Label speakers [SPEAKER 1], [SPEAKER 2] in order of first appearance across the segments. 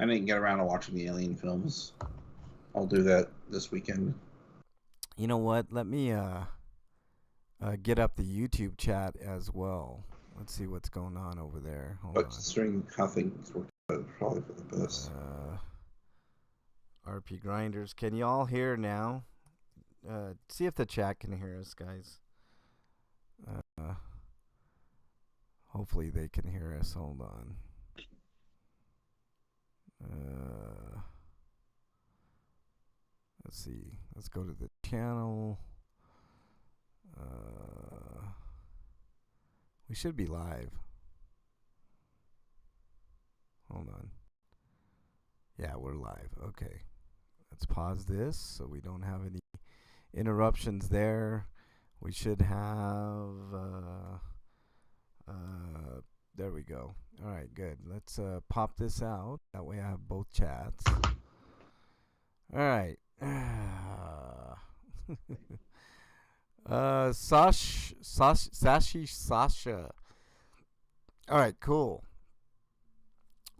[SPEAKER 1] I didn't get around to watching the Alien films. I'll do that this weekend.
[SPEAKER 2] You know what? Let me get up the YouTube chat as well. Let's see what's going on over there. Hold
[SPEAKER 1] But
[SPEAKER 2] on.
[SPEAKER 1] considering how things worked out, it's probably for the best.
[SPEAKER 2] RPGrinders, can you all hear now? See if the chat can hear us, guys. Hopefully they can hear us. Hold on. Let's see. Let's go to the channel. We should be live. Hold on. Yeah, we're live. Okay. Let's pause this so we don't have any interruptions there. We should have there we go. All right, good. Let's pop this out. That way I have both chats. All right. Sasha. All right, cool.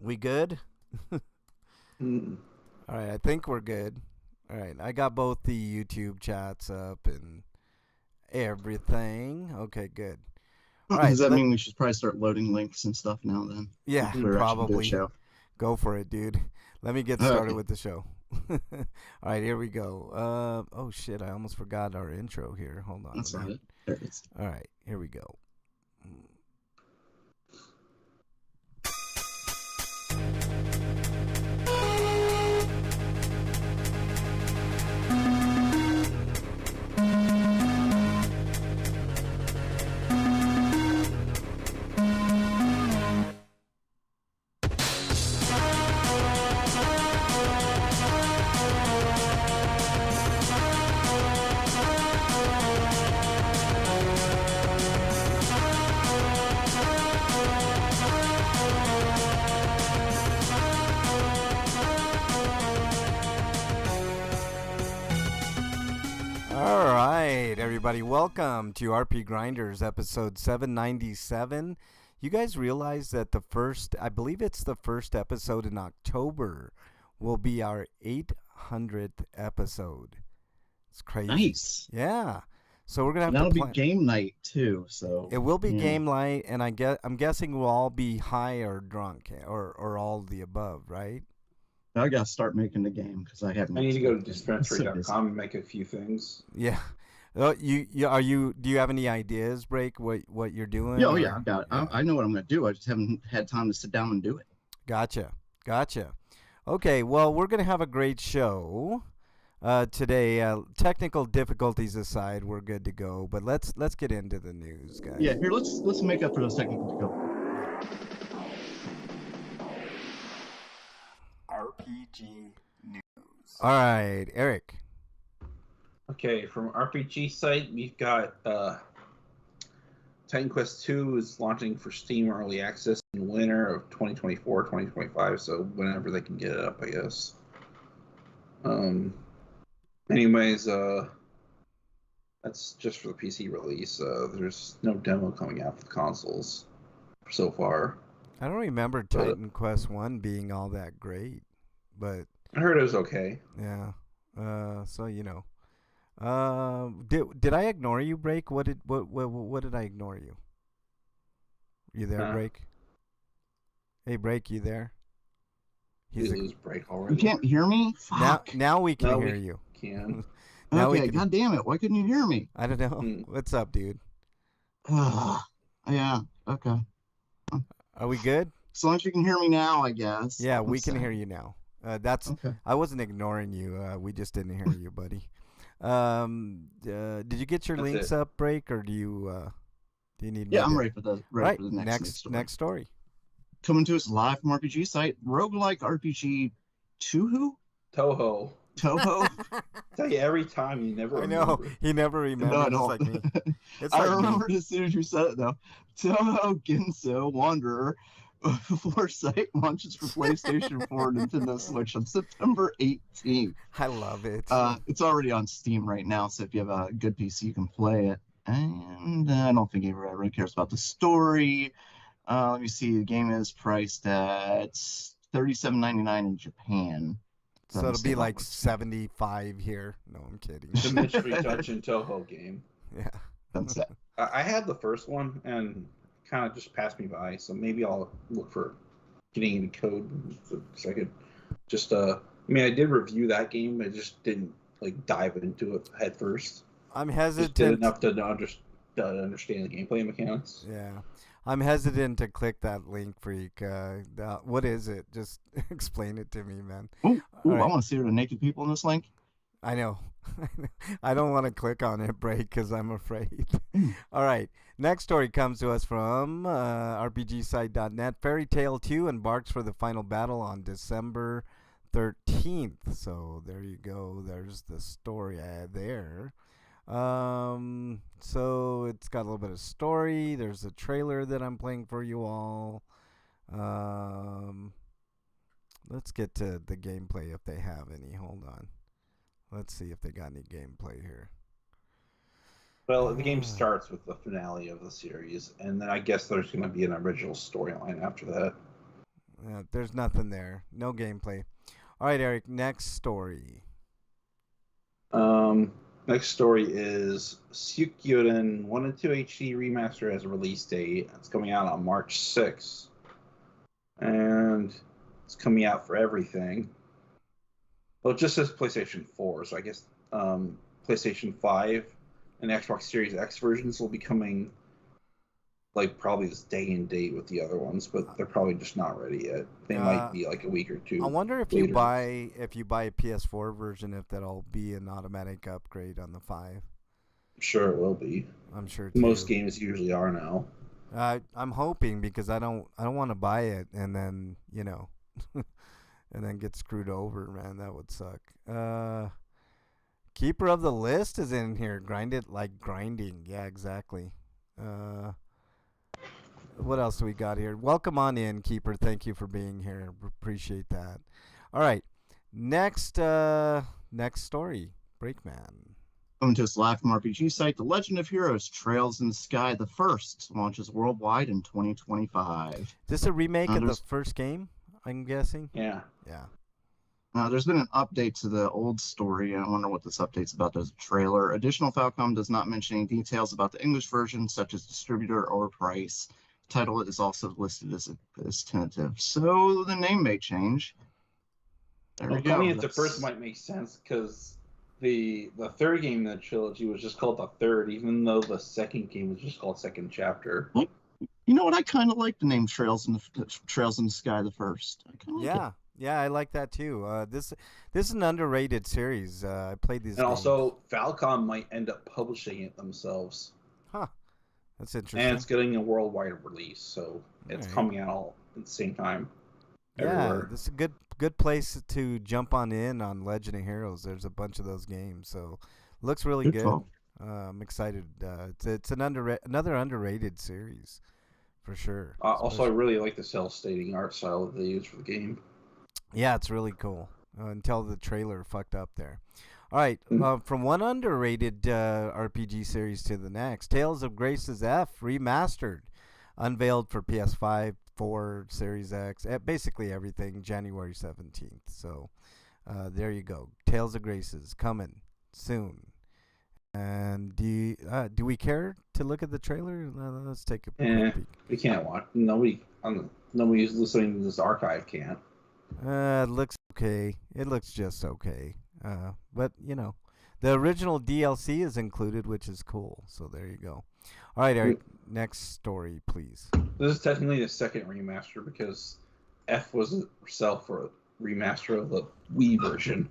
[SPEAKER 2] We good? All right, I think we're good. All right, I got both the YouTube chats up and everything. Okay, good. All right,
[SPEAKER 3] does that mean we should probably start loading links and stuff now then?
[SPEAKER 2] Yeah, probably. Go for it, dude. Let me get started with the show. All right, here we go. Oh shit, I almost forgot our intro here. Hold on.
[SPEAKER 3] That's not it. There it is.
[SPEAKER 2] All right, here we go. Everybody, welcome to RPGrinders episode 797. You guys realize that I believe it's the first episode in October, will be our 800th episode. It's crazy.
[SPEAKER 3] Nice.
[SPEAKER 2] Yeah. So we're gonna have
[SPEAKER 3] that'll be game night too. So
[SPEAKER 2] it will be game night, and I'm guessing we'll all be high or drunk or all the above, right?
[SPEAKER 3] I gotta start making the game because I haven't.
[SPEAKER 1] I need to go to dispensary.com and make a few things.
[SPEAKER 2] Yeah. Do you have any ideas, Break, what you're doing?
[SPEAKER 3] Yeah, I got it. Yeah. I know what I'm gonna do. I just haven't had time to sit down and do it.
[SPEAKER 2] Gotcha. Okay, well, we're gonna have a great show today. Technical difficulties aside, we're good to go. But let's get into the news, guys.
[SPEAKER 3] Yeah, here let's make up for those technical difficulties.
[SPEAKER 2] RPG news. All right, Eric.
[SPEAKER 1] Okay, from RPG site, we've got Titan Quest 2 is launching for Steam Early Access in winter of 2024, 2025, so whenever they can get it up, I guess. Anyways, that's just for the PC release. There's no demo coming out for the consoles so far.
[SPEAKER 2] I don't remember Titan Quest 1 being all that great, but
[SPEAKER 1] I heard it was okay.
[SPEAKER 2] Yeah. So you know. Did I ignore you, Break? What did I ignore you? You there, Break? Hey, Break, you there?
[SPEAKER 1] He's Break already.
[SPEAKER 3] You can't hear me? Fuck.
[SPEAKER 2] Now we can hear you.
[SPEAKER 1] Can.
[SPEAKER 3] Okay, god damn it. Why couldn't you hear me?
[SPEAKER 2] I don't know. What's up, dude?
[SPEAKER 3] Yeah, okay.
[SPEAKER 2] Are we good?
[SPEAKER 3] As long as you can hear me now, I guess.
[SPEAKER 2] Yeah, we can hear you now. Okay. I wasn't ignoring you. We just didn't hear you, buddy. Did you get your links up, Break, or do you need?
[SPEAKER 3] Yeah, I'm ready for the
[SPEAKER 2] next story.
[SPEAKER 3] Coming to us live from RPG site, roguelike RPG Toho.
[SPEAKER 1] Tell you every time, you never remember.
[SPEAKER 2] I know, he never remembers.
[SPEAKER 3] No,
[SPEAKER 2] like me.
[SPEAKER 3] I remembered as soon as you said it, though. Toho Ginso Wanderer Foresight launches for PlayStation 4 and Nintendo Switch on September 18th.
[SPEAKER 2] I love it.
[SPEAKER 3] It's already on Steam right now, so if you have a good PC, you can play it. And I don't think everybody really cares about the story. Let me see. The game is priced at $37.99 in Japan.
[SPEAKER 2] So it'll be like 75 here. No, I'm kidding.
[SPEAKER 1] The Mystery Dungeon Toho game.
[SPEAKER 2] Yeah.
[SPEAKER 3] That's it.
[SPEAKER 1] I had the first one and kind of just passed me by, so maybe I'll look for getting any code so I could just I mean, I did review that game, but I just didn't like dive into it head first.
[SPEAKER 2] I'm hesitant.
[SPEAKER 1] Just did enough to understand the gameplay mechanics.
[SPEAKER 2] Yeah. I'm hesitant to click that link, Freak. What is it? Just explain it to me, man.
[SPEAKER 3] Ooh,
[SPEAKER 2] right.
[SPEAKER 3] I want to see the naked people in this link.
[SPEAKER 2] I know. I don't want to click on it, Break, because I'm afraid. All right. Next story comes to us from RPGsite.net. Fairy Tail 2 embarks for the final battle on December 13th. So there you go. There's the story there. So it's got a little bit of story. There's a trailer that I'm playing for you all. Let's get to the gameplay if they have any. Hold on. Let's see if they got any gameplay here.
[SPEAKER 1] Well, the game starts with the finale of the series, and then I guess there's going to be an original storyline after that.
[SPEAKER 2] There's nothing there. No gameplay. All right, Eric, next story.
[SPEAKER 1] Next story is Suikoden 1 and 2 HD Remaster has a release date. It's coming out on March 6th. And it's coming out for everything. Well, it just says PlayStation 4, so I guess PlayStation 5 and Xbox Series X versions will be coming like probably this day and date with the other ones, but they're probably just not ready yet. They might be like a week or two.
[SPEAKER 2] I wonder if
[SPEAKER 1] later.
[SPEAKER 2] you buy a PS4 version, if that'll be an automatic upgrade on the 5.
[SPEAKER 1] I'm sure it will be.
[SPEAKER 2] I'm sure too.
[SPEAKER 1] Most games usually are now.
[SPEAKER 2] I'm hoping, because I don't want to buy it and then and then get screwed over, man. That would suck. Keeper of the List is in here. Grind it like grinding. Yeah, exactly. What else do we got here? Welcome on in, Keeper. Thank you for being here. Appreciate that. All right. Next story. Breakman.
[SPEAKER 3] Coming to us live from RPG site, The Legend of Heroes Trails in the Sky, the first, launches worldwide in 2025.
[SPEAKER 2] Is this a remake of the first game, I'm guessing?
[SPEAKER 1] Yeah.
[SPEAKER 2] Yeah.
[SPEAKER 3] There's been an update to the old story. I wonder what this update's about. There's a trailer. Additional Falcom does not mention any details about the English version, such as distributor or price. Title is also listed as tentative, so the name may change. There we go.
[SPEAKER 1] I mean, the first might make sense because the third game in the trilogy was just called the third, even though the second game was just called Second Chapter.
[SPEAKER 3] You know what? I kind of like the name Trails in the Sky, the first. I kind of like it.
[SPEAKER 2] Yeah, I like that too. This is an underrated series. I played these.
[SPEAKER 1] And
[SPEAKER 2] games.
[SPEAKER 1] Also, Falcom might end up publishing it themselves.
[SPEAKER 2] Huh. That's interesting.
[SPEAKER 1] And it's getting a worldwide release, so it's coming out all at the same time. Everywhere.
[SPEAKER 2] Yeah, this is a good place to jump on Legend of Heroes. There's a bunch of those games, so looks really good. I'm excited. It's another underrated series, for sure.
[SPEAKER 1] Also, I really like the cel-shading art style that they use for the game.
[SPEAKER 2] Yeah, it's really cool. Until the trailer fucked up there. All right, from one underrated RPG series to the next, Tales of Grace's F Remastered, unveiled for PS5, 4, Series X, basically everything, January 17th. So there you go. Tales of Grace's coming soon. And do we care to look at the trailer? Let's take a quick peek.
[SPEAKER 1] We can't watch. Nobody who's listening to this archive can't.
[SPEAKER 2] It looks okay. It looks just okay. But the original DLC is included, which is cool. So there you go. All right, Eric. Next story, please.
[SPEAKER 1] This is technically the second remaster because F was itself for a remaster of the Wii version.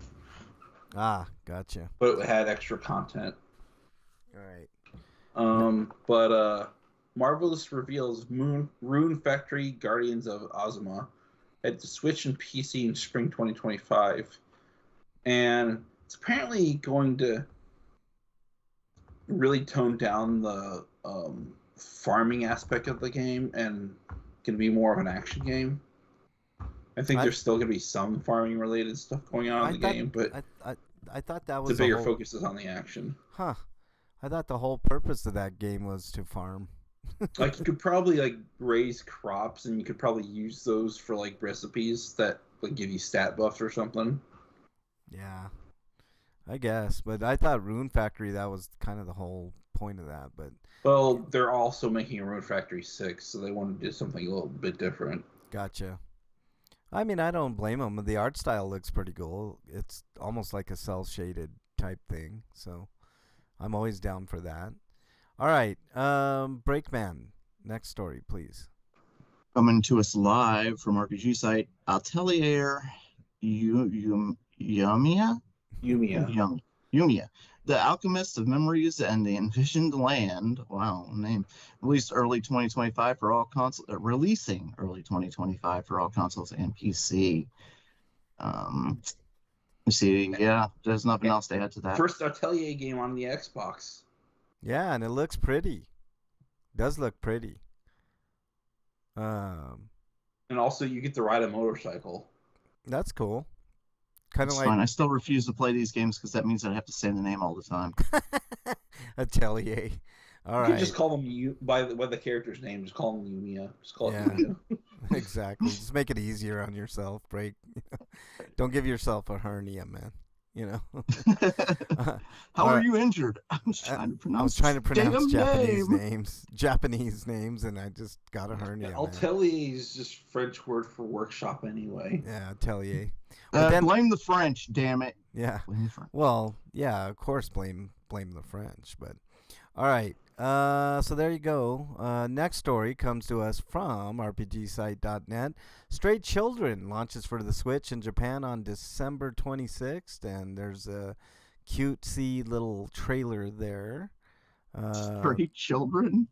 [SPEAKER 2] Ah, gotcha.
[SPEAKER 1] But it had extra content.
[SPEAKER 2] All right.
[SPEAKER 1] But Marvelous reveals Rune Factory Guardians of Ozma at the Switch and PC in spring 2025. And it's apparently going to really tone down the farming aspect of the game and going to be more of an action game. I think there's still going to be some farming related stuff going on in the game, but
[SPEAKER 2] I thought that was
[SPEAKER 1] the bigger focus is on the action.
[SPEAKER 2] Huh. I thought the whole purpose of that game was to farm.
[SPEAKER 1] Like you could probably like raise crops, and you could probably use those for like recipes that like give you stat buffs or something.
[SPEAKER 2] Yeah, I guess. But I thought Rune Factory, that was kind of the whole point of that. But
[SPEAKER 1] Well, they're also making a Rune Factory 6, so they want to do something a little bit different.
[SPEAKER 2] gotcha. I mean, I don't blame them. The art style looks pretty cool. It's almost like a cell shaded type thing. So I'm always down for that. All right, Breakman. Next story, please.
[SPEAKER 3] Coming to us live from RPG site Atelier Yumia?
[SPEAKER 1] Yumiya.
[SPEAKER 3] Yumia. The Alchemist of Memories and the Envisioned Land. Wow, name. Released early 2025 for all consoles. Releasing early 2025 for all consoles and PC. You see, yeah, there's nothing else to add to that.
[SPEAKER 1] First Atelier game on the Xbox.
[SPEAKER 2] Yeah, and it looks pretty. Does look pretty.
[SPEAKER 1] And also, you get to ride a motorcycle.
[SPEAKER 2] That's cool. Kind of
[SPEAKER 3] It's
[SPEAKER 2] like
[SPEAKER 3] fine. I still refuse to play these games because that means I have to say the name all the time.
[SPEAKER 2] Atelier. All
[SPEAKER 1] You
[SPEAKER 2] right.
[SPEAKER 1] can just call them by the character's name. Just call them Yumiya. Just call it
[SPEAKER 2] Yeah.
[SPEAKER 1] Yumiya.
[SPEAKER 2] Exactly. Just make it easier on yourself. Break. Don't give yourself a hernia, man. You know.
[SPEAKER 3] How
[SPEAKER 2] All
[SPEAKER 3] are
[SPEAKER 2] right.
[SPEAKER 3] you injured? I was trying to pronounce.
[SPEAKER 2] I was trying to pronounce
[SPEAKER 3] damn
[SPEAKER 2] Japanese names, and I just got a hernia. Man.
[SPEAKER 1] Atelier is just French word for workshop anyway.
[SPEAKER 2] Yeah, Atelier. But then,
[SPEAKER 3] blame the French, damn it.
[SPEAKER 2] yeah.
[SPEAKER 3] Blame the French.
[SPEAKER 2] Well, yeah, of course, blame the French, but all right. So there you go. Next story comes to us from RPGsite.net. Stray Children launches for the Switch in Japan on December 26th, and there's a cutesy little trailer there.
[SPEAKER 3] Stray Children?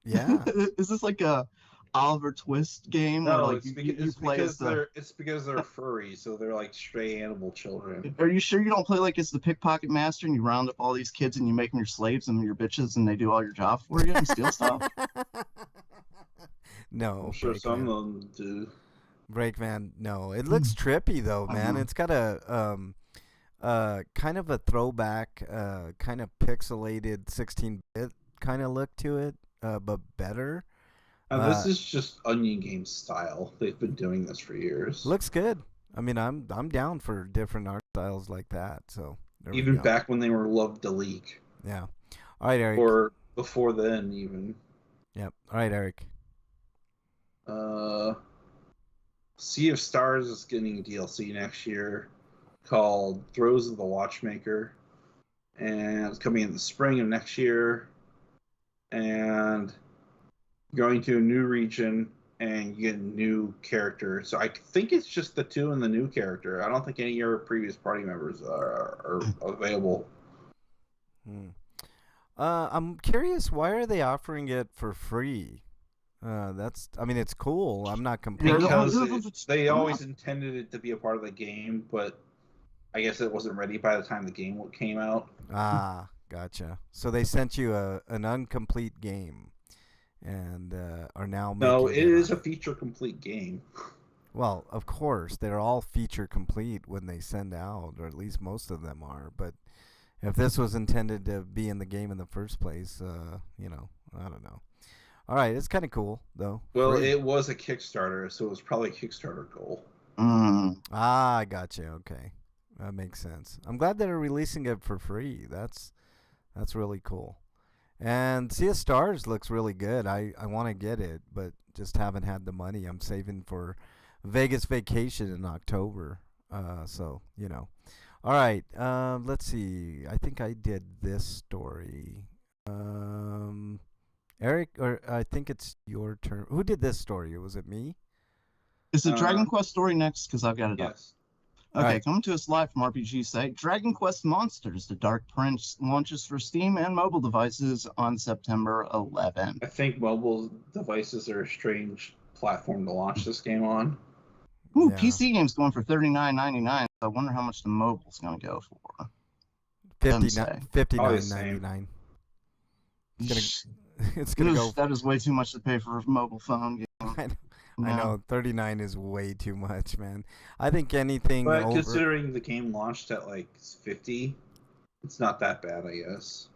[SPEAKER 2] Yeah.
[SPEAKER 3] Is this like a Oliver Twist game?
[SPEAKER 1] No,
[SPEAKER 3] where, like,
[SPEAKER 1] it's
[SPEAKER 3] you play as the...
[SPEAKER 1] because they're furry, so they're like stray animal children.
[SPEAKER 3] Are you sure you don't play like as the pickpocket master and you round up all these kids and you make them your slaves and your bitches and they do all your job for you and steal stuff?
[SPEAKER 2] No,
[SPEAKER 1] I'm sure some
[SPEAKER 2] Breakman.
[SPEAKER 1] of them do.
[SPEAKER 2] Breakman, no. It looks trippy though, man. It's got a kind of a throwback, kind of pixelated 16-bit kind of look to it, but better.
[SPEAKER 1] This is just Onion Game style. They've been doing this for years.
[SPEAKER 2] Looks good. I mean, I'm down for different art styles like that. So there we
[SPEAKER 1] Even
[SPEAKER 2] go.
[SPEAKER 1] back when they were Love to Leak.
[SPEAKER 2] Yeah. All right, Eric.
[SPEAKER 1] Or before then, even.
[SPEAKER 2] Yep. All right, Eric.
[SPEAKER 1] Sea of Stars is getting a DLC next year called Throes of the Watchmaker. And it's coming in the spring of next year. And going to a new region, and you get a new character. So I think it's just the two and the new character. I don't think any of your previous party members are available.
[SPEAKER 2] I'm curious, why are they offering it for free? I mean, it's cool. I'm not complaining.
[SPEAKER 1] Because they always intended it to be a part of the game, but I guess it wasn't ready by the time the game came out.
[SPEAKER 2] Ah, gotcha. So they sent you an incomplete game, and are now making
[SPEAKER 1] No, it is a feature complete game.
[SPEAKER 2] Well, of course, they're all feature complete when they send out, or at least most of them are. But if this was intended to be in the game in the first place, I don't know. All right, it's kind of cool though.
[SPEAKER 1] Well,
[SPEAKER 2] Free.
[SPEAKER 1] it was a Kickstarter, so it was probably a Kickstarter goal.
[SPEAKER 2] Ah, I gotcha. Okay, that makes sense. I'm glad they're releasing it for free. That's really cool. And Sea of Stars looks really good. I want to get it, but just haven't had the money. I'm saving for Vegas vacation in October. So. All right. Let's see. I think I did this story. Eric, or I think it's your turn. Who did this story? Was it me?
[SPEAKER 3] Is the Dragon Quest story next? Because I've got it up.
[SPEAKER 1] Yes.
[SPEAKER 3] Okay,
[SPEAKER 2] Right.
[SPEAKER 3] coming to us live from RPG site, Dragon Quest Monsters, The Dark Prince launches for Steam and mobile devices on September 11th.
[SPEAKER 1] I think mobile devices are a strange platform to launch this game on.
[SPEAKER 3] Ooh,
[SPEAKER 2] Yeah.
[SPEAKER 3] PC game's going for $39.99. I wonder how much the mobile's going to go for.
[SPEAKER 2] $59.99. It's gonna go.
[SPEAKER 3] That is way too much to pay for a mobile phone game.
[SPEAKER 2] I know 39 is way too much, man. I think anything
[SPEAKER 1] But
[SPEAKER 2] over.
[SPEAKER 1] considering the game launched at like 50, it's not that bad, I guess.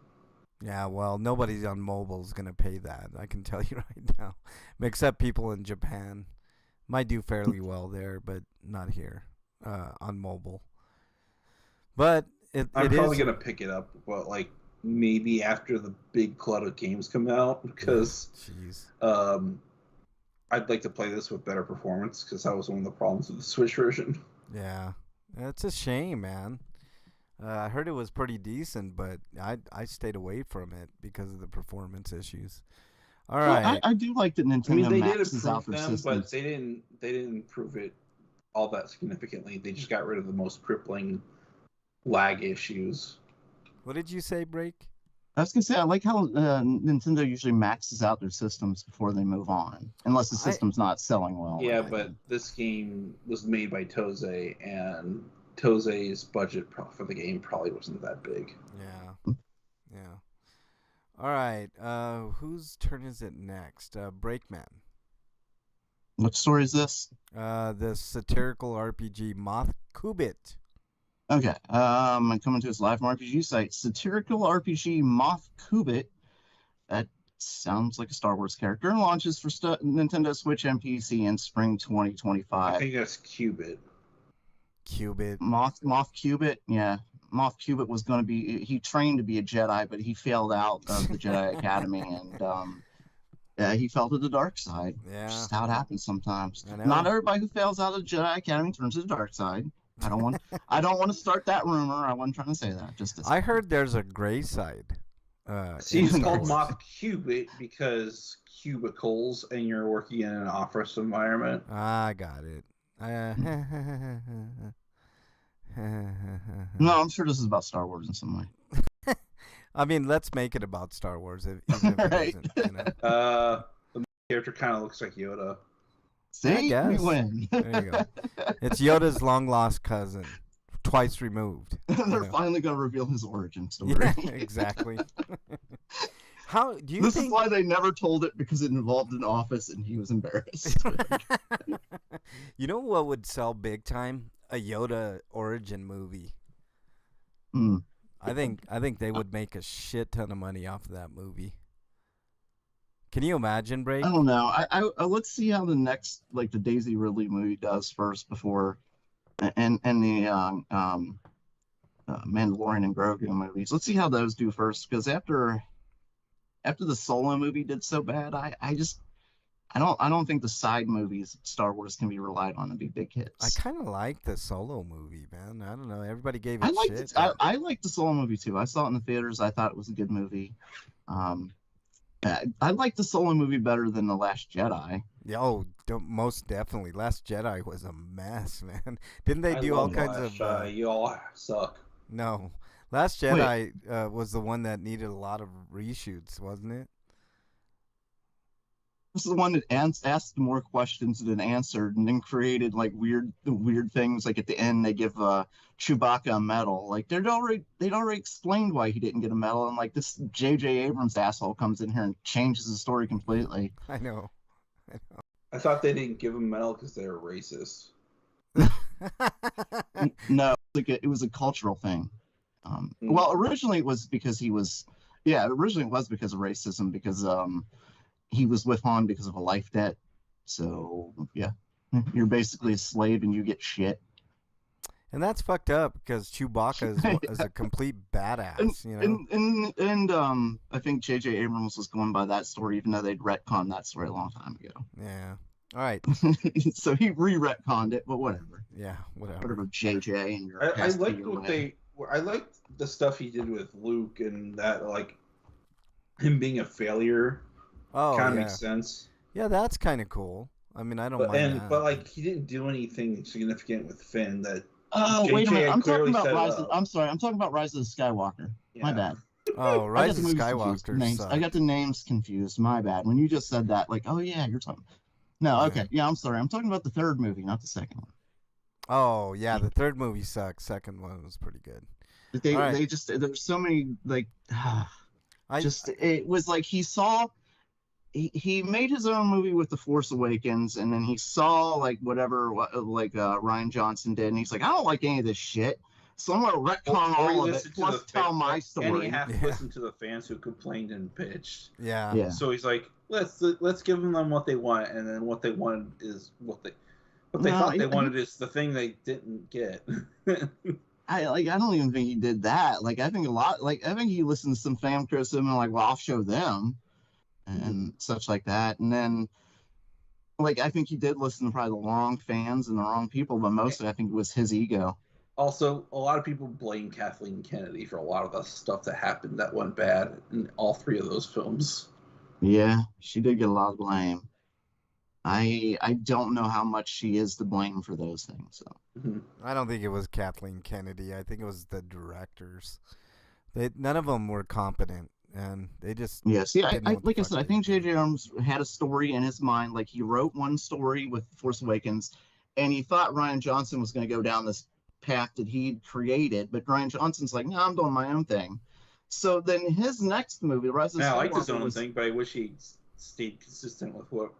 [SPEAKER 2] Yeah, well, nobody on mobile is going to pay that. I can tell you right now. Except people in Japan. Might do fairly well there, but not here on mobile. But
[SPEAKER 1] I'm
[SPEAKER 2] it
[SPEAKER 1] probably
[SPEAKER 2] is.
[SPEAKER 1] gonna pick it up, but like maybe after the big cloud of games come out, because
[SPEAKER 2] Jeez.
[SPEAKER 1] I'd like to play this with better performance, because that was one of the problems with the Switch version.
[SPEAKER 2] Yeah. It's a shame, man. I heard it was pretty decent, but I stayed away from it because of the performance issues. All
[SPEAKER 3] Well,
[SPEAKER 2] right.
[SPEAKER 3] I do like that
[SPEAKER 1] I
[SPEAKER 3] Nintendo
[SPEAKER 1] mean, they did
[SPEAKER 3] maxes out
[SPEAKER 1] improve
[SPEAKER 3] their
[SPEAKER 1] them, but
[SPEAKER 3] systems.
[SPEAKER 1] they didn't improve it all that significantly. They just got rid of the most crippling lag issues.
[SPEAKER 2] What did you say, Break?
[SPEAKER 3] I was gonna say I like how Nintendo usually maxes out their systems before they move on, unless the
[SPEAKER 2] I
[SPEAKER 3] system's not selling well.
[SPEAKER 1] Yeah, but this game was made by Toze, and Toze's budget for the game probably wasn't that big.
[SPEAKER 2] Yeah. Yeah. All right. Whose turn is it next? Breakman.
[SPEAKER 3] What story is this?
[SPEAKER 2] The satirical RPG Moth Kubit.
[SPEAKER 3] Okay, I'm coming to its live from RPG site. Satirical RPG Moth Kubit. That sounds like a Star Wars character. And launches for Nintendo Switch and PC in spring 2025.
[SPEAKER 1] I think that's Qubit.
[SPEAKER 2] Qubit.
[SPEAKER 3] Moth Kubit, yeah. Moth Kubit was going to be. He trained to be a Jedi, but he failed out of the Jedi Academy, and yeah, he fell to the dark side.
[SPEAKER 2] Yeah.
[SPEAKER 3] Just how it happens sometimes.
[SPEAKER 2] I know.
[SPEAKER 3] Not everybody who fails out of the Jedi Academy turns to the dark side. I don't want to start that rumor. I wasn't trying to say that. Just
[SPEAKER 2] I heard there's a gray side.
[SPEAKER 1] See,
[SPEAKER 2] in
[SPEAKER 1] it's
[SPEAKER 2] Star
[SPEAKER 1] called
[SPEAKER 2] Wars.
[SPEAKER 1] Moth Qubit because cubicles, and you're working in an office environment.
[SPEAKER 2] I got it.
[SPEAKER 3] No, I'm sure this is about Star Wars in some way.
[SPEAKER 2] I mean, let's make it about Star Wars, even if it
[SPEAKER 3] Right.
[SPEAKER 2] isn't. You know?
[SPEAKER 1] The character kind of looks like Yoda.
[SPEAKER 3] See, we
[SPEAKER 2] guess.
[SPEAKER 3] win.
[SPEAKER 2] There you go. It's Yoda's long lost cousin, twice removed.
[SPEAKER 3] They're
[SPEAKER 2] Yeah.
[SPEAKER 3] finally going to reveal his origin story.
[SPEAKER 2] Yeah, exactly. How do you
[SPEAKER 3] This
[SPEAKER 2] think?
[SPEAKER 3] is why they never told it, because it involved an office and he was embarrassed.
[SPEAKER 2] You know what would sell big time? A Yoda origin movie.
[SPEAKER 3] Hmm.
[SPEAKER 2] I think they would make a shit ton of money off of that movie. Can you imagine, Break?
[SPEAKER 3] I don't know. I let's see how the next, like, the Daisy Ridley movie does first before, and the Mandalorian and Grogu movies. Let's see how those do first, because after the Solo movie did so bad, I don't think the side movies Star Wars can be relied on to be big hits.
[SPEAKER 2] I kind of like the Solo movie, man. I don't know. Everybody gave it
[SPEAKER 3] I liked
[SPEAKER 2] shit.
[SPEAKER 3] it. I liked the Solo movie too. I saw it in the theaters. I thought it was a good movie. I liked the Solo movie better than The Last Jedi.
[SPEAKER 2] Yeah, most definitely. Last Jedi was a mess, man. Didn't they
[SPEAKER 1] I
[SPEAKER 2] do all
[SPEAKER 1] love
[SPEAKER 2] kinds
[SPEAKER 1] Last
[SPEAKER 2] of?
[SPEAKER 1] Jedi. You all suck.
[SPEAKER 2] No, Last Jedi was the one that needed a lot of reshoots, wasn't it?
[SPEAKER 3] This is the one that asked more questions than answered, and then created like weird things. Like at the end, they give Chewbacca a medal. Like they'd already explained why he didn't get a medal, and like this J.J. Abrams asshole comes in here and changes the story completely.
[SPEAKER 2] I know.
[SPEAKER 1] I thought they didn't give him medal because they were racist.
[SPEAKER 3] No, it was a cultural thing. Well, originally it was because originally it was because of racism, because he was with Han because of a life debt. So yeah, you're basically a slave and you get shit.
[SPEAKER 2] And that's fucked up because Chewbacca is a complete badass, you know.
[SPEAKER 3] And I think J.J. Abrams was going by that story, even though they'd retconned that story a long time ago.
[SPEAKER 2] Yeah. All right.
[SPEAKER 3] So he re-retconned it, but whatever.
[SPEAKER 2] Yeah. Whatever.
[SPEAKER 3] Whatever, J.J. and your.
[SPEAKER 1] I liked the stuff he did with Luke, and that, like, him being a failure
[SPEAKER 2] Oh,
[SPEAKER 1] kind of
[SPEAKER 2] yeah.
[SPEAKER 1] makes sense.
[SPEAKER 2] Yeah, that's kind of cool. I mean, I don't mind that.
[SPEAKER 1] But like, he didn't do anything significant with Finn that.
[SPEAKER 3] Oh, wait a
[SPEAKER 1] JJ
[SPEAKER 3] minute. I'm
[SPEAKER 1] clearly
[SPEAKER 3] talking about
[SPEAKER 1] set
[SPEAKER 3] Rise.
[SPEAKER 1] up.
[SPEAKER 3] I'm sorry. I'm talking about Rise of the Skywalker. My
[SPEAKER 1] Yeah.
[SPEAKER 3] bad.
[SPEAKER 2] Oh,
[SPEAKER 3] I got
[SPEAKER 2] Rise
[SPEAKER 3] the
[SPEAKER 2] of
[SPEAKER 3] movies confused.
[SPEAKER 2] Skywalker.
[SPEAKER 3] Names. I got the names confused. My bad. When you just said that, like, oh yeah, you're talking. No,
[SPEAKER 2] Yeah.
[SPEAKER 3] okay. Yeah, I'm sorry. I'm talking about the third movie, not the second one.
[SPEAKER 2] Oh, yeah. The third movie sucked. Second one was pretty good.
[SPEAKER 3] They
[SPEAKER 2] All right.
[SPEAKER 3] they just there's so many like
[SPEAKER 2] I
[SPEAKER 3] it was like he made his own movie with The Force Awakens, and then he saw like whatever Ryan Johnson did, and he's like, I don't like any of this shit. So I'm gonna retcon all of it, plus tell my story.
[SPEAKER 1] And you have to listen to the fans who complained and bitched.
[SPEAKER 2] Yeah.
[SPEAKER 1] So he's like, let's give them what they want, and then what they wanted is what they thought they wanted is the thing they didn't get.
[SPEAKER 3] I don't even think he did that. Like, I think he listened to some fan criticism and like, well, I'll show them and such like that. And then, like, I think he did listen to probably the wrong fans and the wrong people, but mostly I think it was his ego.
[SPEAKER 1] Also, a lot of people blame Kathleen Kennedy for a lot of the stuff that happened that went bad in all three of those films.
[SPEAKER 3] Yeah, she did get a lot of blame. I don't know how much she is to blame for those things. So
[SPEAKER 2] I don't think it was Kathleen Kennedy. I think it was the directors. None of them were competent, and they just
[SPEAKER 3] See, like I said, I think J.J. Abrams had a story in his mind. Like, he wrote one story with Force Awakens, and he thought Rian Johnson was going to go down this path that he'd created, but Rian Johnson's like, no, I'm doing my own thing. So then his next movie, Rise of Skywalker,
[SPEAKER 1] I liked his own thing, but I wish he stayed consistent with what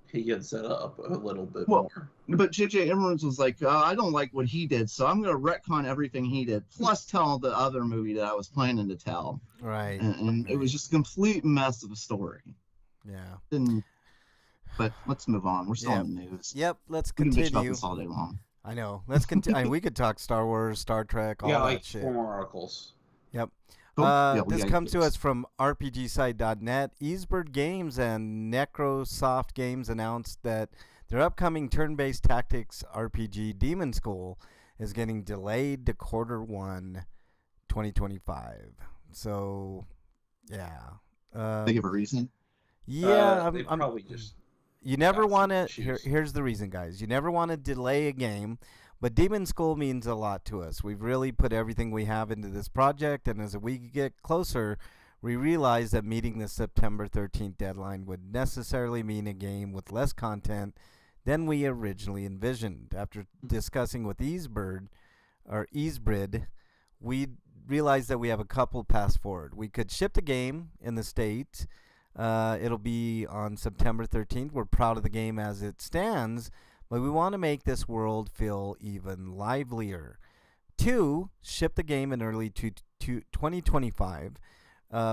[SPEAKER 1] he had set up a little bit more.
[SPEAKER 3] But J.J. Abrams was like, I don't like what he did, so I'm going to retcon everything he did, plus tell the other movie that I was planning to tell.
[SPEAKER 2] Right.
[SPEAKER 3] And it was just a complete mess of a story.
[SPEAKER 2] Yeah.
[SPEAKER 3] But let's move on. We're still in the news.
[SPEAKER 2] Yep, let's continue.
[SPEAKER 3] We can bitch about this all day long.
[SPEAKER 2] I know. Let's continue. We could talk Star Wars, Star Trek, all that shit.
[SPEAKER 1] 4 more articles.
[SPEAKER 2] Yep. This comes to us from RPGsite.net. Eastbird Games and Necrosoft Games announced that their upcoming turn-based tactics RPG Demon School is getting delayed to Q1 2025. So, yeah.
[SPEAKER 3] They give a reason?
[SPEAKER 2] Yeah.
[SPEAKER 1] They probably just...
[SPEAKER 2] You never want to... Here's the reason, guys. You never want to delay a game, but Demon School means a lot to us. We've really put everything we have into this project, and as we get closer, we realize that meeting the September 13th deadline would necessarily mean a game with less content than we originally envisioned. After discussing with Eastbird, we realized that we have a couple paths forward. We could ship the game in the States. It'll be on September 13th. We're proud of the game as it stands, but we want to make this world feel even livelier. 2, ship the game in early 2025,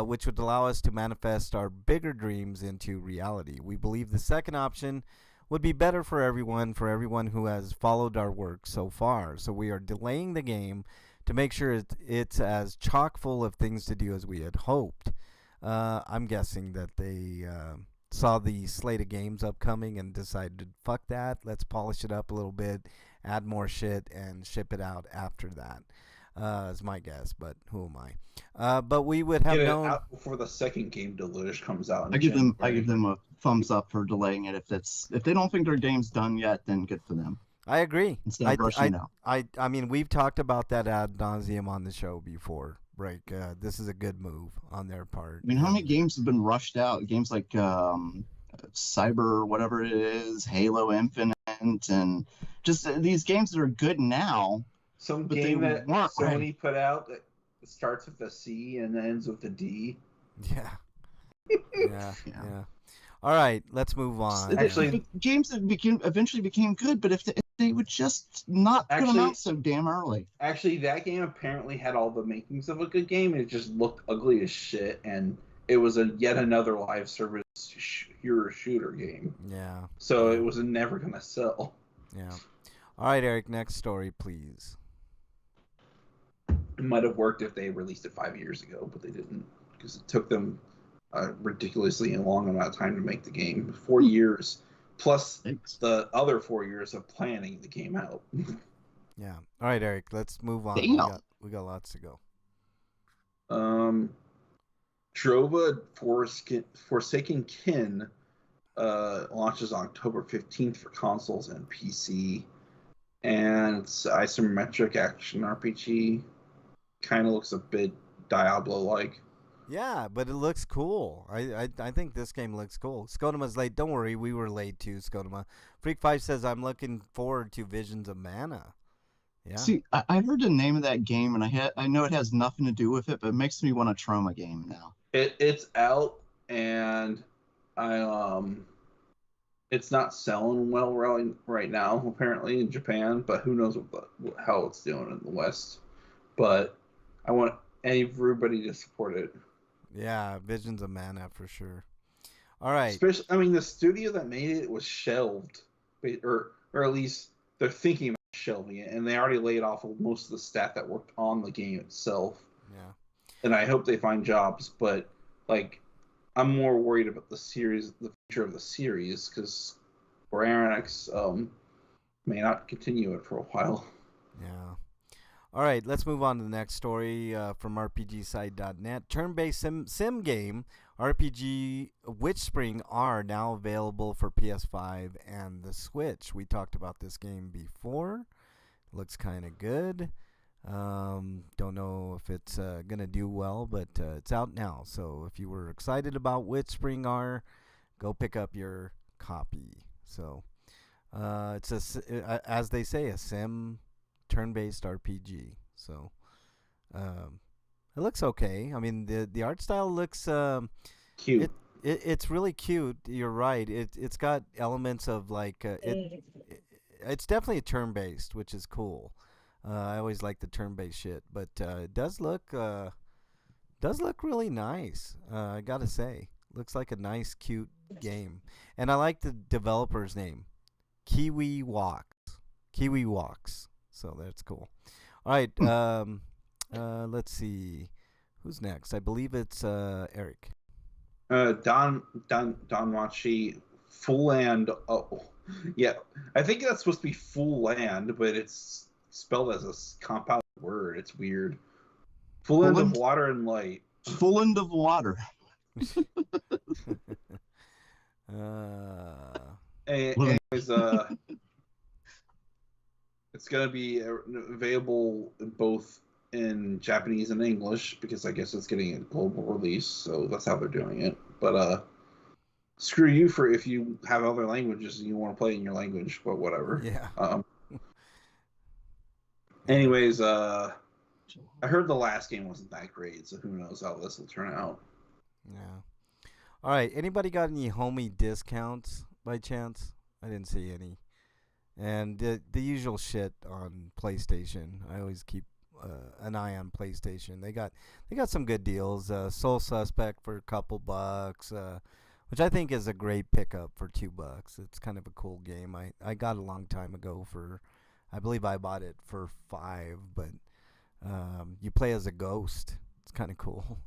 [SPEAKER 2] which would allow us to manifest our bigger dreams into reality. We believe the second option would be better for everyone who has followed our work so far. So we are delaying the game to make sure it's as chock full of things to do as we had hoped. I'm guessing that they saw the slate of games upcoming and decided, fuck that, let's polish it up a little bit, add more shit, and ship it out after that. Is my guess, but who am I? But we would have known
[SPEAKER 1] out before the second game Deluge comes out.
[SPEAKER 3] I give them a thumbs up for delaying it. If they don't think their game's done yet, then good for them.
[SPEAKER 2] I agree.
[SPEAKER 3] Instead of rushing out.
[SPEAKER 2] I mean, we've talked about that ad nauseum on the show before. Right, this is a good move on their part.
[SPEAKER 3] I mean, how many games have been rushed out? Games like Cyber, whatever it is, Halo Infinite, and just these games that are good now.
[SPEAKER 1] Some game that Sony put out that starts with a C and ends with a D.
[SPEAKER 2] Yeah. Yeah. All right, let's move on.
[SPEAKER 3] Actually, games that eventually became good, but if they would just not put them out so damn early.
[SPEAKER 1] Actually, that game apparently had all the makings of a good game. It just looked ugly as shit, and it was yet another live service hero shooter game.
[SPEAKER 2] Yeah.
[SPEAKER 1] So it was never going to sell.
[SPEAKER 2] Yeah. All right, Eric, next story, please.
[SPEAKER 1] It might have worked if they released it 5 years ago, but they didn't, because it took them ridiculously long amount of time to make the game. 4 years. Plus the other 4 years of planning the game out.
[SPEAKER 2] Yeah. All right, Eric, let's move on. We got lots to go.
[SPEAKER 1] Trova Forsaken Kin launches on October 15th for consoles and PC. And it's isometric action RPG. Kind of looks a bit Diablo-like.
[SPEAKER 2] Yeah, but it looks cool. I think this game looks cool. Skodama's late. Don't worry, we were late too, Skodama. Freak5 says, I'm looking forward to Visions of Mana. Yeah.
[SPEAKER 3] See, I heard the name of that game, and I know it has nothing to do with it, but it makes me want a Troma game now.
[SPEAKER 1] It's out, and it's not selling well right now, apparently, in Japan, but who knows how it's doing in the West. but I want everybody to support it.
[SPEAKER 2] Yeah, Visions of Mana for sure. All right.
[SPEAKER 1] Especially, I mean, the studio that made it was shelved, or at least they're thinking about shelving it, and they already laid off most of the staff that worked on the game itself.
[SPEAKER 2] Yeah.
[SPEAKER 1] And I hope they find jobs, but like, I'm more worried about the series, the future of the series, because Square Enix may not continue it for a while.
[SPEAKER 2] Yeah. All right, let's move on to the next story from RPGside.net. Turn-based sim game RPG Witchspring are now available for PS5 and the Switch. We talked about this game before. Looks kind of good. Don't know if it's gonna do well, but it's out now. So if you were excited about Witchspring R, go pick up your copy. So it's as they say, a sim turn-based RPG. So it looks okay. I mean, the art style looks
[SPEAKER 1] Cute.
[SPEAKER 2] It's really cute. You're right. It's got elements of like it's definitely a turn-based, which is cool. I always like the turn-based shit, but it does look really nice. I gotta say, looks like a nice, cute game, and I like the developer's name, Kiwi Walks. So that's cool. All right, let's see, who's next? I believe it's Eric.
[SPEAKER 1] Don Machi, Full Land. Oh, yeah. I think that's supposed to be Full Land, but it's spelled as a compound word. It's weird. Full End of Water and Light.
[SPEAKER 3] Full End of Water.
[SPEAKER 1] Anyways, it's gonna be available both in Japanese and English, because I guess it's getting a global release, so that's how they're doing it. But screw you for if you have other languages and you want to play in your language, but whatever.
[SPEAKER 2] Yeah.
[SPEAKER 1] Anyways, I heard the last game wasn't that great, so who knows how this will turn out.
[SPEAKER 2] Yeah. All right. Anybody got any homie discounts by chance? I didn't see any. And the usual shit on PlayStation. I always keep an eye on PlayStation. They got some good deals. Soul Suspect for a couple bucks, which I think is a great pickup for $2. It's kind of a cool game. I got a long time ago for, I believe I bought it for $5, but you play as a ghost. It's kind of cool.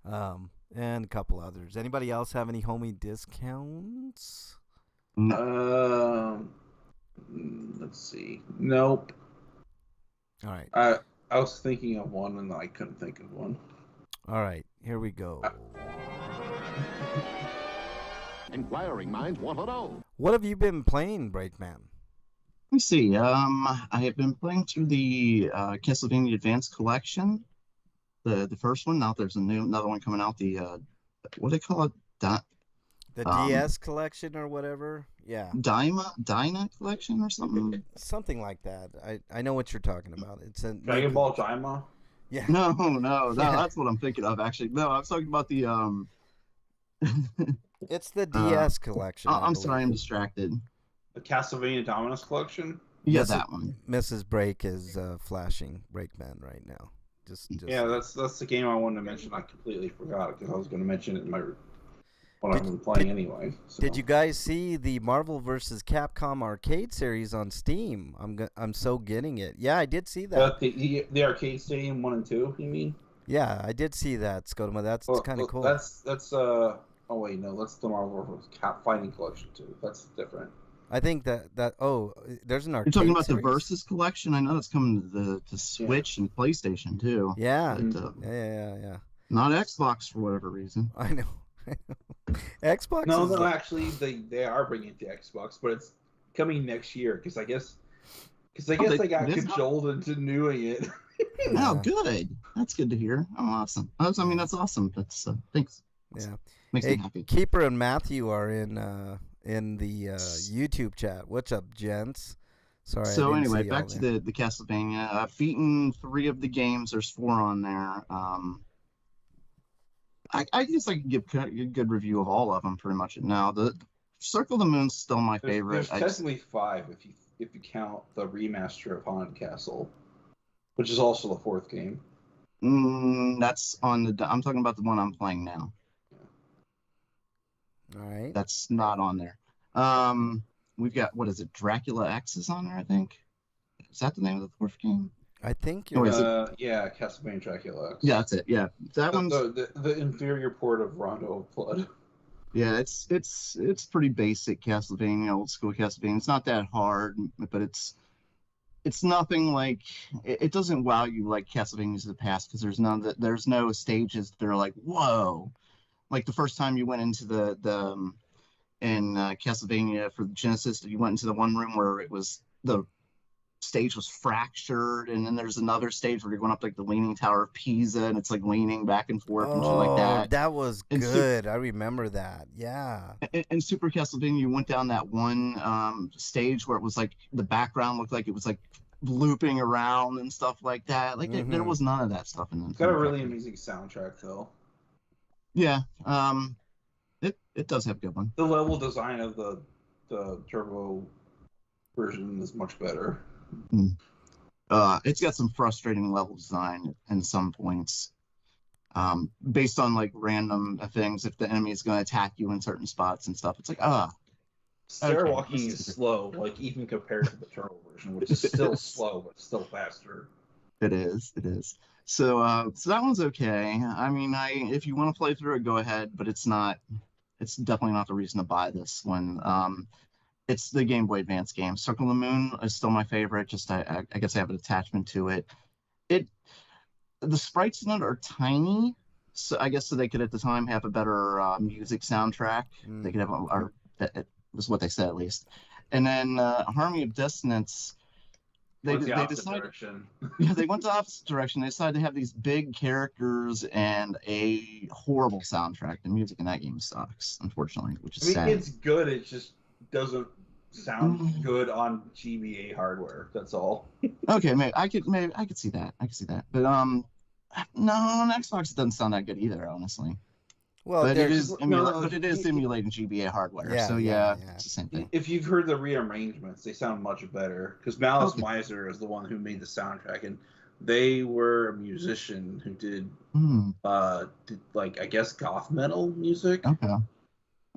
[SPEAKER 2] And a couple others. Anybody else have any homie discounts?
[SPEAKER 1] Let's see. Nope.
[SPEAKER 2] All right.
[SPEAKER 1] I was thinking of one and I couldn't think of one.
[SPEAKER 2] All right, here we go.
[SPEAKER 4] Inquiring minds want to know.
[SPEAKER 2] What have you been playing, Breakman?
[SPEAKER 3] Let me see. I have been playing through the Castlevania Advance Collection, the first one. Now there's another one coming out. The what do they call it?
[SPEAKER 2] The DS collection or whatever. Yeah.
[SPEAKER 3] Dyna collection or something.
[SPEAKER 2] Something like that. I know what you're talking about. It's a
[SPEAKER 1] Dragon Ball Daima.
[SPEAKER 2] Yeah.
[SPEAKER 3] No, that's what I'm thinking of actually. No, I was talking about the
[SPEAKER 2] It's the DS collection.
[SPEAKER 3] I'm sorry, I'm distracted.
[SPEAKER 1] The Castlevania Dominus collection.
[SPEAKER 3] Yeah, that one.
[SPEAKER 2] Mrs. Break is flashing Breakman right now. Just
[SPEAKER 1] yeah, that's the game I wanted to mention. I completely forgot because I was going to mention it in my what I've been playing anyway. So.
[SPEAKER 2] Did you guys see the Marvel vs. Capcom arcade series on Steam? I'm so getting it. Yeah, I did see that.
[SPEAKER 1] The Arcade Stadium 1 and 2, you mean?
[SPEAKER 2] Yeah, I did see that, Scotoma. That's kind of cool.
[SPEAKER 1] That's oh wait, no, that's the Marvel vs. Cap Fighting Collection 2. That's different.
[SPEAKER 2] I think that there's an arcade.
[SPEAKER 3] You're talking about
[SPEAKER 2] series?
[SPEAKER 3] the Versus collection? I know that's coming to the Switch and PlayStation too.
[SPEAKER 2] Yeah.
[SPEAKER 3] But,
[SPEAKER 2] Yeah.
[SPEAKER 3] Not Xbox for whatever reason.
[SPEAKER 2] I know. Xbox.
[SPEAKER 1] No, actually, they are bringing it to Xbox, but it's coming next year because I guess they got cajoled into doing it.
[SPEAKER 3] Oh, good. That's good to hear. Oh, awesome. I mean, that's awesome. That's thanks.
[SPEAKER 2] Yeah.
[SPEAKER 3] Makes me happy.
[SPEAKER 2] Keeper and Matthew are in the YouTube chat. What's up, gents? Sorry.
[SPEAKER 3] So anyway, back to the Castlevania. I've beaten 3 of the games. There's 4 on there. I guess I can give a good review of all of them pretty much now. The Circle of the Moon's still my favorite.
[SPEAKER 1] There's technically 5 if you count the remaster of Haunted Castle. which is also the fourth game.
[SPEAKER 3] That's on the. I'm talking about the one I'm playing now.
[SPEAKER 2] All right.
[SPEAKER 3] That's not on there. We've got, what is it? Dracula X is on there, I think. Is that the name of the fourth game?
[SPEAKER 2] I think you're.
[SPEAKER 1] Yeah, Castlevania Dracula X.
[SPEAKER 3] Yeah, that's it. Yeah, that one's
[SPEAKER 1] the inferior port of Rondo of Blood.
[SPEAKER 3] Yeah, it's pretty basic Castlevania, old school Castlevania. It's not that hard, but it's nothing like it doesn't wow you like Castlevanias of the past, because there's no stages that are like, whoa. Like the first time you went into the Castlevania for the Genesis, you went into the one room where the stage was fractured, and then there's another stage where you're going up like the Leaning Tower of Pisa, and it's like leaning back and forth and shit like that.
[SPEAKER 2] That was good. I remember that. Yeah.
[SPEAKER 3] In Super Castlevania, you went down that one stage where it was like the background looked like it was like looping around and stuff like that. Like there was none of that stuff in it.
[SPEAKER 1] It's got a really amazing soundtrack though.
[SPEAKER 3] Yeah. It does have a good one.
[SPEAKER 1] The level design of the Turbo version is much better.
[SPEAKER 3] It's got some frustrating level design in some points, based on like random things. If the enemy is going to attack you in certain spots and stuff, it's like
[SPEAKER 1] stair walking is slow, like even compared to the Turbo version, which is still slow but still faster.
[SPEAKER 3] It is. So that one's okay. I mean, if you want to play through it, go ahead, but it's definitely not the reason to buy this one. It's the Game Boy Advance game. Circle of the Moon is still my favorite. Just I guess I have an attachment to it. The sprites in it are tiny, so I guess so they could at the time have a better music soundtrack. They could have, or that was what they said at least. And then Harmony of Dissonance, they decided. Yeah, they went the opposite direction. They decided to have these big characters and a horrible soundtrack. The music in that game sucks, unfortunately, which is sad.
[SPEAKER 1] It's good. It just doesn't sound good on GBA hardware. That's all.
[SPEAKER 3] Okay, I could see that. But no, on Xbox it doesn't sound that good either, honestly.
[SPEAKER 2] Well,
[SPEAKER 3] but it is emulating GBA hardware. Yeah, it's the same thing.
[SPEAKER 1] If you've heard the rearrangements, they sound much better, because Malice Miser is the one who made the soundtrack, and they were a musician who did like, I guess, goth metal music.
[SPEAKER 3] Okay.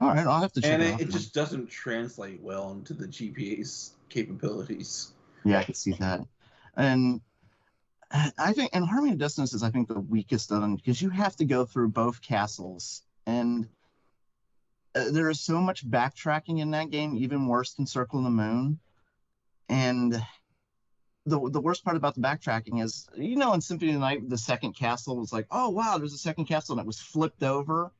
[SPEAKER 3] All right, I'll have to check
[SPEAKER 1] it out.
[SPEAKER 3] And
[SPEAKER 1] it just doesn't translate well into the GBA's capabilities.
[SPEAKER 3] Yeah, I can see that. And I think, and Harmony of Dissonance is, I think, the weakest of them, because you have to go through both castles, and there is so much backtracking in that game, even worse than Circle of the Moon. And the worst part about the backtracking is, in Symphony of the Night, the second castle was like, oh wow, there's a second castle, and it was flipped over.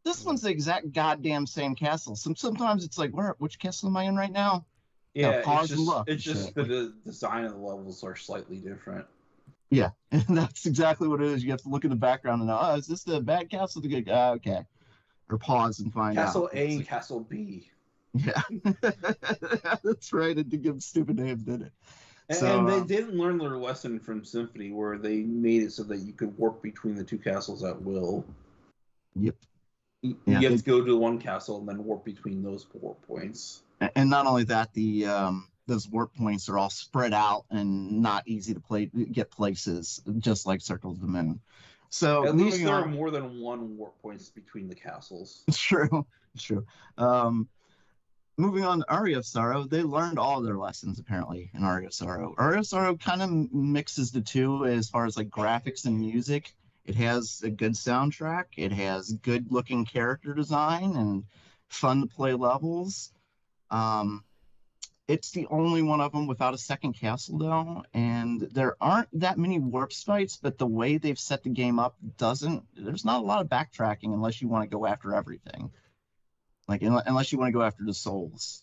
[SPEAKER 3] This one's the exact goddamn same castle. Sometimes it's like, which castle am I in right now?
[SPEAKER 1] Yeah, it's just the design of the levels are slightly different.
[SPEAKER 3] Yeah, and that's exactly what it is. You have to look in the background and know, is this the bad castle? Okay. Or pause and find
[SPEAKER 1] Castle
[SPEAKER 3] out.
[SPEAKER 1] Castle A and Castle B.
[SPEAKER 3] Yeah. That's right. It did give stupid names, didn't it?
[SPEAKER 1] And they didn't learn their lesson from Symphony, where they made it so that you could warp between the two castles at will.
[SPEAKER 3] Yep.
[SPEAKER 1] You have to go to one castle and then warp between those warp points.
[SPEAKER 3] And not only that, those warp points are all spread out and not easy to get places, just like Circle of the Moon. So
[SPEAKER 1] at least there are more than one warp points between the castles.
[SPEAKER 3] It's true. Moving on to Aria of Sorrow, they learned all their lessons apparently in Aria of Sorrow. Aria of Sorrow kind of mixes the two as far as like graphics and music. It has a good soundtrack. It has good looking character design and fun to play levels. It's the only one of them without a second castle though, and there aren't that many warp sprites, but the way they've set the game up there's not a lot of backtracking unless you want to go after everything. Like, unless you want to go after the souls.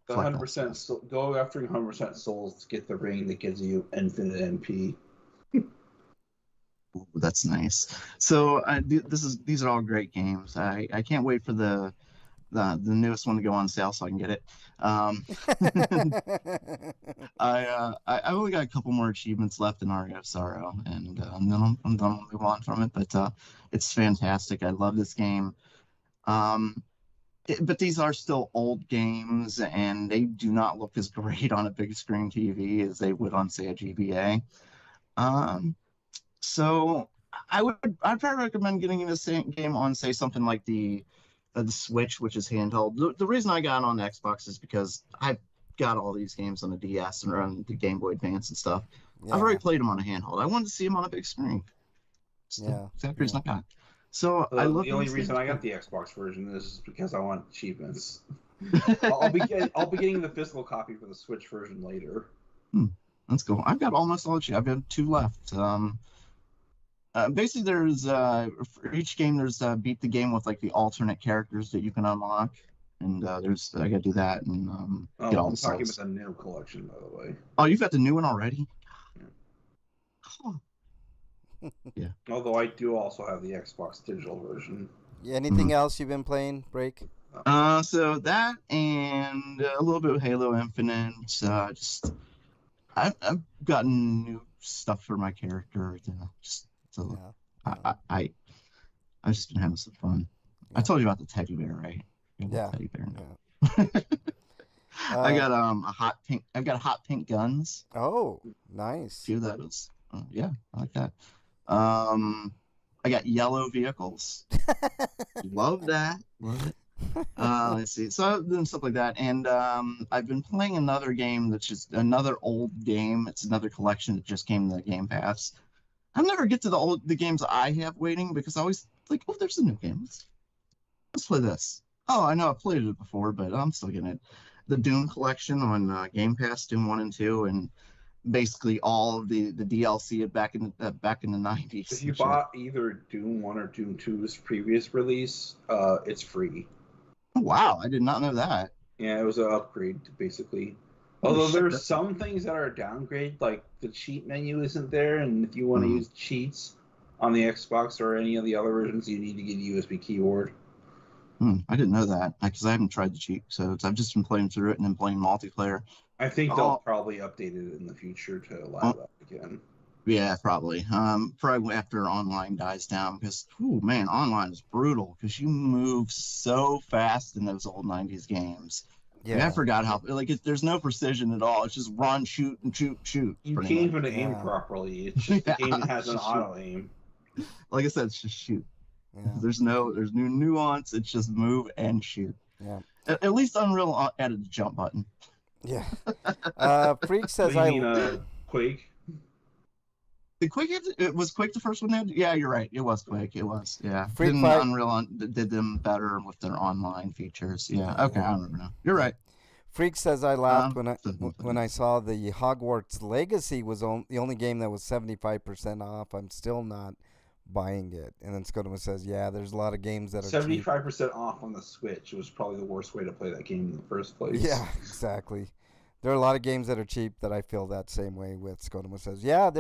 [SPEAKER 1] The 100% go after 100% souls to get the ring that gives you infinite MP.
[SPEAKER 3] Ooh, that's nice. So these are all great games. I can't wait for the newest one to go on sale so I can get it. I only got a couple more achievements left in Aria of Sorrow, and then I'm done. We'll move on from it. But it's fantastic. I love this game. But these are still old games, and they do not look as great on a big screen TV as they would on, say, a GBA. So I'd probably recommend getting this game on, say, something like the Switch, which is handheld. The reason I got it on the Xbox is because I've got all these games on the DS and on the Game Boy Advance and stuff.
[SPEAKER 2] Yeah.
[SPEAKER 3] I've already played them on a handheld. I wanted to see them on a big screen.
[SPEAKER 2] Yeah.
[SPEAKER 3] Exactly the reason I got it. So I love
[SPEAKER 1] the only reason I got the Xbox version is because I want achievements. I'll be getting the physical copy for the Switch version later.
[SPEAKER 3] That's cool. I've got almost all the. I've got 2 left. Basically, there's for each game there's beat the game with like the alternate characters that you can unlock, and there's I gotta do that and get all
[SPEAKER 1] I'm
[SPEAKER 3] the
[SPEAKER 1] talking
[SPEAKER 3] souls.
[SPEAKER 1] about the new collection, by the way.
[SPEAKER 3] Oh, you've got the new one already?
[SPEAKER 1] Yeah.
[SPEAKER 3] Oh. Yeah.
[SPEAKER 1] Although I do also have the Xbox digital version.
[SPEAKER 2] Anything else you've been playing, Break?
[SPEAKER 3] So that and a little bit of Halo Infinite. Just I've gotten new stuff for my character. I've just been having some fun. I told you about the teddy bear, right?
[SPEAKER 2] Yeah.
[SPEAKER 3] Teddy bear.
[SPEAKER 2] Yeah.
[SPEAKER 3] I got I've got hot pink guns.
[SPEAKER 2] Oh, nice.
[SPEAKER 3] A few of those. Yeah, I like that. I got yellow vehicles. Love that. Love it. Let's see. So I've done stuff like that, and I've been playing another game that's just another old game. It's another collection that just came to the Game Pass. I never get to the games I have waiting because I always like, oh, there's a new game. Let's play this. Oh, I know I've played it before, but I'm still getting it. The Doom collection on Game Pass, Doom 1 and 2, and basically all of the DLC back in the 90s.
[SPEAKER 1] If you bought either Doom 1 or Doom 2's previous release, it's free.
[SPEAKER 3] Oh, wow, I did not know that.
[SPEAKER 1] Yeah, it was an upgrade, basically. Although there's some things that are a downgrade, like the cheat menu isn't there, and if you want to use cheats on the Xbox or any of the other versions, you need to get a USB keyboard.
[SPEAKER 3] I didn't know that because I haven't tried the cheat, so I've just been playing through it and then playing multiplayer.
[SPEAKER 1] I think they'll probably update it in the future to allow that again.
[SPEAKER 3] Yeah, probably. Probably after online dies down because, man, online is brutal because you move so fast in those old 90s games. Yeah, like, I forgot how there's no precision at all. It's just run, shoot, and shoot.
[SPEAKER 1] You can't even aim properly. It's just the game has an auto aim.
[SPEAKER 3] Like I said, it's just shoot. Yeah. There's no nuance. It's just move and shoot.
[SPEAKER 2] Yeah.
[SPEAKER 3] At least Unreal added the jump button.
[SPEAKER 2] Yeah. Freak says
[SPEAKER 1] Quake.
[SPEAKER 3] Did Quake was Quake the first one? Yeah, you're right. It was Quake. It was. Yeah. Unreal did them better with their online features. Yeah. Okay, I remember now. You're right.
[SPEAKER 2] Freak says I laughed when I saw the Hogwarts Legacy was the only game that was 75% off. I'm still not buying it. And then Skodoma says, yeah, there's a lot of games that are
[SPEAKER 1] 75% off on the Switch. It was probably the worst way to play that game in the first place.
[SPEAKER 2] Yeah, exactly. There are a lot of games that are cheap that I feel that same way with. Skodoma says, yeah,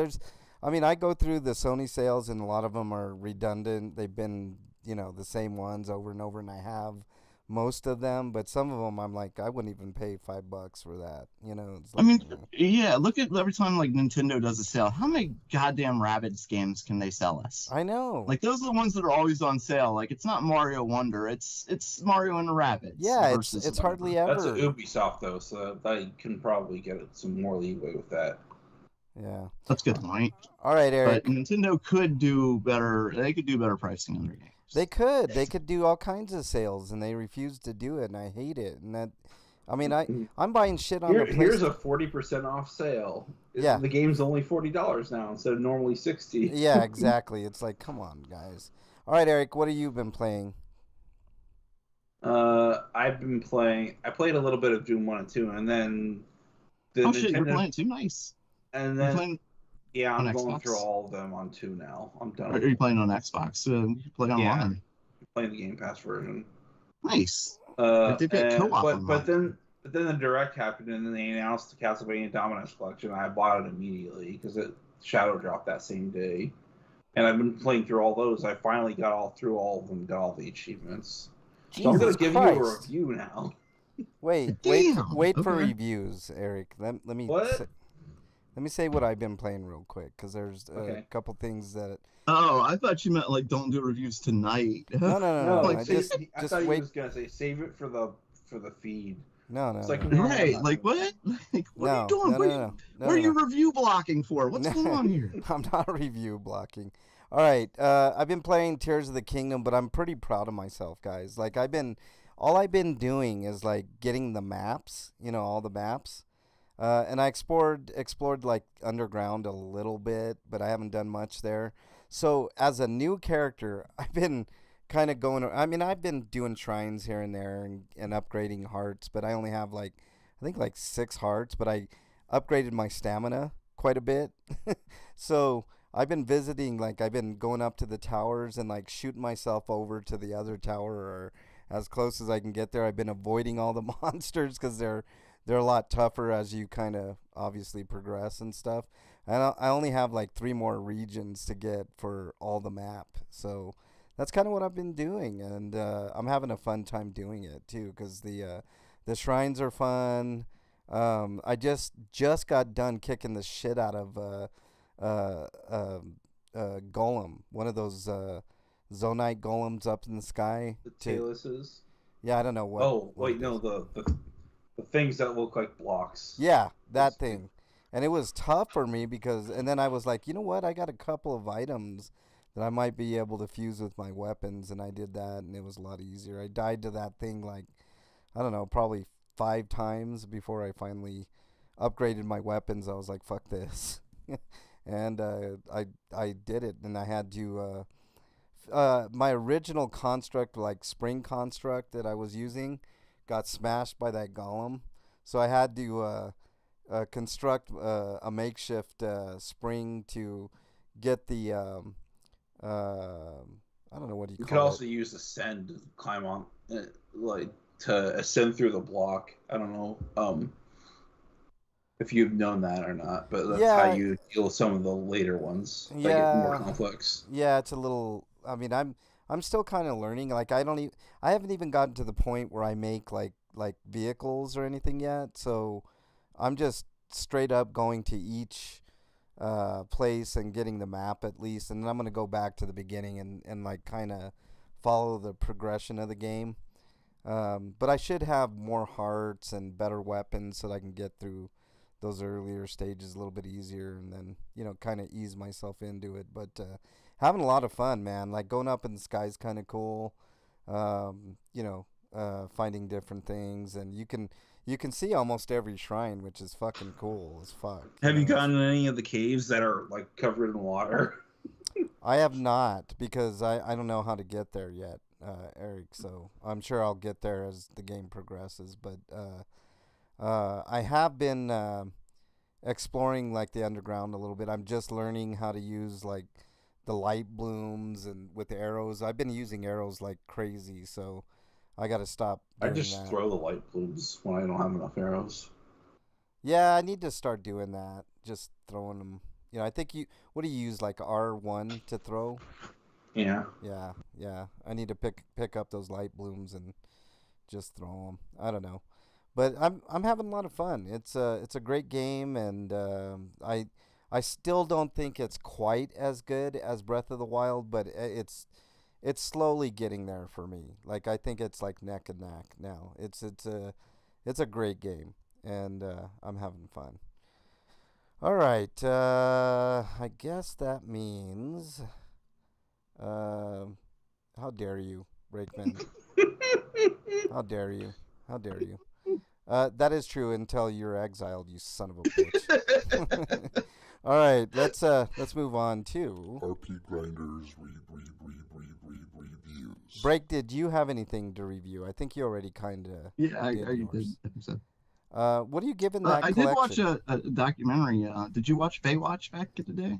[SPEAKER 2] I go through the Sony sales and a lot of them are redundant. They've been, the same ones over and over, and I have most of them, but some of them I'm like, I wouldn't even pay $5 for that. It's like,
[SPEAKER 3] yeah, look at every time like Nintendo does a sale. How many goddamn Rabbids games can they sell us?
[SPEAKER 2] I know.
[SPEAKER 3] Like those are the ones that are always on sale. Like it's not Mario Wonder, it's Mario and the Rabbids.
[SPEAKER 2] Yeah, it's hardly ever.
[SPEAKER 1] That's an Ubisoft though, so they can probably get some more leeway with that.
[SPEAKER 2] Yeah,
[SPEAKER 3] that's a good point.
[SPEAKER 2] All right, Eric.
[SPEAKER 3] But Nintendo could do better. They could do better pricing on their games.
[SPEAKER 2] They could do all kinds of sales, and they refuse to do it, and I hate it. And that, I'm buying shit on the PlayStation.
[SPEAKER 1] Here's a 40% off sale.
[SPEAKER 2] Yeah,
[SPEAKER 1] the game's only $40 now instead of normally $60.
[SPEAKER 2] Yeah, exactly. It's like, come on, guys. All right, Eric, what have you been playing?
[SPEAKER 1] I've been playing. I played a little bit of Doom 1 and 2, and then
[SPEAKER 3] shit, you're playing 2? Nice.
[SPEAKER 1] And then. Yeah, I'm going through all of them on 2 now. I'm done.
[SPEAKER 3] Are you playing on Xbox? You play online. Yeah, I'm
[SPEAKER 1] playing the Game Pass version.
[SPEAKER 3] Nice.
[SPEAKER 1] But then the Direct happened, and then they announced the Castlevania Dominus Collection. I bought it immediately because it shadow dropped that same day, and I've been playing through all those. I finally got through all of them, got all the achievements. So I'm going to give you a review now.
[SPEAKER 2] Wait for reviews, Eric. Let me.
[SPEAKER 1] What?
[SPEAKER 2] Let me say what I've been playing real quick, because there's a couple things that...
[SPEAKER 3] Oh, I thought you meant, don't do reviews tonight.
[SPEAKER 2] No.
[SPEAKER 1] I thought he was going to say, save it for the feed.
[SPEAKER 2] No.
[SPEAKER 1] It's like,
[SPEAKER 3] Right? Like what? Like what are you doing? What are you review blocking for? What's going on here?
[SPEAKER 2] I'm not review blocking. All right, I've been playing Tears of the Kingdom, but I'm pretty proud of myself, guys. Like all I've been doing is like getting the maps, all the maps. And I explored like underground a little bit, but I haven't done much there. So as a new character, I've been kind of going. I mean, I've been doing shrines here and there and upgrading hearts, but I only have I think 6 hearts. But I upgraded my stamina quite a bit. So I've been visiting. Like I've been going up to the towers and like shooting myself over to the other tower or as close as I can get there. I've been avoiding all the monsters because they're a lot tougher as you kind of obviously progress and stuff. And I only have like 3 more regions to get for all the map. So that's kind of what I've been doing. And I'm having a fun time doing it too because the shrines are fun. I just got done kicking the shit out of golem. One of those Zonite golems up in the sky.
[SPEAKER 1] The taillesses?
[SPEAKER 2] Yeah, I don't know what.
[SPEAKER 1] Oh, wait, no, the things that look like blocks.
[SPEAKER 2] Yeah, that thing. And it was tough for me and then I was like, you know what? I got a couple of items that I might be able to fuse with my weapons, and I did that, and it was a lot easier. I died to that thing I don't know, probably 5 times before I finally upgraded my weapons. I was like, fuck this. And I did it, and I had to... my original construct, like spring construct that I was using, got smashed by that golem, so I had to construct a makeshift spring to get the I don't know what you
[SPEAKER 1] could also use ascend to climb on, to ascend through the block. I don't know if you've known that or not, but that's how you deal with some of the later ones that get more complex.
[SPEAKER 2] Yeah, it's a little. I mean, I'm still kind of learning. Like I haven't even gotten to the point where I make like vehicles or anything yet. So I'm just straight up going to each place and getting the map at least, and then I'm gonna go back to the beginning and like kind of follow the progression of the game. But I should have more hearts and better weapons so that I can get through those earlier stages a little bit easier, and then kind of ease myself into it. But having a lot of fun, man. Like going up in the sky is kind of cool. Finding different things, and you can see almost every shrine, which is fucking cool as fuck.
[SPEAKER 1] Have you gotten in any of the caves that are like covered in water?
[SPEAKER 2] I have not, because I don't know how to get there yet, Eric. So I'm sure I'll get there as the game progresses. But I have been exploring like the underground a little bit. I'm just learning how to use like the light blooms and with arrows. I've been using arrows like crazy, so I got to stop doing that.
[SPEAKER 1] I just throw the light blooms when I don't have enough arrows.
[SPEAKER 2] Yeah, I need to start doing that. Just throwing them. I think what do you use, like R1 to throw?
[SPEAKER 1] Yeah.
[SPEAKER 2] Yeah. I need to pick up those light blooms and just throw them. I don't know. But I'm having a lot of fun. It's a great game, and I still don't think it's quite as good as Breath of the Wild, but it's slowly getting there for me. Like I think it's like neck and neck now. It's a great game, and I'm having fun. All right, I guess that means how dare you, Brakeman? How dare you? How dare you? That is true until you're exiled, you son of a bitch. All right, let's move on to
[SPEAKER 5] RPGrinders reviews.
[SPEAKER 2] Break, did you have anything to review? I think you already kind of.
[SPEAKER 3] Yeah, I did. So.
[SPEAKER 2] What are you giving that
[SPEAKER 3] I
[SPEAKER 2] collection?
[SPEAKER 3] did watch a documentary. Did you watch Baywatch back in the day?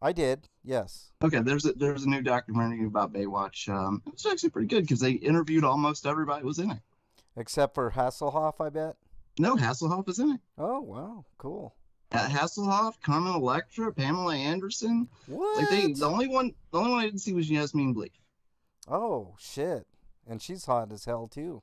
[SPEAKER 2] I did, yes.
[SPEAKER 3] Okay, there's a new documentary about Baywatch. It's actually pretty good because they interviewed almost everybody who was in it.
[SPEAKER 2] Except for Hasselhoff, I bet?
[SPEAKER 3] No, Hasselhoff is in it.
[SPEAKER 2] Oh, wow, cool.
[SPEAKER 3] Hasselhoff, Carmen Electra, Pamela Anderson.
[SPEAKER 2] What?
[SPEAKER 3] The only one I didn't see was Yasmin Bleeth.
[SPEAKER 2] Oh, shit. And she's hot as hell, too.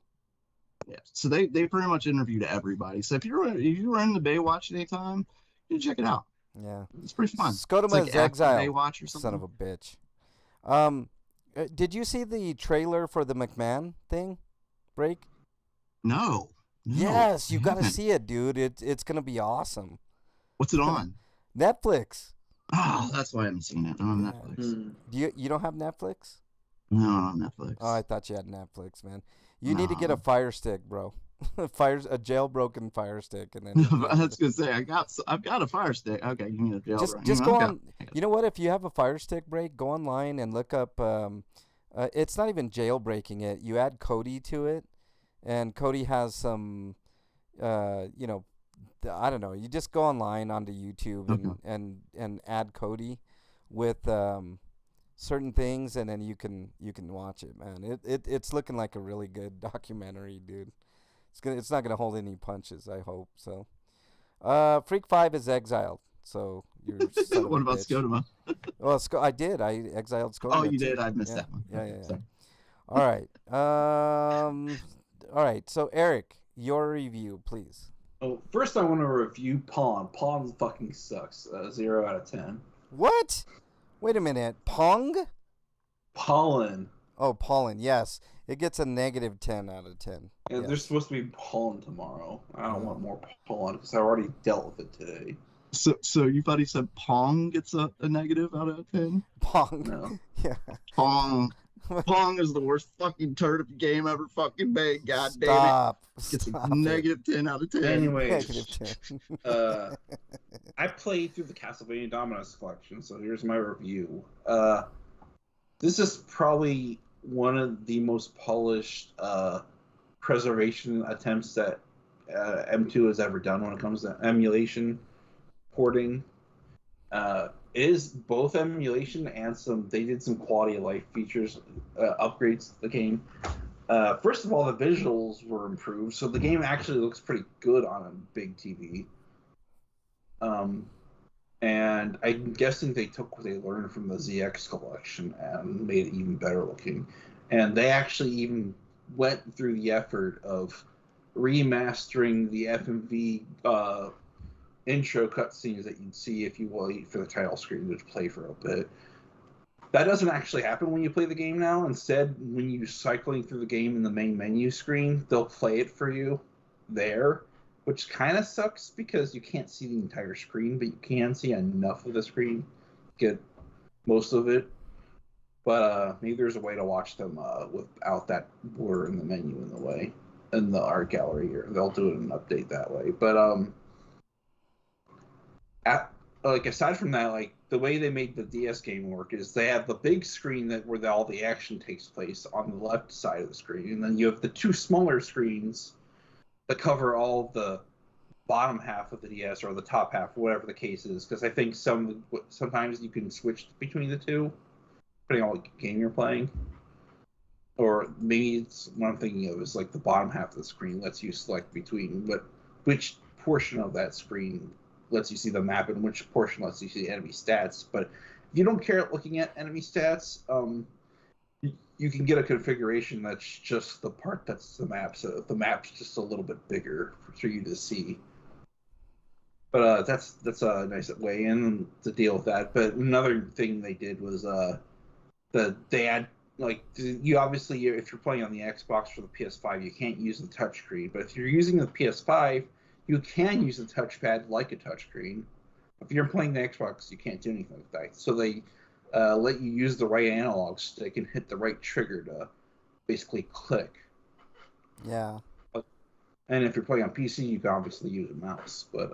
[SPEAKER 3] Yeah, so they pretty much interviewed everybody. So if you're in the Baywatch anytime, you can check it out.
[SPEAKER 2] Yeah,
[SPEAKER 3] it's pretty fun.
[SPEAKER 2] Scotama's
[SPEAKER 3] like
[SPEAKER 2] Exile.
[SPEAKER 3] Baywatch or something.
[SPEAKER 2] Son of a bitch. Did you see the trailer for the McMahon thing, Break?
[SPEAKER 3] No. No,
[SPEAKER 2] Yes,
[SPEAKER 3] I
[SPEAKER 2] you got to
[SPEAKER 3] haven't.
[SPEAKER 2] see it, dude. It's gonna be awesome.
[SPEAKER 3] What's it on?
[SPEAKER 2] Netflix.
[SPEAKER 3] Oh, that's why I haven't seen it. I'm on
[SPEAKER 2] Yeah.
[SPEAKER 3] Netflix.
[SPEAKER 2] You don't have Netflix?
[SPEAKER 3] No, on
[SPEAKER 2] Oh, I
[SPEAKER 3] Netflix.
[SPEAKER 2] thought you had Netflix, man. You need to get a
[SPEAKER 3] No.
[SPEAKER 2] Fire Stick, bro. A jailbroken Fire Stick, and then you'll be
[SPEAKER 3] I
[SPEAKER 2] able
[SPEAKER 3] was gonna say I've got a Fire Stick. Okay, you mean a jailbreak?
[SPEAKER 2] just go
[SPEAKER 3] Okay.
[SPEAKER 2] on. You know what? If you have a Fire Stick break, go online and look up. It's not even jailbreaking it. You add Kodi to it, and Kodi has some. You know, I don't know. You just go online onto YouTube
[SPEAKER 3] Okay.
[SPEAKER 2] and add Kodi with certain things, and then you can watch it, man. It's looking like a really good documentary, dude. It's not gonna hold any punches. I hope so. Freak 5 is exiled, so you're son of
[SPEAKER 3] What
[SPEAKER 2] a
[SPEAKER 3] about
[SPEAKER 2] bitch.
[SPEAKER 3] Scotoma?
[SPEAKER 2] Well, I did. I exiled Scotoma.
[SPEAKER 3] Oh, you
[SPEAKER 2] too.
[SPEAKER 3] did. I missed
[SPEAKER 2] Yeah,
[SPEAKER 3] that one.
[SPEAKER 2] yeah,
[SPEAKER 3] Okay,
[SPEAKER 2] yeah, yeah.
[SPEAKER 3] sorry.
[SPEAKER 2] All right. All right. So Eric, your review, please.
[SPEAKER 1] Oh, first I want to review Pawn. Pawn fucking sucks. 0 out of 10.
[SPEAKER 2] What? Wait a minute. Pong?
[SPEAKER 1] Pollen.
[SPEAKER 2] Oh, pollen. Yes, it gets a negative 10 out of 10.
[SPEAKER 1] Yeah,
[SPEAKER 2] Yes.
[SPEAKER 1] there's supposed to be pollen tomorrow. I don't
[SPEAKER 2] Oh.
[SPEAKER 1] want more pollen because I already dealt with it today.
[SPEAKER 3] So you thought he said Pong gets a negative out of 10?
[SPEAKER 2] Pong.
[SPEAKER 1] No.
[SPEAKER 2] Yeah.
[SPEAKER 3] Pong. Pong is the worst fucking turnip game ever fucking made. God
[SPEAKER 2] Stop.
[SPEAKER 3] damn it. Gets
[SPEAKER 2] Stop
[SPEAKER 3] a negative 10 out of 10.
[SPEAKER 1] Anyways,
[SPEAKER 2] Negative 10.
[SPEAKER 1] I played through the Castlevania Dominus collection, so here's my review. This is probably one of the most polished preservation attempts that M2 has ever done when it comes to emulation porting. It is both emulation and they did some quality of life features, upgrades to the game. First of all, the visuals were improved, so the game actually looks pretty good on a big TV. And I'm guessing they took what they learned from the ZX collection and made it even better looking. And they actually even went through the effort of remastering the FMV intro cutscenes that you'd see if you wait for the title screen to play for a bit. That doesn't actually happen when you play the game now. Instead, when you're cycling through the game in the main menu screen, they'll play it for you there, which kind of sucks because you can't see the entire screen, but you can see enough of the screen to get most of it. But maybe there's a way to watch them without that blur in the menu in the way, in the art gallery, or they'll do it in an update that way. But aside from that, like the way they made the DS game work is they have the big screen where all the action takes place on the left side of the screen, and then you have the two smaller screens that cover all the bottom half of the DS or the top half, whatever the case is. Because I think sometimes you can switch between the two, depending on what game you're playing. Or maybe it's what I'm thinking of is like the bottom half of the screen lets you select between which portion of that screen lets you see the map and which portion lets you see enemy stats. But if you don't care looking at enemy stats, you can get a configuration that's just the part that's the map, so the map's just a little bit bigger for you to see. But that's a nice way in to deal with that. But another thing they did was that they had, like, you obviously, if you're playing on the Xbox or the PS5, you can't use the touchscreen. But if you're using the PS5, you can use the touchpad like a touchscreen. If you're playing the Xbox, you can't do anything with that. So they let you use the right analog stick and hit the right trigger to basically click.
[SPEAKER 2] Yeah.
[SPEAKER 1] And if you're playing on PC, you can obviously use a mouse. But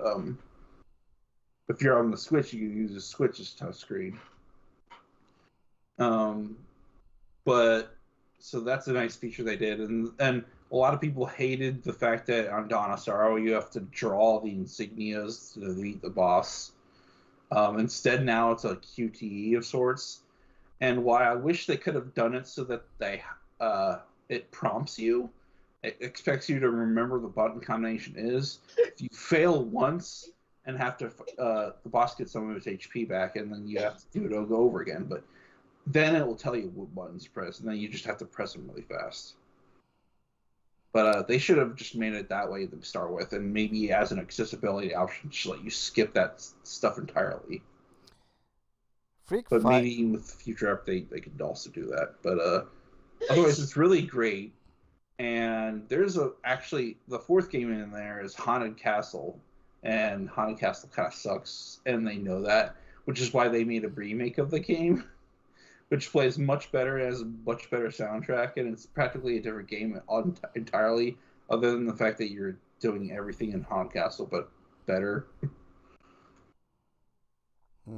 [SPEAKER 1] if you're on the Switch, you can use the Switch's touchscreen. But so that's a nice feature they did, and a lot of people hated the fact that on Dawn of Sorrow you have to draw the insignias to defeat the boss. Instead, now it's a QTE of sorts. And while I wish they could have done it so that it prompts you, it expects you to remember the button combination is. If you fail once and have to, the boss gets some of its HP back, and then you have to do it over again. But then it will tell you what buttons to press, and then you just have to press them really fast. But they should have just made it that way to start with, and maybe as an accessibility option, just let you skip that stuff entirely. But maybe with future update, they could also do that. But otherwise, it's really great. And there's actually the fourth game in there is Haunted Castle, and Haunted Castle kind of sucks, and they know that, which is why they made a remake of the game, which plays much better, has a much better soundtrack, and it's practically a different game entirely, other than the fact that you're doing everything in Haunted Castle but better.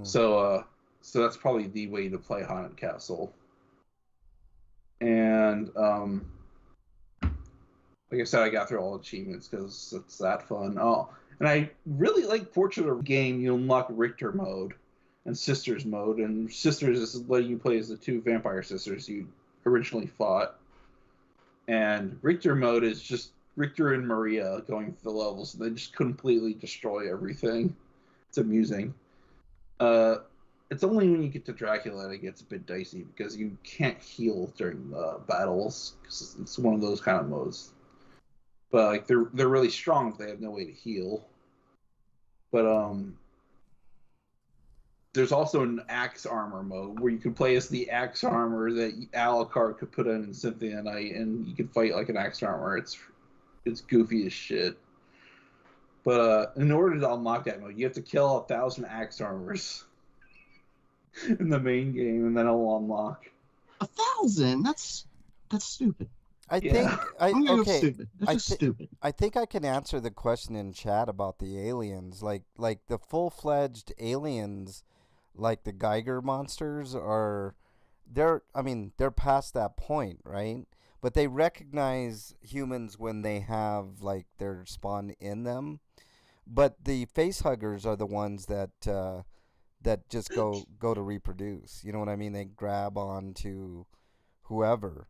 [SPEAKER 1] So that's probably the way to play Haunted Castle. And like I said, I got through all achievements because it's that fun. Oh, and I really like Portrait of Game. You unlock Richter mode and Sisters mode, and Sisters is letting you play as the two vampire sisters you originally fought. And Richter mode is just Richter and Maria going through the levels, and they just completely destroy everything. It's amusing. It's only when you get to Dracula that it gets a bit dicey because you can't heal during the battles because it's one of those kind of modes. But like they're really strong, but they have no way to heal. But there's also an axe armor mode where you can play as the axe armor that Alucard could put in Symphony of the Night, and you can fight like an axe armor. It's goofy as shit. But in order to unlock that mode, you have to kill 1,000 axe armors in the main game, and then it'll unlock.
[SPEAKER 3] 1,000? That's stupid.
[SPEAKER 2] I'm gonna go
[SPEAKER 3] stupid. That's just stupid.
[SPEAKER 2] I think I can answer the question in chat about the aliens. Like the full-fledged aliens, like the Geiger monsters, they're past that point, right? But they recognize humans when they have like their spawn in them. But the facehuggers are the ones that just go to reproduce. You know what I mean? They grab onto whoever.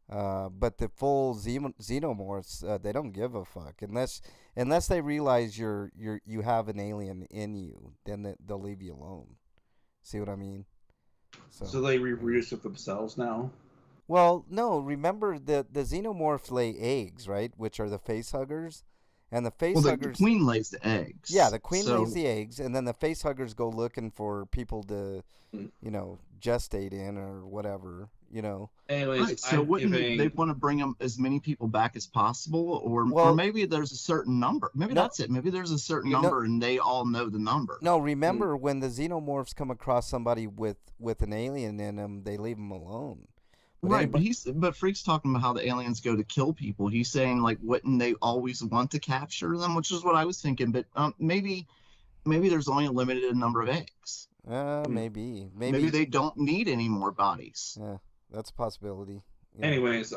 [SPEAKER 2] But the full xenomorphs, they don't give a fuck unless they realize you have an alien in you. Then they'll leave you alone. See what I mean?
[SPEAKER 1] So they reproduce with themselves now.
[SPEAKER 2] Well, no. Remember the xenomorphs lay eggs, right? Which are the facehuggers. And the facehuggers.
[SPEAKER 3] The queen lays the eggs.
[SPEAKER 2] Yeah, the queen lays the eggs, and then the facehuggers go looking for people to, gestate in or whatever,
[SPEAKER 1] Anyways,
[SPEAKER 3] right, so wouldn't they want to bring them as many people back as possible, or maybe there's a certain number. Maybe that's it. Maybe there's a certain number, and they all know the number.
[SPEAKER 2] No, remember when the xenomorphs come across somebody with an alien in them, they leave them alone.
[SPEAKER 3] Right, but Freak's talking about how the aliens go to kill people. He's saying like, wouldn't they always want to capture them? Which is what I was thinking. But maybe there's only a limited number of eggs.
[SPEAKER 2] Maybe
[SPEAKER 3] they don't need any more bodies.
[SPEAKER 2] Yeah, that's a possibility.
[SPEAKER 1] Yeah. Anyways,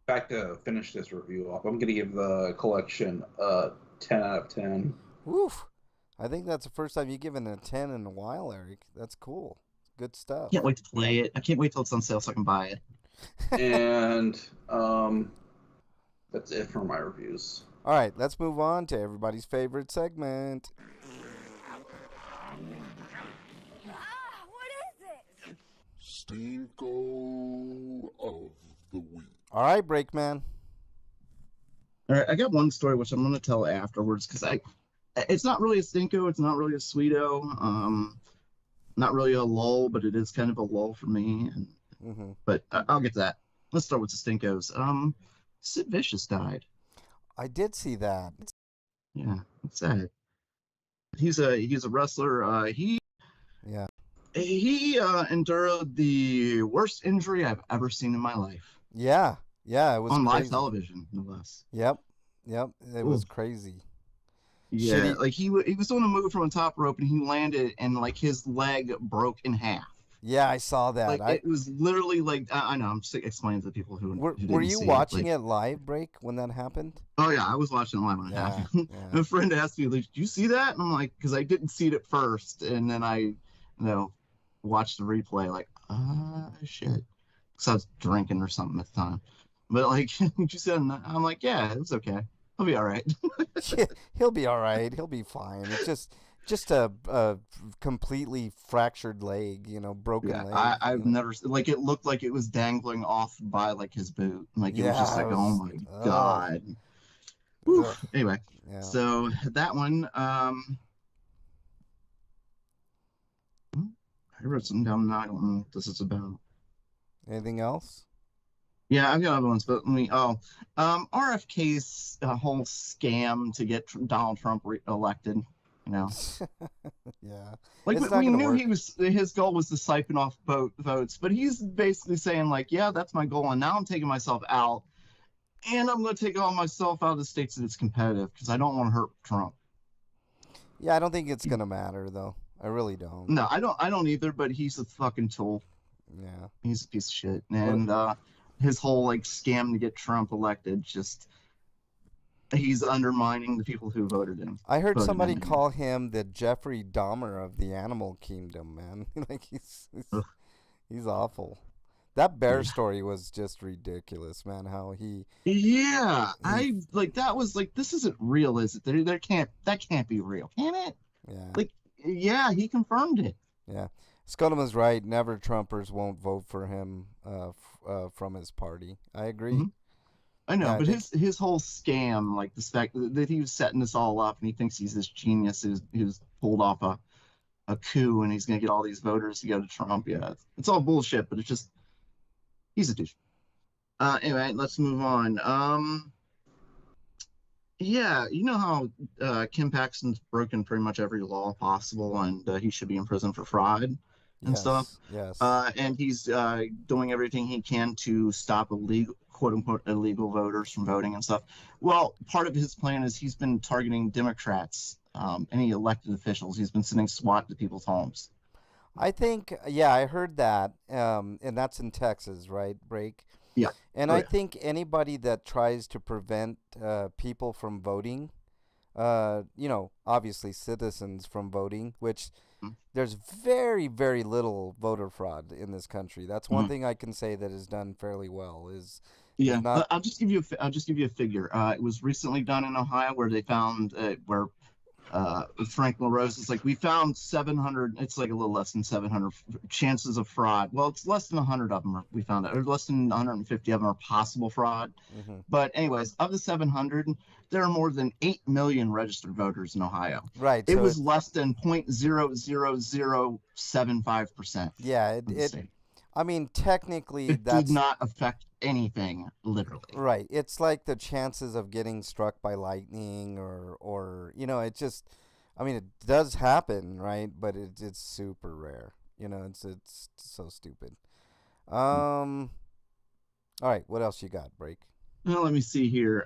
[SPEAKER 1] back to finish this review off. I'm gonna give the collection a 10 out of 10.
[SPEAKER 2] Oof! I think that's the first time you've given it a 10 in a while, Eric. That's cool. Good stuff.
[SPEAKER 3] Can't wait to play it. I can't wait till it's on sale so I can buy it.
[SPEAKER 1] And that's it for my reviews.
[SPEAKER 2] All right, let's move on to everybody's favorite segment.
[SPEAKER 5] What is it?
[SPEAKER 4] Stinko of the Week.
[SPEAKER 2] All right, Breakman.
[SPEAKER 3] All right, I got one story which I'm going to tell afterwards because it's not really a Stinko, it's not really a Sweeto. Not really a lull, but it is kind of a lull for me. But I'll get to that. Let's start with the Stinkos. Sid Vicious died.
[SPEAKER 2] I did see that.
[SPEAKER 3] Yeah, it's sad. He's a wrestler. He endured the worst injury I've ever seen in my life.
[SPEAKER 2] Yeah, it was
[SPEAKER 3] on
[SPEAKER 2] crazy.
[SPEAKER 3] Live television, no less.
[SPEAKER 2] Yep, it was crazy.
[SPEAKER 3] Yeah, like he was doing a move from a top rope and he landed and like his leg broke in half.
[SPEAKER 2] Yeah, I saw that.
[SPEAKER 3] Like, it was literally like I know I'm just explaining to the people who
[SPEAKER 2] were you watching it live, Break, when that happened?
[SPEAKER 3] Oh yeah, I was watching it live when it happened. Yeah. A friend asked me, like, "Did you see that?" And I'm like, because I didn't see it at first, and then I, watched the replay. Like, shit, because I was drinking or something at the time. But like, you said, I'm like, yeah, it was okay. He'll be all right.
[SPEAKER 2] He'll be all right. He'll be fine. It's just a completely fractured leg, broken leg.
[SPEAKER 3] I've never, like, it looked like it was dangling off by like his boot. Like it was just like, oh my god. Anyway, so that one, I wrote something down. I don't know what this is about.
[SPEAKER 2] Anything else?
[SPEAKER 3] Yeah, I've got other ones, but let me. RFK's whole scam to get Donald Trump elected. You know,
[SPEAKER 2] Yeah,
[SPEAKER 3] like
[SPEAKER 2] it's not
[SPEAKER 3] we
[SPEAKER 2] gonna
[SPEAKER 3] knew
[SPEAKER 2] work.
[SPEAKER 3] his goal was to siphon off votes, but he's basically saying like, yeah, that's my goal, and now I'm taking myself out, and I'm going to take all myself out of the states that it's competitive because I don't want to hurt Trump.
[SPEAKER 2] Yeah, I don't think it's gonna matter though. I really don't.
[SPEAKER 3] No, I don't either. But he's a fucking tool.
[SPEAKER 2] Yeah.
[SPEAKER 3] He's a piece of shit,
[SPEAKER 2] What?
[SPEAKER 3] and his whole like scam to get Trump elected, just he's undermining the people who
[SPEAKER 2] I heard
[SPEAKER 3] voted
[SPEAKER 2] somebody
[SPEAKER 3] him in.
[SPEAKER 2] call him the Jeffrey Dahmer of the animal kingdom, man. Like
[SPEAKER 3] Ugh,
[SPEAKER 2] he's awful. That bear
[SPEAKER 3] yeah.
[SPEAKER 2] story was just ridiculous, man. How
[SPEAKER 3] Yeah,
[SPEAKER 2] he
[SPEAKER 3] I like that was like this isn't real, is it? There can't that can't be real, can it?
[SPEAKER 2] yeah.
[SPEAKER 3] Like, yeah, he confirmed it.
[SPEAKER 2] Yeah. Scudam was right. Never Trumpers won't vote for him from his party. I agree.
[SPEAKER 3] Mhm. I know,
[SPEAKER 2] Yeah, I
[SPEAKER 3] but
[SPEAKER 2] think.
[SPEAKER 3] his whole scam, like the fact that he was setting this all up, and he thinks he's this genius who's pulled off a coup, and he's gonna get all these voters to go to Trump. Yeah, it's all bullshit, but it's just he's a douche. Anyway, let's move on. Yeah, you know how Kim Paxton's broken pretty much every law possible, and he should be in prison for fraud and stuff.
[SPEAKER 2] Yes. Yes.
[SPEAKER 3] And he's doing everything he can to stop illegal, quote unquote, illegal voters from voting and stuff. Well, part of his plan is he's been targeting Democrats, any elected officials. He's been sending SWAT to people's homes.
[SPEAKER 2] I think. Yeah, I heard that. And that's in Texas, right? Break.
[SPEAKER 3] Yeah.
[SPEAKER 2] And
[SPEAKER 3] Oh
[SPEAKER 2] I
[SPEAKER 3] yeah.
[SPEAKER 2] think anybody that tries to prevent people from voting, obviously citizens from voting, which there's very, very little voter fraud in this country. That's one
[SPEAKER 3] Mhm.
[SPEAKER 2] thing I can say that is done fairly well. Is
[SPEAKER 3] Yeah,
[SPEAKER 2] not
[SPEAKER 3] I'll just give you a figure. It was recently done in Ohio where they found where Frank LaRose is like, we found 700. It's like a little less than 700 chances of fraud. Well, it's less than 100 of them we found out, or less than 150 of them are possible fraud.
[SPEAKER 2] hmm
[SPEAKER 3] But anyways, of the 700, there are more than 8 million registered voters in Ohio.
[SPEAKER 2] right.
[SPEAKER 3] It
[SPEAKER 2] So
[SPEAKER 3] was
[SPEAKER 2] it's
[SPEAKER 3] less than 0.00075%
[SPEAKER 2] yeah.
[SPEAKER 3] of the state.
[SPEAKER 2] I mean, technically,
[SPEAKER 3] It did
[SPEAKER 2] that's
[SPEAKER 3] not affect anything, literally.
[SPEAKER 2] right. It's like the chances of getting struck by lightning or it just I mean it does happen, right? But it's super rare. It's so stupid. Um all right, what else you got, Break?
[SPEAKER 3] Well, let me see here.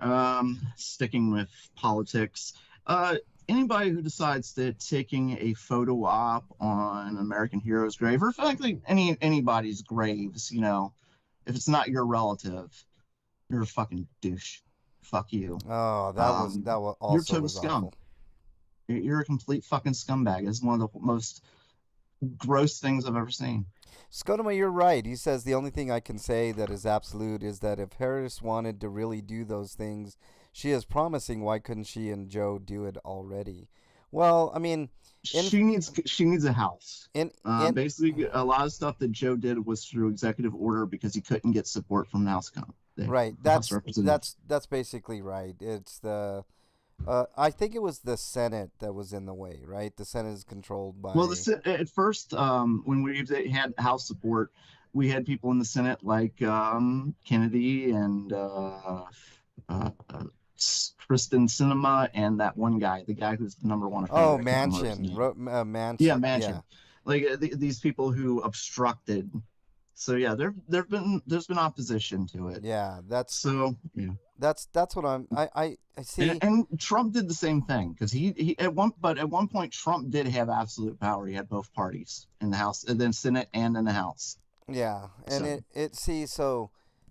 [SPEAKER 3] Sticking with politics. Uh, Anybody who decides that taking a photo op on American hero's grave, or frankly anybody's graves, if it's not your relative, you're a fucking douche. Fuck you.
[SPEAKER 2] Oh, that was
[SPEAKER 3] You're
[SPEAKER 2] also
[SPEAKER 3] total
[SPEAKER 2] was
[SPEAKER 3] scum.
[SPEAKER 2] awful.
[SPEAKER 3] You're a complete fucking scumbag. It's one of the most gross things I've ever seen.
[SPEAKER 2] Skodoma, you're right. He says the only thing I can say that is absolute is that if Harris wanted to really do those things she is promising, why couldn't she and Joe do it already? Well, I mean, in
[SPEAKER 3] She needs a house.
[SPEAKER 2] in in
[SPEAKER 3] Basically, a lot of stuff that Joe did was through executive order because he couldn't get support from
[SPEAKER 2] right.
[SPEAKER 3] the House of
[SPEAKER 2] That's
[SPEAKER 3] Representatives.
[SPEAKER 2] that's that's basically right. It's the I think it was the Senate that was in the way, right? The Senate is controlled
[SPEAKER 3] Well,
[SPEAKER 2] by
[SPEAKER 3] at first, when we had House support, we had people in the Senate like Kennedy and uh, Kristen Sinema and that one guy, the guy who's the number one offender.
[SPEAKER 2] oh
[SPEAKER 3] I can't remember his
[SPEAKER 2] Mansion,
[SPEAKER 3] name. Yeah,
[SPEAKER 2] Mansion, yeah.
[SPEAKER 3] Manchin. Like these people who obstructed. So yeah, there's been opposition to it.
[SPEAKER 2] Yeah,
[SPEAKER 3] So yeah.
[SPEAKER 2] that's what I see.
[SPEAKER 3] And Trump did the same thing because he at one point Trump did have absolute power. He had both parties in the House, and then Senate and in the House.
[SPEAKER 2] Yeah, and
[SPEAKER 3] So
[SPEAKER 2] so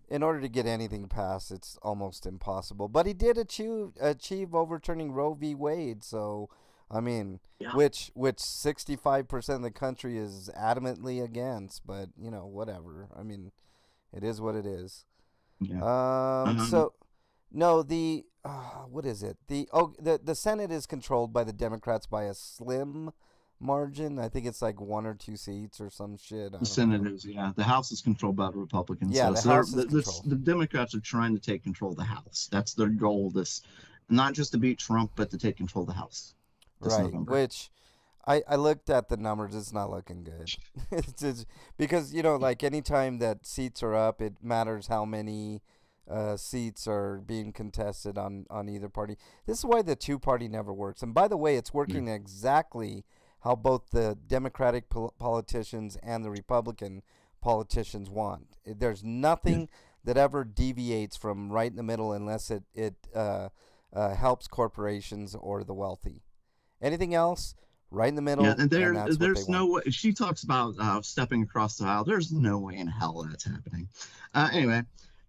[SPEAKER 2] in order to get anything passed, it's almost impossible. But he did achieve overturning Roe v. Wade. So, I mean,
[SPEAKER 3] yeah.
[SPEAKER 2] which 65% of the country is adamantly against. But whatever. I mean, it is what it is.
[SPEAKER 3] Yeah.
[SPEAKER 2] So no, the what is it? The Senate is controlled by the Democrats by a slim margin. I think it's like 1 or 2 seats or some shit. I
[SPEAKER 3] The
[SPEAKER 2] don't
[SPEAKER 3] Senate
[SPEAKER 2] know.
[SPEAKER 3] is, yeah. The House is controlled by the Republicans.
[SPEAKER 2] Yeah,
[SPEAKER 3] So,
[SPEAKER 2] the
[SPEAKER 3] so
[SPEAKER 2] House is controlled.
[SPEAKER 3] the Democrats are trying to take control of the House. That's their goal. Not just to beat Trump, but to take control of the House this
[SPEAKER 2] Right,
[SPEAKER 3] November.
[SPEAKER 2] which I looked at the numbers. It's not looking good. It's just, because like anytime that seats are up, it matters how many seats are being contested on either party. This is why the two-party never works. And by the way, it's working exactly how both the Democratic politicians and the Republican politicians want. There's nothing that ever deviates from right in the middle unless it helps corporations or the wealthy. Anything else, right in the middle.
[SPEAKER 3] Yeah, and
[SPEAKER 2] that's
[SPEAKER 3] there's
[SPEAKER 2] what they
[SPEAKER 3] no
[SPEAKER 2] want.
[SPEAKER 3] way. She talks about stepping across the aisle. There's no way in hell that's happening. Anyway,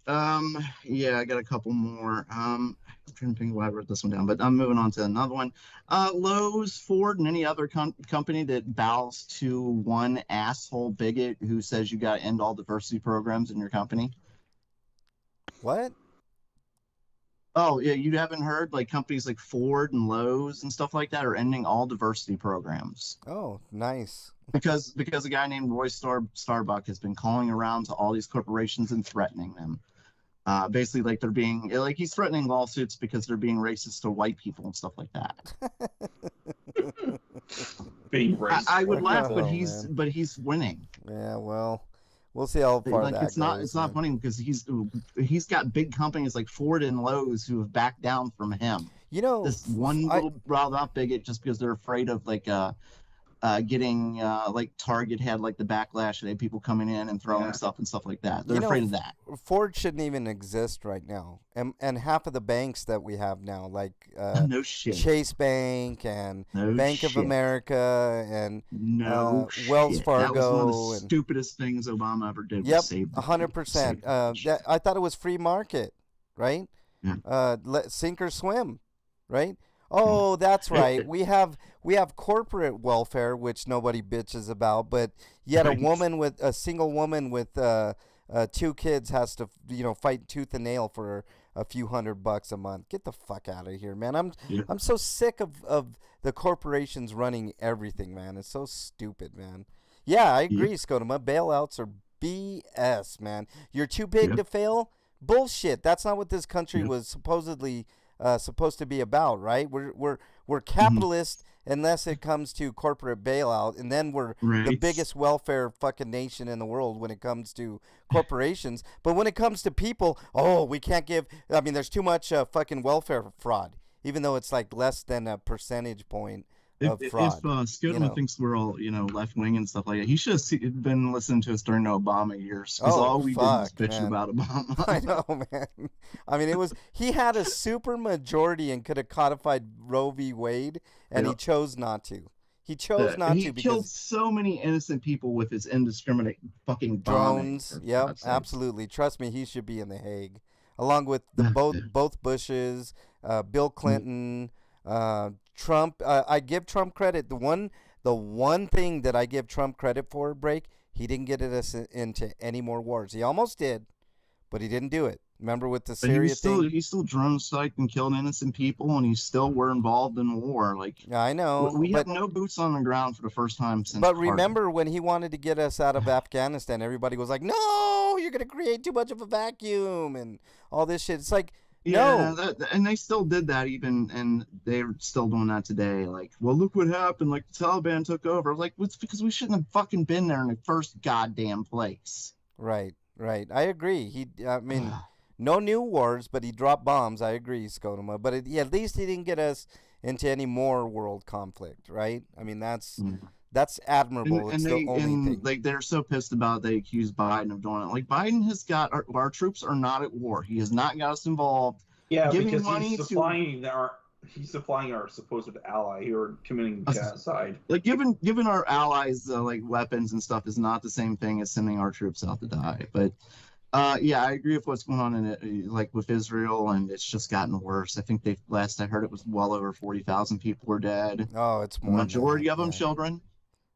[SPEAKER 3] yeah, I got a couple more. I'm trying to think why I wrote this one down, but I'm moving on to another one. Lowe's, Ford, and any other company that bows to one asshole bigot who says you got to end all diversity programs in your company.
[SPEAKER 2] What?
[SPEAKER 3] Oh, yeah, you haven't heard? Like companies like Ford and Lowe's and stuff like that are ending all diversity programs.
[SPEAKER 2] Oh, nice.
[SPEAKER 3] Because a guy named Roy Starbuck has been calling around to all these corporations and threatening them. Basically, like they're being like he's threatening lawsuits because they're being racist to white people and stuff like that.
[SPEAKER 1] Being racist.
[SPEAKER 3] I would laugh,
[SPEAKER 2] Oh,
[SPEAKER 3] but he's winning.
[SPEAKER 2] Yeah, well, we'll see how far
[SPEAKER 3] Like
[SPEAKER 2] that
[SPEAKER 3] it's not
[SPEAKER 2] goes,
[SPEAKER 3] funny because he's got big companies like Ford and Lowe's who have backed down from him. This one little riled up bigot just because they're afraid of like getting like Target had like the backlash. They had people coming in and throwing stuff and stuff like that. They're afraid of that.
[SPEAKER 2] Ford shouldn't even exist right now, and half of the banks that we have now, like
[SPEAKER 3] no shit.
[SPEAKER 2] Chase Bank and
[SPEAKER 3] No
[SPEAKER 2] Bank
[SPEAKER 3] shit.
[SPEAKER 2] of America and
[SPEAKER 3] No
[SPEAKER 2] Wells
[SPEAKER 3] shit.
[SPEAKER 2] Fargo.
[SPEAKER 3] That was one of the
[SPEAKER 2] and,
[SPEAKER 3] stupidest things Obama ever did.
[SPEAKER 2] Yep,
[SPEAKER 3] was save
[SPEAKER 2] 100%. I thought it was free market, right?
[SPEAKER 3] Yeah.
[SPEAKER 2] Sink or swim, right? Oh, that's right. We have corporate welfare, which nobody bitches about, but yet a single woman with 2 kids has to fight tooth and nail for a few $100 a month. Get the fuck out of here, man. I'm so sick of the corporations running everything, man. It's so stupid, man. Yeah, I agree, Scotoma. Bailouts are BS, man. You're too big to fail? Bullshit. That's not what this country was supposedly supposed to be about, right? We're capitalist unless it comes to corporate bailout, and then we're the biggest welfare fucking nation in the world when it comes to corporations. But when it comes to people, we can't give. I mean, there's too much fucking welfare fraud, even though it's like less than a percentage point of fraud.
[SPEAKER 3] If Scotoma thinks we're all left wing and stuff like that, he should have been listening to us during the Obama years. Because all we did was bitch about Obama.
[SPEAKER 2] I know, man. I mean, he had a super majority and could have codified Roe v. Wade, and he chose not to. He chose not to
[SPEAKER 3] because he killed so many innocent people with his indiscriminate fucking
[SPEAKER 2] drones. Yep, absolutely. Trust me, he should be in The Hague, along with both Bushes, Bill Clinton. Trump, I give Trump credit. The one thing that I give Trump credit for, he didn't get us into any more wars. He almost did, but he didn't do it. Remember with the Syria thing?
[SPEAKER 3] He still drone striked and killed innocent people, and he still were involved in war. Like
[SPEAKER 2] I know,
[SPEAKER 3] we have no boots on the ground for the first time since.
[SPEAKER 2] But remember when he wanted to get us out of Afghanistan, everybody was like, "No, you're gonna create too much of a vacuum," and all this shit. It's like.
[SPEAKER 3] Yeah, and they still did that and they're still doing that today. Like, well, look what happened. Like, the Taliban took over. Like, it's because we shouldn't have fucking been there in the first goddamn place.
[SPEAKER 2] Right. I agree. I mean, no new wars, but he dropped bombs. I agree, Scotoma. But at least he didn't get us into any more world conflict, right? I mean, that's admirable. It's the only thing.
[SPEAKER 3] Like they're so pissed about it, they accuse Biden of doing it. Like Biden has got our troops are not at war. He has not got us involved.
[SPEAKER 1] Yeah, because he's supplying our supposed ally who are committing genocide.
[SPEAKER 3] Like giving our allies like weapons and stuff is not the same thing as sending our troops out to die. But yeah, I agree with what's going on in it, like with Israel, and it's just gotten worse. I think last I heard it was well over 40,000 people were dead.
[SPEAKER 2] Oh, it's more.
[SPEAKER 3] Majority of them children.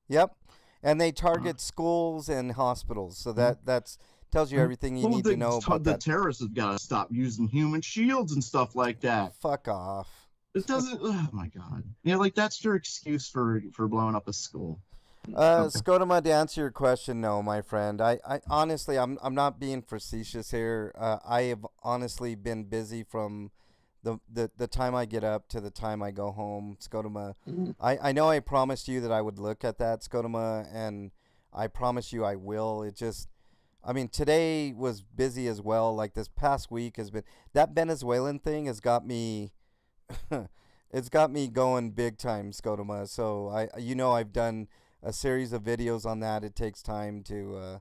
[SPEAKER 2] Yep, and they target schools and hospitals, so that's tells you everything you need to know about
[SPEAKER 3] the terrorists have got to stop using human shields and stuff like that.
[SPEAKER 2] Fuck off.
[SPEAKER 3] It doesn't. Oh my god. Like that's your excuse for blowing up a school.
[SPEAKER 2] Scotoma, to answer your question, no, my friend. I honestly, I'm not being facetious here. I have honestly been busy from the time I get up to the time I go home, Scotoma.
[SPEAKER 1] Mhm.
[SPEAKER 2] I know I promised you that I would look at that, Scotoma, and I promise you I will. It just, I mean, today was busy as well. Like this past week has been, that Venezuelan thing has got me, it's got me going big time, Scotoma. So I've done a series of videos on that. It takes time to,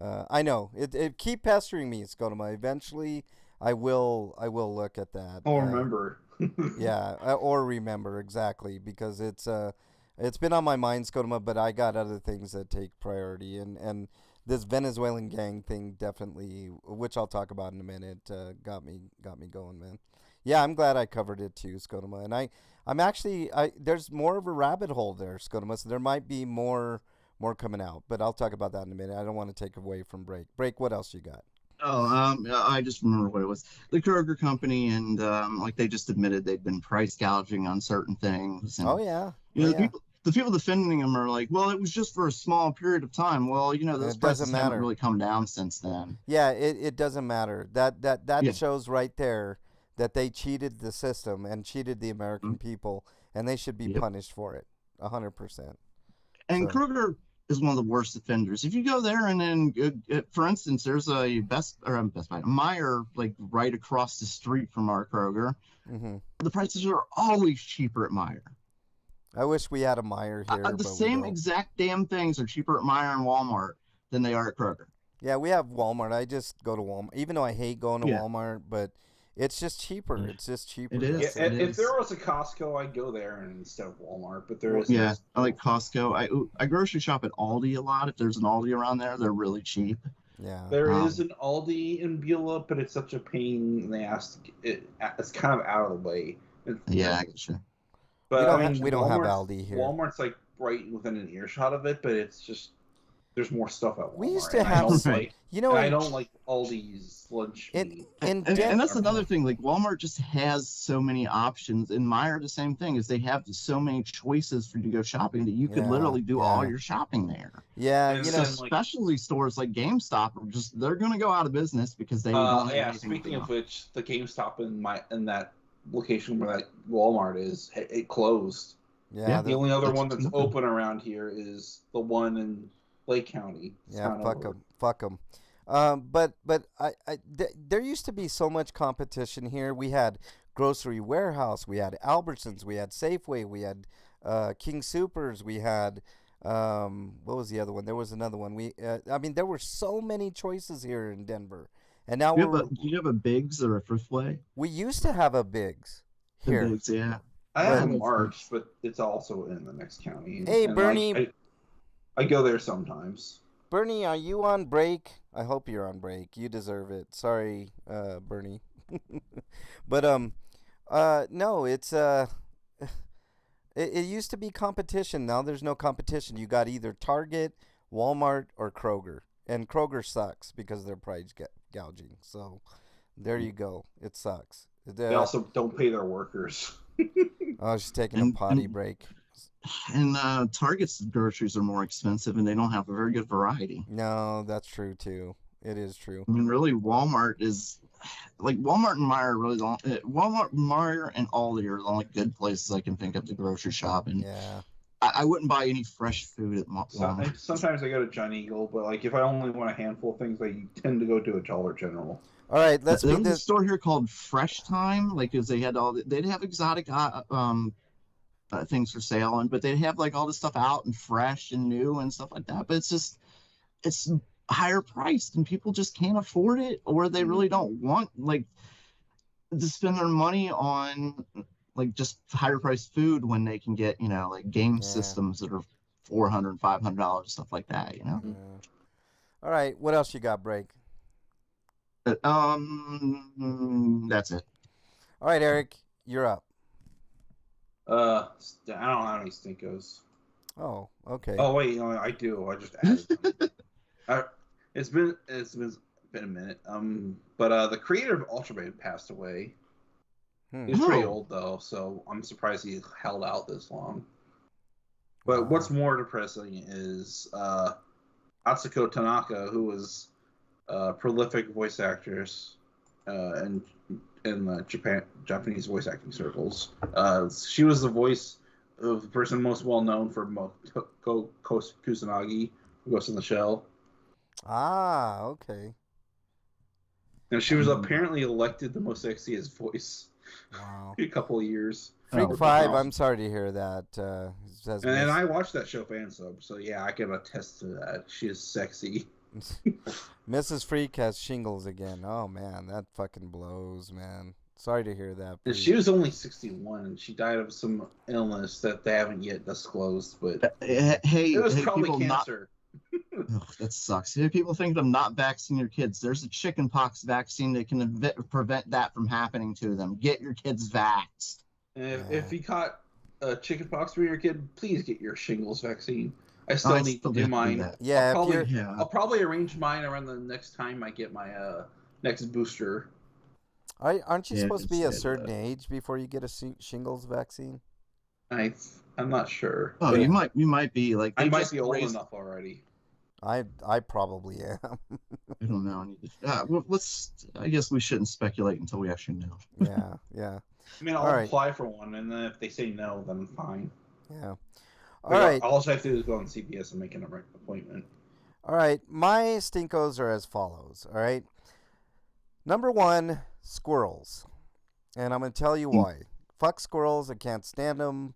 [SPEAKER 2] I know it keep pestering me, Scotoma. Eventually, I will look at that.
[SPEAKER 1] I'll remember.
[SPEAKER 2] Yeah, or remember exactly because it's been on my mind, Scotoma, but I got other things that take priority, and this Venezuelan gang thing definitely, which I'll talk about in a minute, got me going, man. Yeah, I'm glad I covered it too, Scotoma, and I'm actually there's more of a rabbit hole there, Scotoma, so there might be more coming out, but I'll talk about that in a minute. I don't want to take away from Break. Break, what else you got?
[SPEAKER 3] Oh, I just remember what it was. The Kroger company, and like they just admitted they'd been price gouging on certain things. And
[SPEAKER 2] Oh yeah,
[SPEAKER 3] you know,
[SPEAKER 2] oh, yeah.
[SPEAKER 3] the people defending them are like, well, it was just for a small period of time. Well, those
[SPEAKER 2] It doesn't
[SPEAKER 3] prices haven't
[SPEAKER 2] matter.
[SPEAKER 3] really come down since then.
[SPEAKER 2] Yeah, it doesn't matter. That
[SPEAKER 3] Yeah.
[SPEAKER 2] shows right there that they cheated the system and cheated the American people, and they should be
[SPEAKER 3] Yep.
[SPEAKER 2] punished for it, 100%.
[SPEAKER 3] And
[SPEAKER 2] So-
[SPEAKER 3] Kroger is one of the worst offenders. If you go there and then, for instance, there's a Best Buy, Meijer, like right across the street from our Kroger.
[SPEAKER 2] Mhm.
[SPEAKER 3] The prices are always cheaper at Meijer.
[SPEAKER 2] I wish we had a Meyer here,
[SPEAKER 3] The
[SPEAKER 2] but we
[SPEAKER 3] same
[SPEAKER 2] don't.
[SPEAKER 3] exact damn things are cheaper at Meijer and Walmart than they are at Kroger.
[SPEAKER 2] Yeah, we have Walmart. I just go to Walmart, even though I hate going to
[SPEAKER 3] Yeah.
[SPEAKER 2] Walmart, but it's just cheaper.
[SPEAKER 3] Yeah.
[SPEAKER 2] It's just cheaper.
[SPEAKER 3] It is.
[SPEAKER 2] That's
[SPEAKER 1] Yeah,
[SPEAKER 2] it.
[SPEAKER 1] if there was a Costco, I'd go there instead of Walmart. But there is.
[SPEAKER 3] Yeah, I like Costco. I grocery shop at Aldi a lot. If there's an Aldi around there, they're really cheap.
[SPEAKER 2] Yeah.
[SPEAKER 1] There
[SPEAKER 3] Um,
[SPEAKER 1] is an Aldi in Beulah, but it's such a pain in the ass. It's kind of out of the way.
[SPEAKER 3] Yeah, I get you.
[SPEAKER 1] But
[SPEAKER 2] we don't have
[SPEAKER 1] Walmart's-
[SPEAKER 2] Aldi here.
[SPEAKER 1] Walmart's like right within an earshot of it, but it's just there's more stuff at Walmart.
[SPEAKER 2] We used to
[SPEAKER 1] and I
[SPEAKER 2] have
[SPEAKER 1] don't
[SPEAKER 3] Right.
[SPEAKER 1] like.
[SPEAKER 2] You know,
[SPEAKER 1] And I
[SPEAKER 2] in-
[SPEAKER 1] don't like Aldi's lunch
[SPEAKER 2] in
[SPEAKER 1] meat.
[SPEAKER 2] in
[SPEAKER 3] And
[SPEAKER 2] Den-
[SPEAKER 3] that's another thing. Like Walmart just has so many options. And Meijer, the same thing is they have so many choices for you to go shopping that you could
[SPEAKER 2] Yeah,
[SPEAKER 3] literally do all
[SPEAKER 2] yeah.
[SPEAKER 3] your shopping there.
[SPEAKER 2] yeah,
[SPEAKER 1] And
[SPEAKER 2] you
[SPEAKER 3] So
[SPEAKER 2] know,
[SPEAKER 1] then, like-
[SPEAKER 3] specialty stores like GameStop are they're going to go out of business because they don't have
[SPEAKER 1] Yeah.
[SPEAKER 3] anything
[SPEAKER 1] Speaking
[SPEAKER 3] to
[SPEAKER 1] of
[SPEAKER 3] do.
[SPEAKER 1] which, the GameStop in that location where that Walmart is, it closed.
[SPEAKER 2] yeah,
[SPEAKER 1] The only other
[SPEAKER 3] that's
[SPEAKER 1] one that's
[SPEAKER 3] nothing.
[SPEAKER 1] open around here is the one in Lake County. It's
[SPEAKER 2] yeah,
[SPEAKER 1] kinda
[SPEAKER 2] fuck
[SPEAKER 1] over.
[SPEAKER 2] them, fuck them. But there used to be so much competition here. We had Grocery Warehouse, we had Albertsons, we had Safeway, we had King Supers, we had what was the other one? There was another one. I mean, there were so many choices here in Denver, and now
[SPEAKER 3] Do you have a Biggs or a Thriftway?
[SPEAKER 2] we used to have a Biggs
[SPEAKER 3] The
[SPEAKER 2] here.
[SPEAKER 3] Biggs, yeah.
[SPEAKER 1] I have
[SPEAKER 3] Right.
[SPEAKER 1] March, but it's also in the next county.
[SPEAKER 2] Hey,
[SPEAKER 1] And
[SPEAKER 2] Bernie.
[SPEAKER 1] I go there sometimes.
[SPEAKER 2] Bernie, are you on break? I hope you're on break. You deserve it. Sorry, Bernie. But no, it's it used to be competition. Now there's no competition. You got either Target, Walmart, or Kroger, and Kroger sucks because they're price gouging. So there you go. It sucks.
[SPEAKER 1] They also don't pay their workers.
[SPEAKER 2] I was just taking a
[SPEAKER 3] And-
[SPEAKER 2] potty
[SPEAKER 3] and-
[SPEAKER 2] break.
[SPEAKER 3] And Target's groceries are more expensive and they don't have a very good variety.
[SPEAKER 2] No, that's true too. It is true.
[SPEAKER 3] I mean, really, Walmart is like Walmart and Meijer really don't. Walmart, Meijer, and Aldi are the only good places I can think of to grocery shop. And
[SPEAKER 2] Yeah.
[SPEAKER 3] I wouldn't buy any fresh food at Walmart.
[SPEAKER 1] Sometimes I go to Giant Eagle, but like if I only want a handful of things, I tend to go to a Dollar General.
[SPEAKER 2] All right. Let's
[SPEAKER 3] There
[SPEAKER 2] be
[SPEAKER 3] was a
[SPEAKER 2] this.
[SPEAKER 3] store here called Fresh Time, like because they'd have exotic things for sale, but they'd have like all this stuff out and fresh and new and stuff like that. But it's higher priced and people just can't afford it, or they really don't want like to spend their money on like just higher priced food when they can get like game
[SPEAKER 2] Yeah.
[SPEAKER 3] systems that are $400, $500, stuff like that.
[SPEAKER 2] Yeah. All right. What else you got, break?
[SPEAKER 3] That's it.
[SPEAKER 2] All right, Eric, you're up.
[SPEAKER 1] I don't have any Stinkos.
[SPEAKER 2] Oh, okay.
[SPEAKER 1] Oh wait, no, I do. I just added them. It's been a minute. But the creator of Ultraman passed away.
[SPEAKER 2] Hmm.
[SPEAKER 1] He's pretty
[SPEAKER 3] Oh.
[SPEAKER 1] old though, so I'm surprised he held out this long. But
[SPEAKER 2] Wow.
[SPEAKER 1] what's more depressing is Atsuko Tanaka, who was a prolific voice actress and in the Japanese voice acting circles. She was the voice of the person most well known for Kusanagi, who Ghost in the Shell.
[SPEAKER 2] Ah, okay.
[SPEAKER 1] And she was apparently elected the most sexiest voice.
[SPEAKER 2] Wow.
[SPEAKER 1] A couple of years.
[SPEAKER 2] Freak
[SPEAKER 3] Oh,
[SPEAKER 2] 5,
[SPEAKER 1] wow.
[SPEAKER 2] I'm sorry to hear that.
[SPEAKER 1] And I watched that show fan sub, so yeah, I can attest to that. She is sexy.
[SPEAKER 2] Mrs. Freak has shingles again. Oh man, that fucking blows, man. Sorry to hear that.
[SPEAKER 1] And she was only 61, and she died of some illness that they haven't yet disclosed, but it was probably cancer.
[SPEAKER 3] Ugh, that sucks. Hey, people think of not vaccinating your kids. There's a chickenpox vaccine that can prevent that from happening to them. Get your kids vaxxed.
[SPEAKER 1] And if you caught chickenpox for your kid, please get your shingles vaccine. I still need to do mine.
[SPEAKER 2] Yeah,
[SPEAKER 1] I'll probably arrange mine around the next time I get my next booster.
[SPEAKER 2] Aren't you supposed to be a certain age before you get a shingles vaccine?
[SPEAKER 1] I'm not sure.
[SPEAKER 3] Oh, you might be like.
[SPEAKER 1] I might be old enough already.
[SPEAKER 2] I probably am.
[SPEAKER 3] I don't know. I guess we shouldn't speculate until we actually know.
[SPEAKER 2] Yeah.
[SPEAKER 1] I mean, I'll apply for one, and then if they say no, then fine.
[SPEAKER 2] Yeah. All right.
[SPEAKER 1] All I have to do is go on CVS and make an appointment.
[SPEAKER 2] All right. My stinkos are as follows. All right. Number 1, squirrels. And I'm going to tell you why. Fuck squirrels. I can't stand them.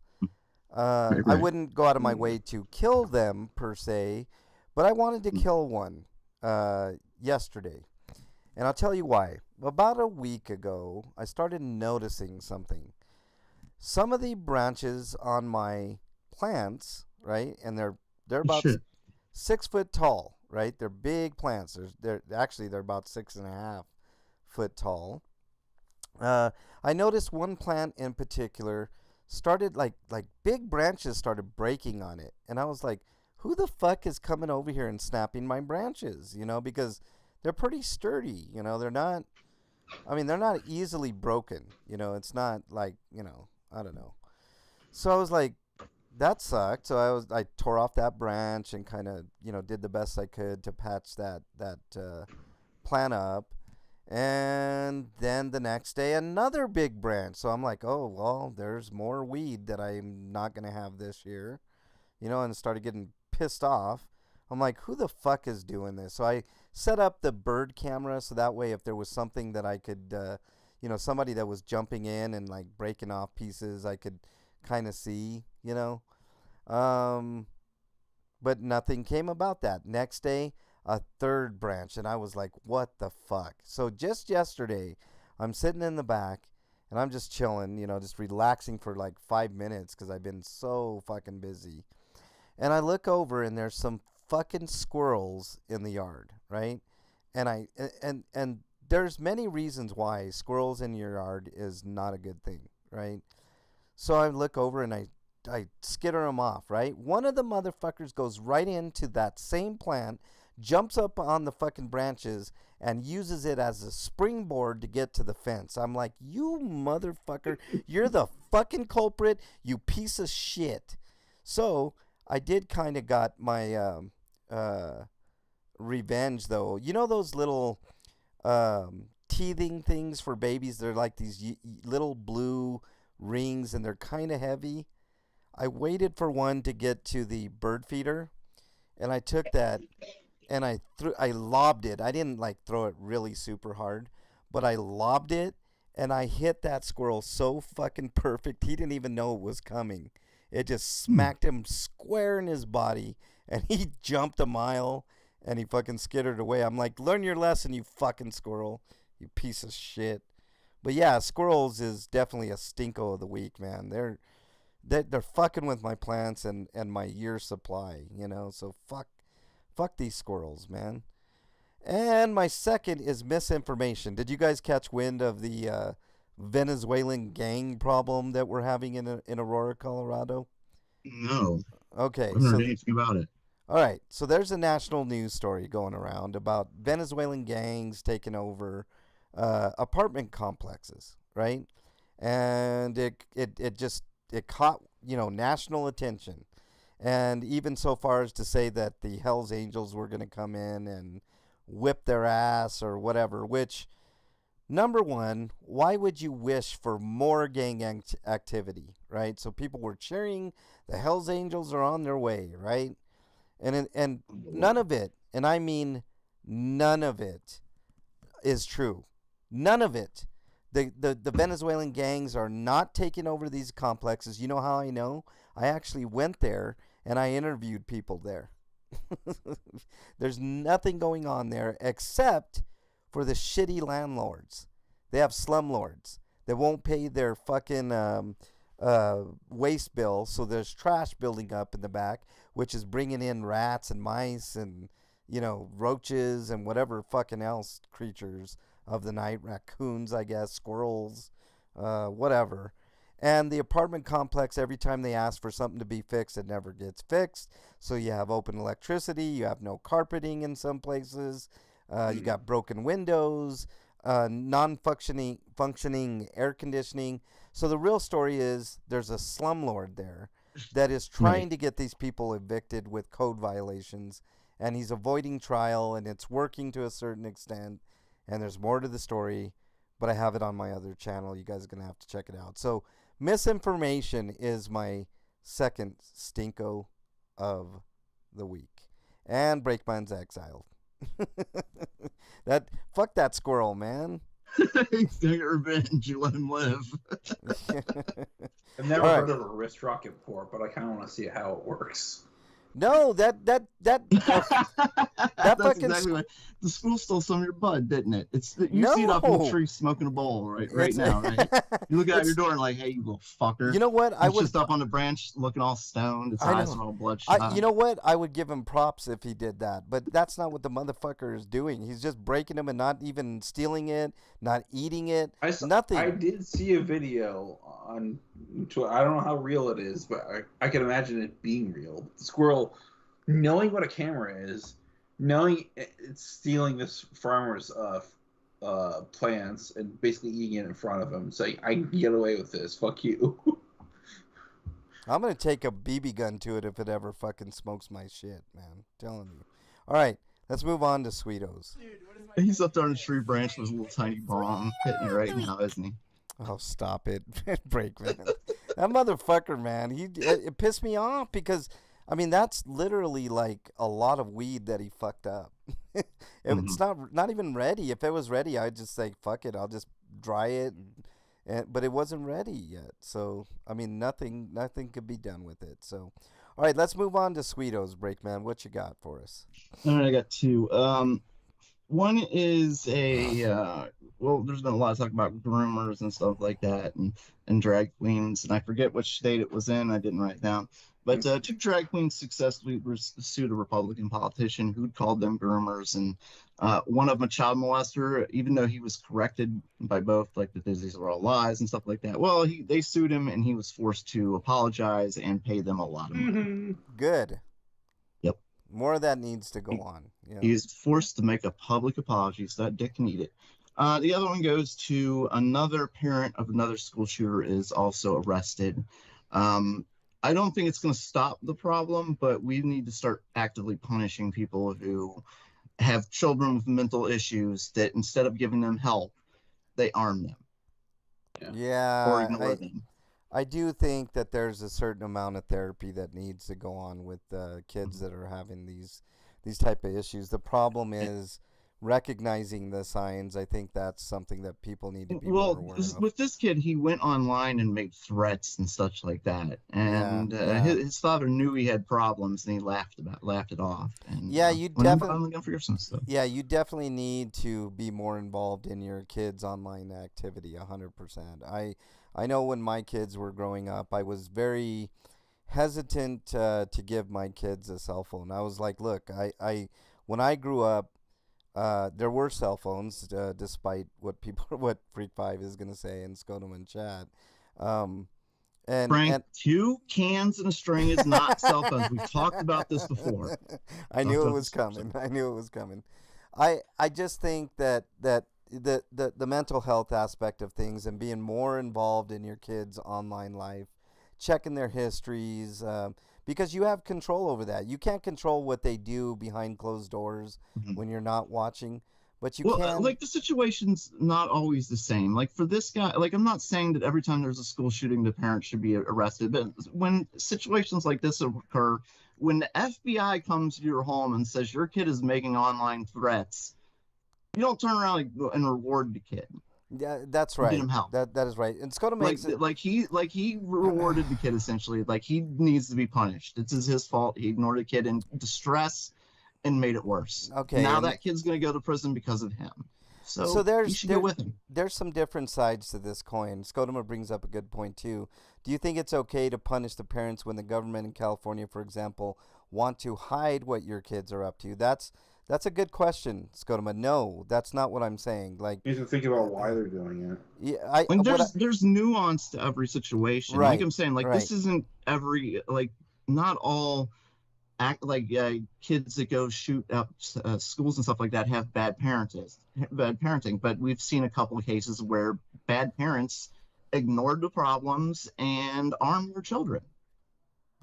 [SPEAKER 3] Right.
[SPEAKER 2] I wouldn't go out of my way to kill them, per se, but I wanted to kill one yesterday. And I'll tell you why. About a week ago, I started noticing something. Some of the branches on my plants, right, and they're about 6 foot tall, right? They're big plants. They're about 6.5 foot tall. I noticed one plant in particular started like big branches started breaking on it, and I was like, who the fuck is coming over here and snapping my branches? Because they're pretty sturdy. They're not easily broken. It's not like, I don't know. So I was like, that sucked. So I tore off that branch and kind of, did the best I could to patch that plant up. And then the next day, another big branch. So I'm like, oh, well, there's more weed that I'm not going to have this year, and started getting pissed off. I'm like, who the fuck is doing this? So I set up the bird camera so that way if there was something that I could, somebody that was jumping in and like breaking off pieces, I could kind of see, but nothing came about that. Next day, a third branch, and I was like, what the fuck? So just yesterday, I'm sitting in the back, and I'm just chilling, just relaxing for like 5 minutes because I've been so fucking busy. And I look over, and there's some fucking squirrels in the yard, right? And and there's many reasons why squirrels in your yard is not a good thing, right? So I look over, and I skitter them off, right? One of the motherfuckers goes right into that same plant, jumps up on the fucking branches, and uses it as a springboard to get to the fence. I'm like, you motherfucker, you're the fucking culprit, you piece of shit. So I did kind of got my revenge, though. Those little teething things for babies? They're like these little blue rings, and they're kind of heavy. I waited for one to get to the bird feeder, and I took that, and I lobbed it. I didn't like throw it really super hard, but I lobbed it, and I hit that squirrel so fucking perfect. He didn't even know it was coming. It just smacked him square in his body, and he jumped a mile, and he fucking skittered away. I'm like, learn your lesson, you fucking squirrel, you piece of shit. But yeah, squirrels is definitely a stinko of the week, man. They're fucking with my plants and my year supply, So fuck these squirrels, man. And my second is misinformation. Did you guys catch wind of the Venezuelan gang problem that we're having in Aurora, Colorado?
[SPEAKER 3] No.
[SPEAKER 2] Okay.
[SPEAKER 3] I don't know anything about it.
[SPEAKER 2] All right. So there's a national news story going around about Venezuelan gangs taking over apartment complexes, right? And it caught, national attention. And even so far as to say that the Hells Angels were going to come in and whip their ass or whatever, which number one, why would you wish for more gang activity, right? So people were cheering, the Hells Angels are on their way, right? And none of it, and I mean none of it, is true. None of it. The Venezuelan gangs are not taking over these complexes. You know how I know? I actually went there and I interviewed people there. There's nothing going on there except for the shitty landlords. They have slumlords that won't pay their fucking waste bill, so there's trash building up in the back, which is bringing in rats and mice and, you know, roaches and whatever fucking else creatures of the night, raccoons, I guess, squirrels, whatever. And the apartment complex, every time they ask for something to be fixed, it never gets fixed. So you have open electricity, you have no carpeting in some places, you got broken windows, functioning air conditioning. So the real story is there's a slumlord there that is trying to get these people evicted with code violations, and he's avoiding trial, and it's working to a certain extent. And there's more to the story, but I have it on my other channel. You guys are going to have to check it out. So misinformation is my second stinko of the week. And Breakman's exiled. Fuck that squirrel, man.
[SPEAKER 3] He's gonna get revenge. You let him live.
[SPEAKER 1] I've never heard of a wrist rocket port, but I kind of want to see how it works.
[SPEAKER 2] No, that
[SPEAKER 3] That's
[SPEAKER 2] fucking
[SPEAKER 3] exactly what the school stole some of your bud, didn't it? You see it up in the tree smoking a bowl right now, right? You look out your door and like, hey, you little fucker.
[SPEAKER 2] You know what?
[SPEAKER 3] It's just up on the branch looking all stoned. Its eyes are all bloodshot.
[SPEAKER 2] You know what? I would give him props if he did that, but that's not what the motherfucker is doing. He's just breaking them and not even stealing it, not eating it, nothing.
[SPEAKER 1] I did see a video on Twitter. I don't know how real it is, but I can imagine it being real. The squirrel, knowing what a camera is, knowing it's stealing this farmer's plants and basically eating it in front of him, saying, I can get away with this, fuck you.
[SPEAKER 2] I'm going to take a BB gun to it if it ever fucking smokes my shit, man. I'm telling you. All right, let's move on to Sweetos.
[SPEAKER 3] He's up there on a tree branch with a little tiny bomb hitting it right now, isn't he?
[SPEAKER 2] Oh, stop it. Breakman. That motherfucker, man, it pissed me off because, I mean, that's literally like a lot of weed that he fucked up. It's not even ready. If it was ready, I'd just say, fuck it, I'll just dry it. But it wasn't ready yet. So, I mean, nothing could be done with it. So, all right, let's move on to Sweetos, Breakman. What you got for us?
[SPEAKER 3] All right, I got two. One is well, there's been a lot of talk about groomers and stuff like that and drag queens, and I forget which state it was in. I didn't write it down. But two drag queens successfully sued a Republican politician who'd called them groomers, and one of them a child molester, even though he was corrected by both, like that these were all lies and stuff like that. Well, they sued him, and he was forced to apologize and pay them a lot of money.
[SPEAKER 2] Good.
[SPEAKER 3] Yep.
[SPEAKER 2] More of that needs to go on. Yeah.
[SPEAKER 3] He's forced to make a public apology, so that dick can eat it. The other one goes to another parent of another school shooter is also arrested. I don't think it's going to stop the problem, but we need to start actively punishing people who have children with mental issues that instead of giving them help, they arm them.
[SPEAKER 2] Yeah.
[SPEAKER 3] Or ignore them.
[SPEAKER 2] I do think that there's a certain amount of therapy that needs to go on with kids that are having these type of issues. The problem is recognizing the signs. I think that's something that people need to be more aware of.
[SPEAKER 3] With this kid, he went online and made threats and such like that, and his father knew he had problems, and he laughed it off. And,
[SPEAKER 2] you definitely
[SPEAKER 3] for some stuff.
[SPEAKER 2] Yeah, you definitely need to be more involved in your kids' online activity. 100%. I know when my kids were growing up, I was very hesitant to give my kids a cell phone. I was like, look, when I grew up, there were cell phones, despite what Freak 5 is gonna say in Scotum and chat.
[SPEAKER 3] Frank, 2 cans and a string is not cell phones. We've talked about this before.
[SPEAKER 2] I knew it was coming. I just think that the mental health aspect of things and being more involved in your kids' online life, checking their histories, because you have control over that. You can't control what they do behind closed doors when you're not watching, But you
[SPEAKER 3] Well,
[SPEAKER 2] can.
[SPEAKER 3] like the situation's not always the same. Like for this guy, like I'm not saying that every time there's a school shooting, the parent should be arrested. But when situations like this occur, when the FBI comes to your home and says your kid is making online threats, you don't turn around and reward the kid.
[SPEAKER 2] Yeah, that's
[SPEAKER 3] Get
[SPEAKER 2] right.
[SPEAKER 3] him help.
[SPEAKER 2] That is right. And Skoda
[SPEAKER 3] Like
[SPEAKER 2] makes it.
[SPEAKER 3] he rewarded the kid essentially. Like he needs to be punished. This is his fault. He ignored the kid in distress and made it worse.
[SPEAKER 2] Okay,
[SPEAKER 3] Now
[SPEAKER 2] and
[SPEAKER 3] that kid's gonna go to prison because of him.
[SPEAKER 2] so
[SPEAKER 3] So you
[SPEAKER 2] there's
[SPEAKER 3] should go with him.
[SPEAKER 2] there's some different sides to this coin. Skodoma brings up a good point too. Do you think it's okay to punish the parents when the government in California, for example, want to hide what your kids are up to? That's a good question, Skodoma. No, that's not what I'm saying. Like,
[SPEAKER 1] You have to think about why they're doing it.
[SPEAKER 2] yeah,
[SPEAKER 3] And there's nuance to every situation.
[SPEAKER 2] Right,
[SPEAKER 3] Like I'm saying, like
[SPEAKER 2] right.
[SPEAKER 3] this isn't every like not all act like kids that go shoot up schools and stuff like that have bad parenting. But we've seen a couple of cases where bad parents ignored the problems and armed their children.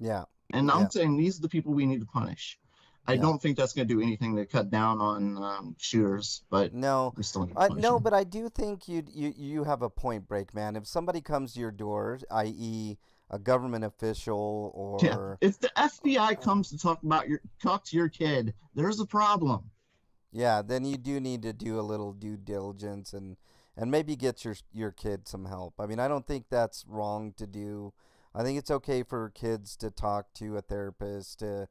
[SPEAKER 2] yeah,
[SPEAKER 3] And
[SPEAKER 2] yeah.
[SPEAKER 3] I'm saying these are the people we need to punish. I
[SPEAKER 2] Yeah.
[SPEAKER 3] don't think that's going to do anything to cut down on shooters, but
[SPEAKER 2] No,
[SPEAKER 3] we still need to punish
[SPEAKER 2] no,
[SPEAKER 3] them.
[SPEAKER 2] but I do think you have a point, Break Man. If somebody comes to your door, i.e., a government official or
[SPEAKER 3] Yeah. If the FBI comes to talk to your kid, there's a problem.
[SPEAKER 2] yeah, then you do need to do a little due diligence and maybe get your kid some help. I mean, I don't think that's wrong to do. I think it's okay for kids to talk to a therapist to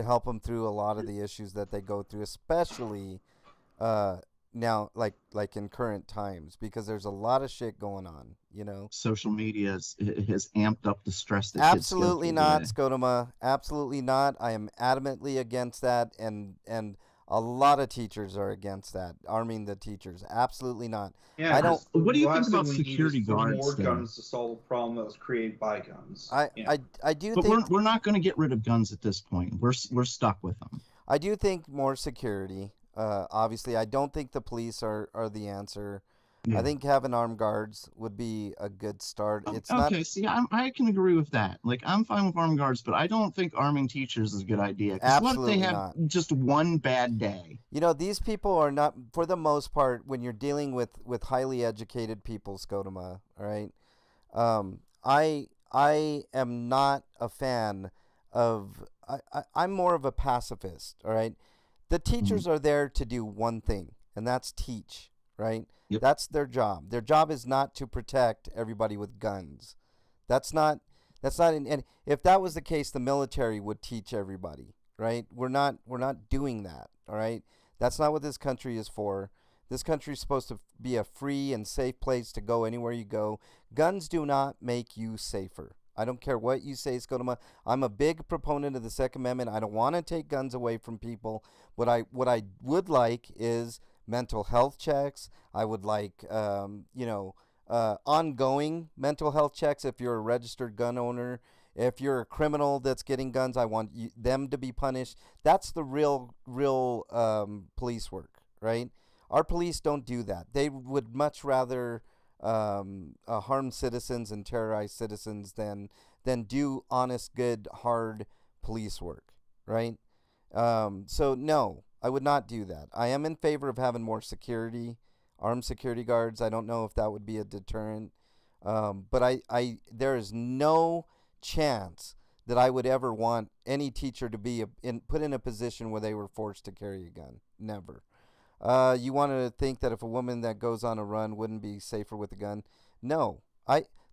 [SPEAKER 2] help them through a lot of the issues that they go through, especially now, like in current times, because there's a lot of shit going on, you know.
[SPEAKER 3] Social media has amped up the stress that kids go
[SPEAKER 2] Absolutely
[SPEAKER 3] through
[SPEAKER 2] not,
[SPEAKER 3] today.
[SPEAKER 2] Skodoma. Absolutely not. I am adamantly against that, and a lot of teachers are against that, arming the teachers. Absolutely not.
[SPEAKER 1] Yeah,
[SPEAKER 2] I don't.
[SPEAKER 3] What do you
[SPEAKER 1] the
[SPEAKER 3] think
[SPEAKER 1] last
[SPEAKER 3] about
[SPEAKER 1] thing we need
[SPEAKER 3] security
[SPEAKER 1] is for
[SPEAKER 3] guards,
[SPEAKER 1] more
[SPEAKER 3] then?
[SPEAKER 1] guns to solve a problem that was created by guns.
[SPEAKER 2] I do
[SPEAKER 3] But
[SPEAKER 2] think
[SPEAKER 3] we're not going to get rid of guns at this point. We're stuck with them.
[SPEAKER 2] I do think more security. Obviously, I don't think the police are the answer.
[SPEAKER 3] Yeah.
[SPEAKER 2] I think having armed guards would be a good start. It's
[SPEAKER 3] okay,
[SPEAKER 2] not
[SPEAKER 3] see, I can agree with that. Like, I'm fine with armed guards, but I don't think arming teachers is a good idea. Because what if they
[SPEAKER 2] Absolutely
[SPEAKER 3] have
[SPEAKER 2] not.
[SPEAKER 3] just one bad day?
[SPEAKER 2] You know, these people are not, for the most part, when you're dealing with highly educated people, Skodoma, all right? I am not a fan of, I'm more of a pacifist, all right? The teachers are there to do one thing, and that's teach, right?
[SPEAKER 3] Yep.
[SPEAKER 2] That's their job. Their job is not to protect everybody with guns. That's not, and if that was the case, the military would teach everybody, right? We're not doing that, all right? That's not what this country is for. This country is supposed to be a free and safe place to go anywhere you go. Guns do not make you safer. I don't care what you say, Skodoma. I'm a big proponent of the Second Amendment. I don't want to take guns away from people. What I would like is mental health checks. I would like, ongoing mental health checks if you're a registered gun owner. If you're a criminal that's getting guns, I want them to be punished. That's the real police work, right? Our police don't do that. They would much rather harm citizens and terrorize citizens than do honest, good, hard police work, right? So no, I would not do that. I am in favor of having more security, armed security guards. I don't know if that would be a deterrent, but I there is no chance that I would ever want any teacher to be put in a position where they were forced to carry a gun. Never. You want to think that if a woman that goes on a run wouldn't be safer with a gun? No.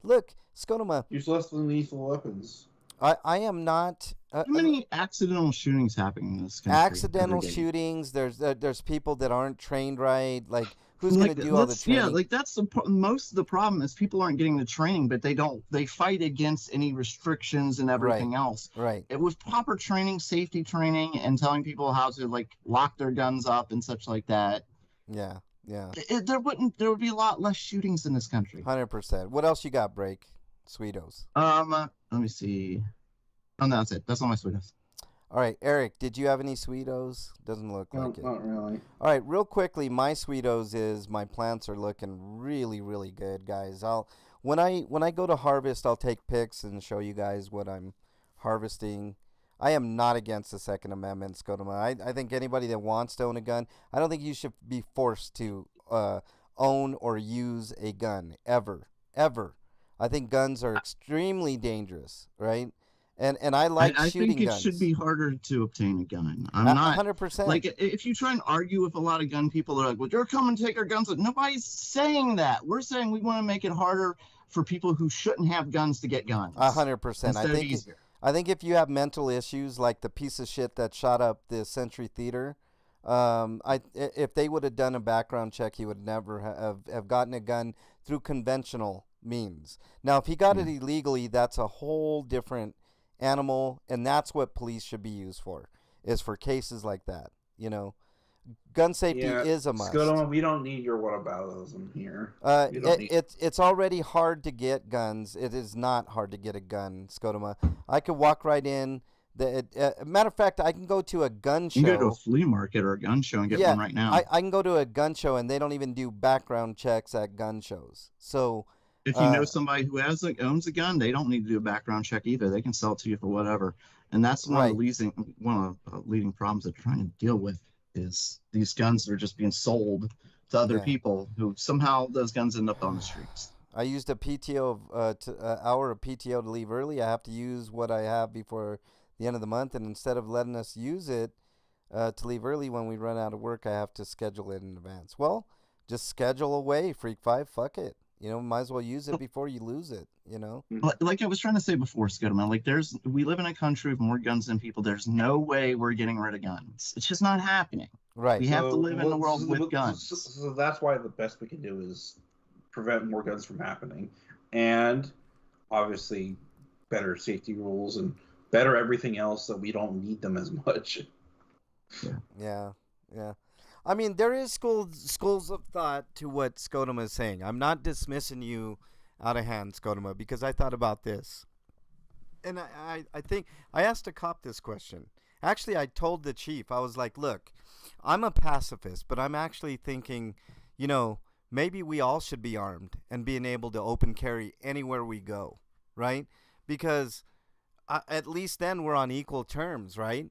[SPEAKER 2] Look, Skodoma.
[SPEAKER 1] Use less than lethal weapons.
[SPEAKER 2] I am not.
[SPEAKER 3] How many accidental shootings happen in this country?
[SPEAKER 2] Accidental
[SPEAKER 3] every day?
[SPEAKER 2] shootings. There's people that aren't trained right. Like, who's going to do all the training?
[SPEAKER 3] Yeah, like that's most of the problem is people aren't getting the training, but they fight against any restrictions and everything else.
[SPEAKER 2] Right.
[SPEAKER 3] It was proper training, safety training, and telling people how to like lock their guns up and such like that.
[SPEAKER 2] Yeah. Yeah.
[SPEAKER 3] There would be a lot less shootings in this country.
[SPEAKER 2] 100%. What else you got, Break? Sweetos.
[SPEAKER 3] Let me see. Oh, no, that's it. That's all my sweetos.
[SPEAKER 2] All right, Eric, did you have any Sweetos? Doesn't look
[SPEAKER 1] No,
[SPEAKER 2] like it.
[SPEAKER 1] not really.
[SPEAKER 2] All right, real quickly, my Sweetos is my plants are looking really, really good, guys. When I go to harvest, I'll take pics and show you guys what I'm harvesting. I am not against the Second Amendment, Scotoma. I think anybody that wants to own a gun, I don't think you should be forced to own or use a gun ever, ever. I think guns are extremely dangerous, right? And I like
[SPEAKER 3] I think
[SPEAKER 2] shooting
[SPEAKER 3] it should
[SPEAKER 2] guns.
[SPEAKER 3] be harder to obtain a gun. I'm
[SPEAKER 2] A
[SPEAKER 3] not
[SPEAKER 2] 100%.
[SPEAKER 3] like if you try and argue with a lot of gun people, they're like, "Well, you're coming to take our guns." Nobody's saying that. We're saying we want to make it harder for people who shouldn't have guns to get guns.
[SPEAKER 2] 100%.
[SPEAKER 3] Instead of easier.
[SPEAKER 2] I think if you have mental issues like the piece of shit that shot up the Century Theater, if they would have done a background check, he would never have gotten a gun through conventional means. Now, if he got it illegally, that's a whole different animal, and that's what police should be used for, is for cases like that. You know, gun safety is a must.
[SPEAKER 1] We don't need your whataboutism here.
[SPEAKER 2] It's already hard to get guns. It is not hard to get a gun, Scotoma. I could walk right in. Matter of fact, I can go to a gun show.
[SPEAKER 3] You can go to a flea market or a gun show and get one right now.
[SPEAKER 2] I can go to a gun show, and they don't even do background checks at gun shows. So
[SPEAKER 3] if you know somebody who owns a gun, they don't need to do a background check either. They can sell it to you for whatever. And that's one of the leading problems they're trying to deal with is these guns are just being sold to other people who somehow those guns end up on the streets.
[SPEAKER 2] I used a PTO hour of PTO to leave early. I have to use what I have before the end of the month, and instead of letting us use it to leave early when we run out of work, I have to schedule it in advance. Well, just schedule away, Freak 5. Fuck it. You know, might as well use it before you lose it, you know?
[SPEAKER 3] Like I was trying to say before, Scudman, like we live in a country with more guns than people. There's no way we're getting rid of guns. It's just not happening.
[SPEAKER 2] Right.
[SPEAKER 3] We have to live in a world with guns.
[SPEAKER 1] So that's why the best we can do is prevent more guns from happening. And obviously better safety rules and better everything else so we don't need them as much.
[SPEAKER 2] Yeah. I mean, there is schools of thought to what Scotoma is saying. I'm not dismissing you out of hand, Scotoma, because I thought about this. And I think I asked a cop this question. Actually, I told the chief, I was like, look, I'm a pacifist, but I'm actually thinking, you know, maybe we all should be armed and being able to open carry anywhere we go, right? Because at least then we're on equal terms, right?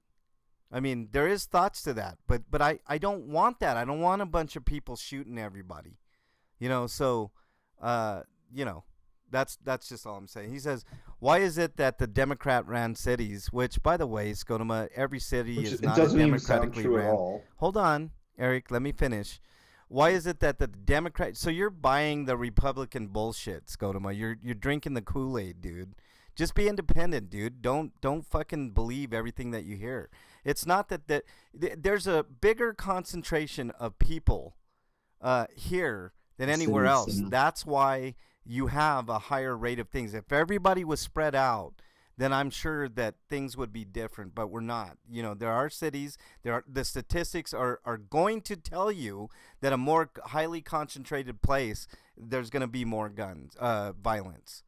[SPEAKER 2] I mean, there is thoughts to that, but I don't want that. I don't want a bunch of people shooting everybody, you know. So, you know, that's just all I'm saying. He says, "Why is it that the Democrat-ran cities, which, by the way, Scotoma, every city is not democratically ran." Hold on, Eric. Let me finish. Why is it that the Democrat? So you're buying the Republican bullshit, Scotoma. You're drinking the Kool-Aid, dude. Just be independent, dude. Don't fucking believe everything that you hear. It's not that there's a bigger concentration of people here than anywhere else. That's why you have a higher rate of things. If everybody was spread out, then I'm sure that things would be different, but we're not. You know, there are cities, the statistics are going to tell you that a more highly concentrated place, there's going to be more violence.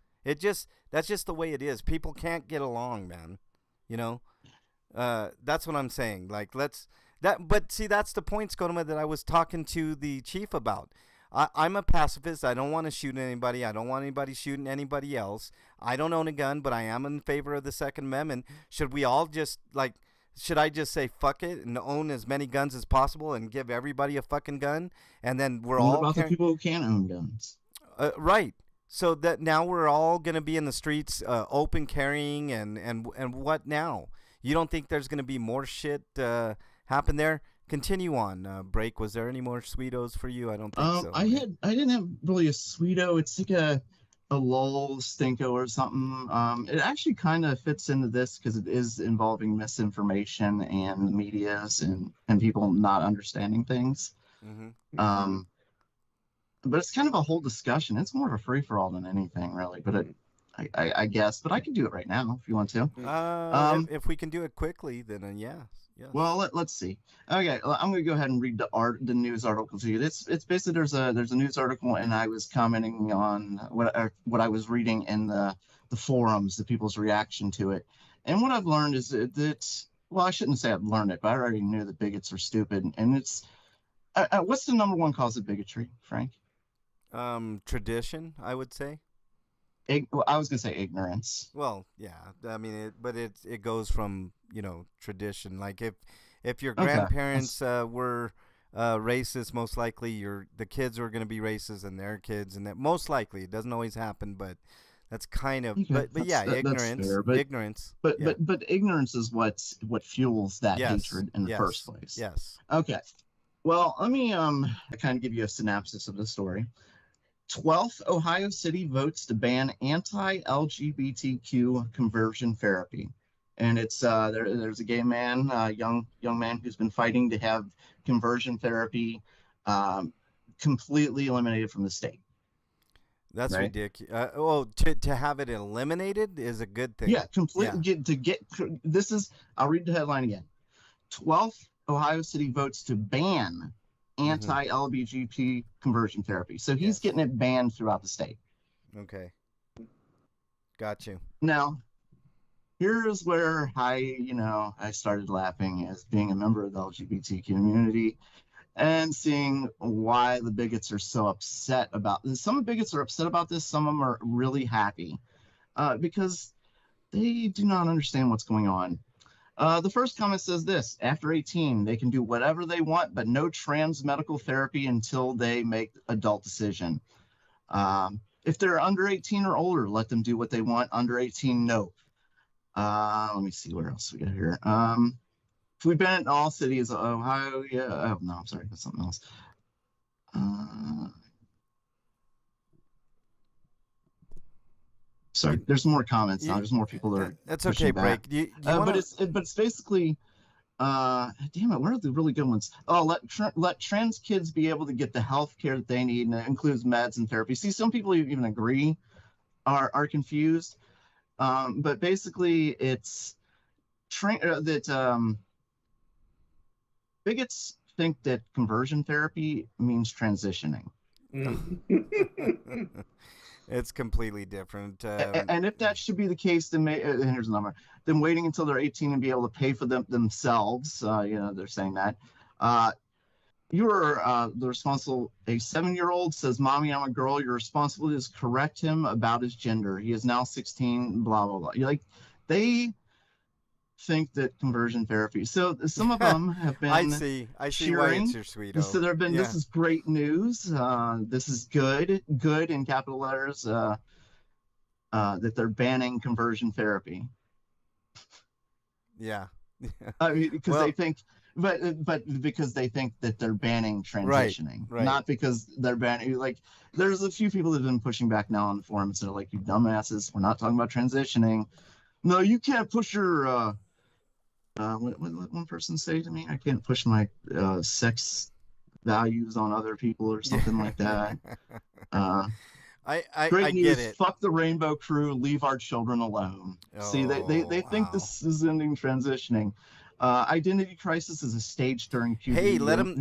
[SPEAKER 2] That's just the way it is. People can't get along, man. You know, that's what I'm saying. Like, but see, that's the point, Scotoma, that I was talking to the chief about. I'm a pacifist. I don't want to shoot anybody. I don't want anybody shooting anybody else. I don't own a gun, but I am in favor of the Second Amendment. Should we all should I just say fuck it and own as many guns as possible and give everybody a fucking gun? And then
[SPEAKER 3] what about the people who can't own guns?
[SPEAKER 2] Right. So that now we're all going to be in the streets open carrying and what now? You don't think there's going to be more shit happen there? Continue on. Break. Was there any more Sweetos for you? I don't think so.
[SPEAKER 3] I didn't have really a Sweeto. It's like a lull stinko or something. It actually kind of fits into this because it is involving misinformation and the medias and people not understanding things. Mm-hmm. But it's kind of a whole discussion. It's more of a free-for-all than anything, really. But I guess. But I can do it right now if you want to.
[SPEAKER 2] If we can do it quickly, then yeah.
[SPEAKER 3] Well, let's see. Okay, I'm going to go ahead and read the news article to you. It's basically there's a news article, and I was commenting on what I was reading in the forums, the people's reaction to it. And what I've learned is that well, I shouldn't say I've learned it, but I already knew that bigots are stupid. And it's what's the number one cause of bigotry, Frank?
[SPEAKER 2] Tradition, I would say.
[SPEAKER 3] I was gonna say ignorance.
[SPEAKER 2] Well, yeah. I mean, but it goes from tradition. Like if your
[SPEAKER 3] Okay.
[SPEAKER 2] grandparents were racist, most likely the kids are going to be racist and their kids, and that most likely it doesn't always happen, but that's kind of.
[SPEAKER 3] Okay,
[SPEAKER 2] But yeah,
[SPEAKER 3] that's
[SPEAKER 2] ignorance.
[SPEAKER 3] fair, but
[SPEAKER 2] Ignorance.
[SPEAKER 3] but
[SPEAKER 2] Yeah.
[SPEAKER 3] but ignorance is what fuels that
[SPEAKER 2] Yes.
[SPEAKER 3] hatred in the
[SPEAKER 2] Yes.
[SPEAKER 3] first place.
[SPEAKER 2] Yes.
[SPEAKER 3] Okay. Well, let me kind of give you a synopsis of the story. 12th Ohio City votes to ban anti-LGBTQ conversion therapy, and it's there's a gay man, young man who's been fighting to have conversion therapy completely eliminated from the state.
[SPEAKER 2] That's
[SPEAKER 3] Right?
[SPEAKER 2] ridiculous. To have it eliminated is a good thing.
[SPEAKER 3] Yeah, completely. This is. I'll read the headline again. 12th Ohio City votes to ban anti-LGBT conversion therapy. So he's
[SPEAKER 2] Yes.
[SPEAKER 3] getting it banned throughout the state.
[SPEAKER 2] Okay. Got you.
[SPEAKER 3] Now, here's where I started laughing as being a member of the LGBT community and seeing why the bigots are so upset about this. Some bigots are upset about this. Some of them are really happy because they do not understand what's going on. The first comment says this: after 18, they can do whatever they want, but no trans medical therapy until they make adult decision. If they're under 18 or older, let them do what they want. Under 18, no. Let me see what else we got here. If we ban it in all cities, Ohio, yeah. Oh, no, I'm sorry, that's something else. Sorry, there's more comments now. There's more people that are.
[SPEAKER 2] That's okay,
[SPEAKER 3] back.
[SPEAKER 2] Break.
[SPEAKER 3] But it's basically, damn it, where are the really good ones? Oh, let trans kids be able to get the health care that they need, and it includes meds and therapy. See, some people even agree, are confused, but basically it's that bigots think that conversion therapy means transitioning.
[SPEAKER 2] It's completely different.
[SPEAKER 3] And if that should be the case, then here's a number. Then waiting until they're 18 and be able to pay for them themselves. They're saying that. You're the responsible. A 7-year-old says, "Mommy, I'm a girl." Your responsibility is correct him about his gender. He is now 16. Blah blah blah. You're like, they think that conversion therapy. So some of them have been.
[SPEAKER 2] I see why it's your sweeto.
[SPEAKER 3] So there have been. Yeah. This is great news. This is good in capital letters. That they're banning conversion therapy.
[SPEAKER 2] Yeah.
[SPEAKER 3] I mean, because they think, but because they think that they're banning transitioning,
[SPEAKER 2] right.
[SPEAKER 3] Not because they're banning. Like, there's a few people that have been pushing back now on the forums. They're like, "You dumbasses, we're not talking about transitioning. No, you can't push your." What one person say to me? I can't push my sex values on other people or something like that.
[SPEAKER 2] I
[SPEAKER 3] news,
[SPEAKER 2] get it.
[SPEAKER 3] Fuck the Rainbow Crew. Leave our children alone. See, they think this is ending transitioning. Identity crisis is a stage during puberty.
[SPEAKER 2] Hey, let them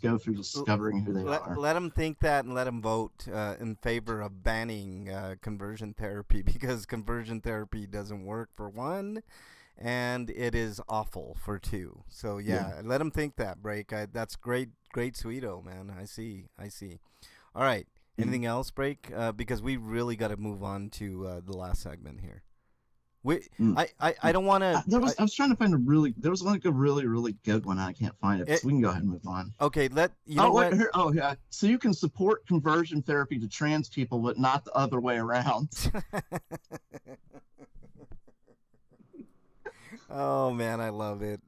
[SPEAKER 3] go through discovering who they are.
[SPEAKER 2] Let them think that and let them vote in favor of banning conversion therapy, because conversion therapy doesn't work, for one, and it is awful for two. So yeah. Let them think that, Break. That's great, sweeto, man. I see. All right. Anything else, Break? Because we really got to move on to the last segment here. I don't want to.
[SPEAKER 3] I was trying to find there was like a really, really good one. I can't find it, so we can go ahead and move on.
[SPEAKER 2] Okay, what?
[SPEAKER 3] Here, yeah. So you can support conversion therapy to trans people, but not the other way around.
[SPEAKER 2] Oh man, I love it.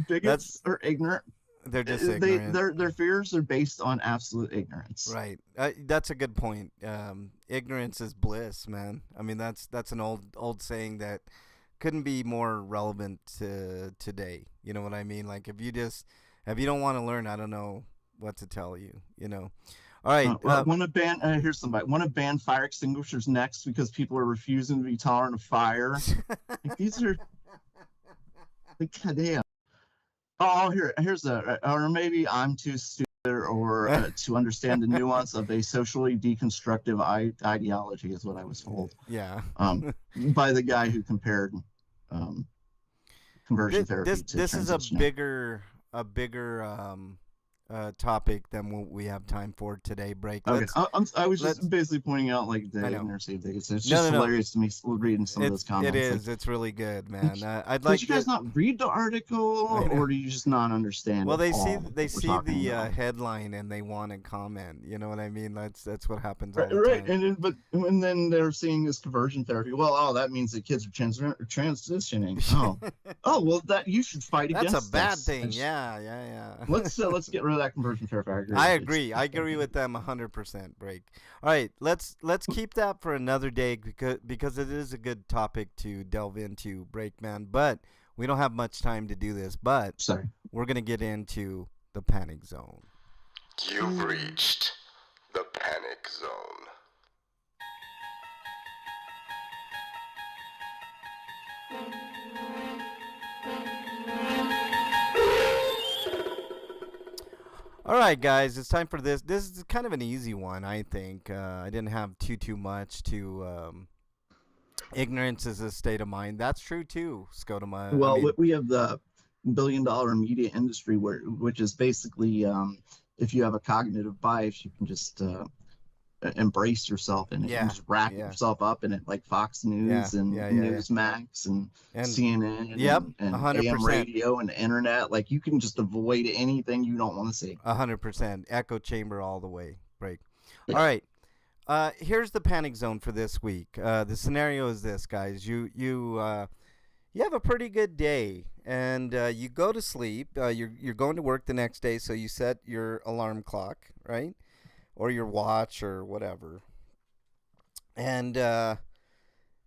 [SPEAKER 3] Bigots are ignorant.
[SPEAKER 2] They're just ignorant.
[SPEAKER 3] Their fears are based on absolute ignorance.
[SPEAKER 2] Right. That's a good point. Ignorance is bliss, man. I mean, that's an old saying that couldn't be more relevant to today. You know what I mean? Like, if you don't want to learn, I don't know what to tell you. All right.
[SPEAKER 3] Want to ban? Here's somebody. Want to ban fire extinguishers next because people are refusing to be tolerant of fire. Like, these are. Like, goddamn. Oh, here's or maybe I'm too stupid or to understand the nuance of a socially deconstructive ideology, is what I was told.
[SPEAKER 2] Yeah.
[SPEAKER 3] By the guy who compared conversion therapy to
[SPEAKER 2] this is a bigger topic than what we have time for today. Break.
[SPEAKER 3] Okay, I was
[SPEAKER 2] let's-
[SPEAKER 3] just basically pointing out like the
[SPEAKER 2] I know.
[SPEAKER 3] ignorance of things. It's
[SPEAKER 2] No,
[SPEAKER 3] just
[SPEAKER 2] no.
[SPEAKER 3] hilarious to me reading some of those comments.
[SPEAKER 2] It
[SPEAKER 3] Like,
[SPEAKER 2] is. It's really good, man. I'd
[SPEAKER 3] did
[SPEAKER 2] like
[SPEAKER 3] you guys
[SPEAKER 2] to.
[SPEAKER 3] not read the article,
[SPEAKER 2] I know.
[SPEAKER 3] or do you just not understand?
[SPEAKER 2] Well,
[SPEAKER 3] at
[SPEAKER 2] they
[SPEAKER 3] all
[SPEAKER 2] see
[SPEAKER 3] what
[SPEAKER 2] they
[SPEAKER 3] we're
[SPEAKER 2] see
[SPEAKER 3] talking
[SPEAKER 2] the
[SPEAKER 3] about?
[SPEAKER 2] headline and they want to comment. You know what I mean? That's what happens all
[SPEAKER 3] Right,
[SPEAKER 2] the
[SPEAKER 3] right,
[SPEAKER 2] time.
[SPEAKER 3] and then they're seeing this conversion therapy. Well, oh, that means that kids are transitioning. Oh, oh, well, that you should fight
[SPEAKER 2] That's
[SPEAKER 3] against
[SPEAKER 2] a bad
[SPEAKER 3] this.
[SPEAKER 2] thing. Yeah.
[SPEAKER 3] Let's get rid of that conversion therapy.
[SPEAKER 2] I agree. I agree with them 100%. Break. All right, let's keep that for another day because it is a good topic to delve into, Break Man. But we don't have much time to do this. But
[SPEAKER 3] Sorry.
[SPEAKER 2] we're gonna get into the panic zone.
[SPEAKER 4] You've reached the panic zone.
[SPEAKER 2] All right, guys, it's time for this. This is kind of an easy one, I think. I didn't have too much to. Ignorance is a state of mind. That's true too, Scotoma.
[SPEAKER 3] Well, we have the billion-dollar media industry, which is basically if you have a cognitive bias, you can just embrace yourself in it and just wrap yourself up in it, like Fox News and Newsmax and CNN and
[SPEAKER 2] 100%.
[SPEAKER 3] AM radio and the internet. Like, you can just avoid anything you don't want to see.
[SPEAKER 2] 100%. Echo chamber all the way. Break. Yeah. All right. Here's the panic zone for this week. The scenario is this, guys. You have a pretty good day, and you go to sleep. You're going to work the next day, so you set your alarm clock, right, or your watch or whatever, and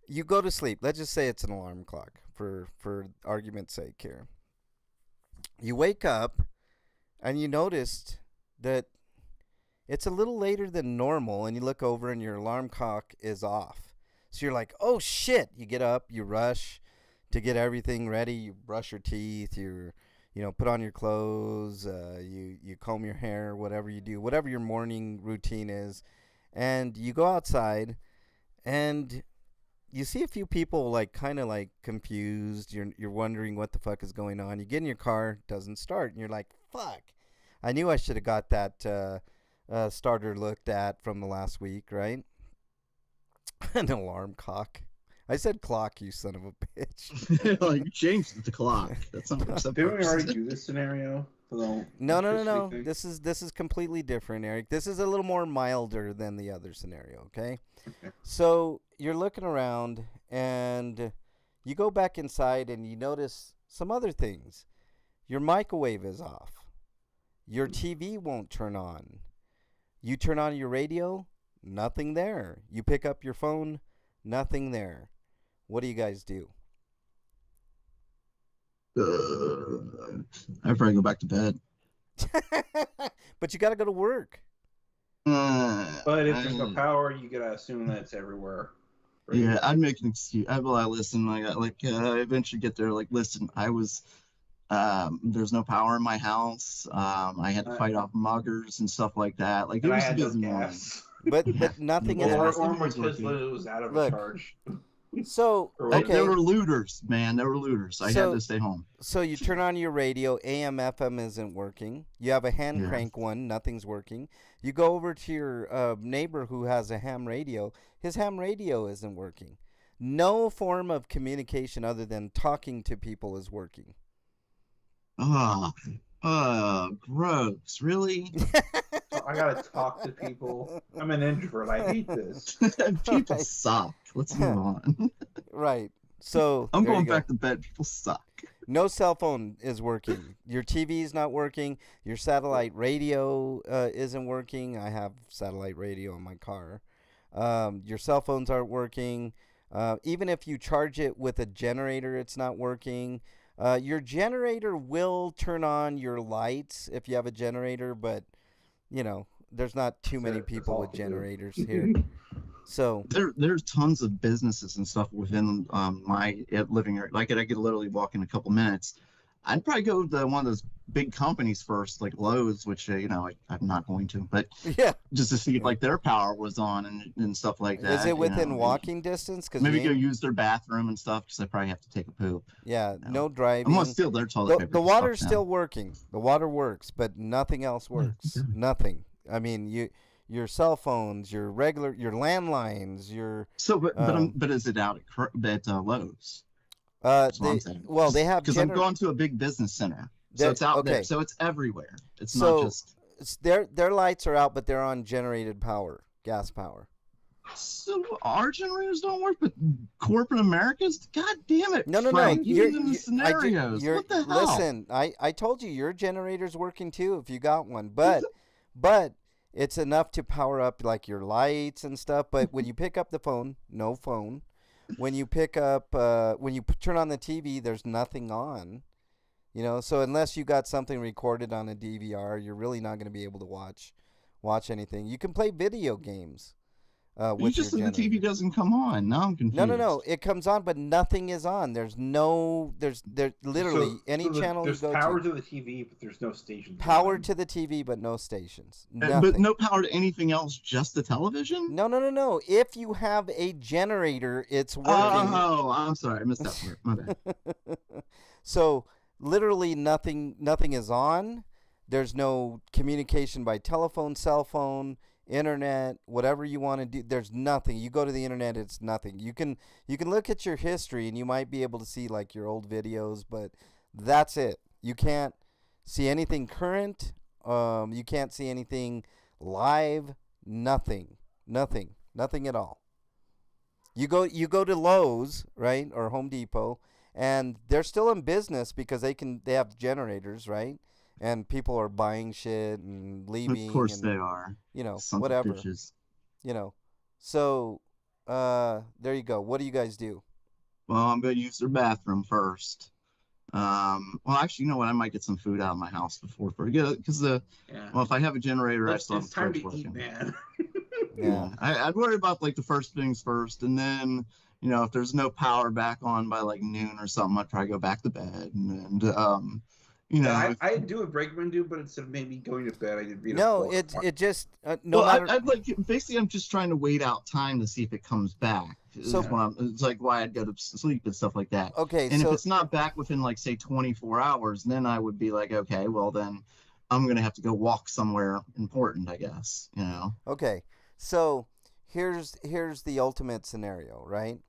[SPEAKER 2] you go to sleep. Let's just say it's an alarm clock for argument's sake here. You wake up, and you noticed that it's a little later than normal, and you look over and your alarm clock is off. So you're like, oh shit. You get up, you rush to get everything ready. You brush your teeth, put on your clothes, you comb your hair, whatever you do, whatever your morning routine is. And you go outside and you see a few people kind of confused. You're wondering what the fuck is going on. You get in your car, doesn't start, and you're like, fuck. I knew I should have got that starter looked at from the last week, right? An alarm clock. I said clock, you son of a bitch.
[SPEAKER 3] Like, you changed the clock. That's not
[SPEAKER 1] acceptable. Didn't we already do this scenario?
[SPEAKER 2] No. This is completely different, Eric. This is a little more milder than the other scenario, okay? So you're looking around and you go back inside and you notice some other things. Your microwave is off. Your TV won't turn on. You turn on your radio, nothing there. You pick up your phone, nothing there. What do you guys do?
[SPEAKER 3] I'd probably go back to bed.
[SPEAKER 2] But you got to go to work.
[SPEAKER 1] But if there's no power, you gotta assume that it's everywhere. Right?
[SPEAKER 3] Yeah, I'd make an excuse. I listen. I eventually get there. Like, listen, I was. There's no power in my house. I had to fight off muggers and stuff like that. Like, it was a busy morning.
[SPEAKER 2] But nothing is.
[SPEAKER 1] Or my Tesla was out of charge.
[SPEAKER 2] So okay,
[SPEAKER 3] there were looters, man. There were looters. I had to stay home.
[SPEAKER 2] So you turn on your radio. AM, FM isn't working. You have a hand crank one. Nothing's working. You go over to your neighbor who has a ham radio. His ham radio isn't working. No form of communication other than talking to people is working.
[SPEAKER 3] Gross. Really?
[SPEAKER 1] I gotta talk to people. I'm an introvert. I hate this.
[SPEAKER 3] People suck. Let's move on.
[SPEAKER 2] Right. So
[SPEAKER 3] I'm going back to bed. People suck.
[SPEAKER 2] No cell phone is working. Your TV is not working. Your satellite radio isn't working. I have satellite radio in my car. Your cell phones aren't working. Even if you charge it with a generator, it's not working. Your generator will turn on your lights if you have a generator, but there's not too many people with generators here. So
[SPEAKER 3] there's tons of businesses and stuff within my living area. Like, I could literally walk in a couple minutes. I'd probably go to one of those big companies first, like Lowe's, which I'm not going to, but
[SPEAKER 2] Yeah.
[SPEAKER 3] just to see if like their power was on and stuff like that.
[SPEAKER 2] Is it within walking distance? Cause
[SPEAKER 3] maybe go use their bathroom and stuff because I probably have to take a poop.
[SPEAKER 2] Yeah, no driving.
[SPEAKER 3] I'm gonna steal their toilet paper.
[SPEAKER 2] The water's still working. The water works, but nothing else works. Nothing. I mean, your cell phones, your landlines, your.
[SPEAKER 3] So, but is it out at Lowe's?
[SPEAKER 2] They have
[SPEAKER 3] because I'm going to a big business center, so it's out there. So it's everywhere. It's not just.
[SPEAKER 2] Their lights are out, but they're on generated power, gas power.
[SPEAKER 3] So our generators don't work, but corporate America's, God damn it!
[SPEAKER 2] No.
[SPEAKER 3] You're in the scenarios. What the hell?
[SPEAKER 2] Listen, I told you your generator's working too if you got one, but it's enough to power up like your lights and stuff. But when you pick up the phone, no phone. When you pick up, when you turn on the TV, there's nothing on. So unless you got something recorded on a DVR, you're really not going to be able to watch anything. You can play video games.
[SPEAKER 3] You just said the TV doesn't come on. Now I'm confused.
[SPEAKER 2] No. It comes on, but nothing is on. There's literally any channel you go to.
[SPEAKER 1] There's power to the TV, but there's no stations.
[SPEAKER 2] Power to the TV, but no stations.
[SPEAKER 3] But no power to anything else, just the television?
[SPEAKER 2] No. If you have a generator, it's working.
[SPEAKER 3] Oh, I'm sorry. I missed that part. My bad.
[SPEAKER 2] So literally nothing is on. There's no communication by telephone, cell phone, internet, whatever you want to do. There's nothing. You go to the internet, it's nothing. You can look at your history and you might be able to see like your old videos, but that's it. You can't see anything current. You can't see anything live. Nothing at all. You go to Lowe's, right, or Home Depot, and they're still in business because they have generators, right? And people are buying shit and leaving.
[SPEAKER 3] Of course they are.
[SPEAKER 2] Sons whatever. So there you go. What do you guys do?
[SPEAKER 3] Well, I'm going to use their bathroom first. Well, actually, you know what? I might get some food out of my house before because if I have a generator, I still have
[SPEAKER 1] it's time to eat, man.
[SPEAKER 2] Yeah.
[SPEAKER 3] I'd worry about like the first things first, and then if there's no power back on by like noon or something, I'd probably go back to bed and
[SPEAKER 1] I do what Brakeman do, but instead of maybe going to bed, I did read.
[SPEAKER 2] It just
[SPEAKER 3] I'd like basically I'm just trying to wait out time to see if it comes back.
[SPEAKER 2] So
[SPEAKER 3] it's like why I'd go to sleep and stuff like that.
[SPEAKER 2] Okay,
[SPEAKER 3] and if it's not back within like say 24 hours, then I would be like, okay, well then I'm gonna have to go walk somewhere important, I guess.
[SPEAKER 2] Okay, so here's the ultimate scenario, right?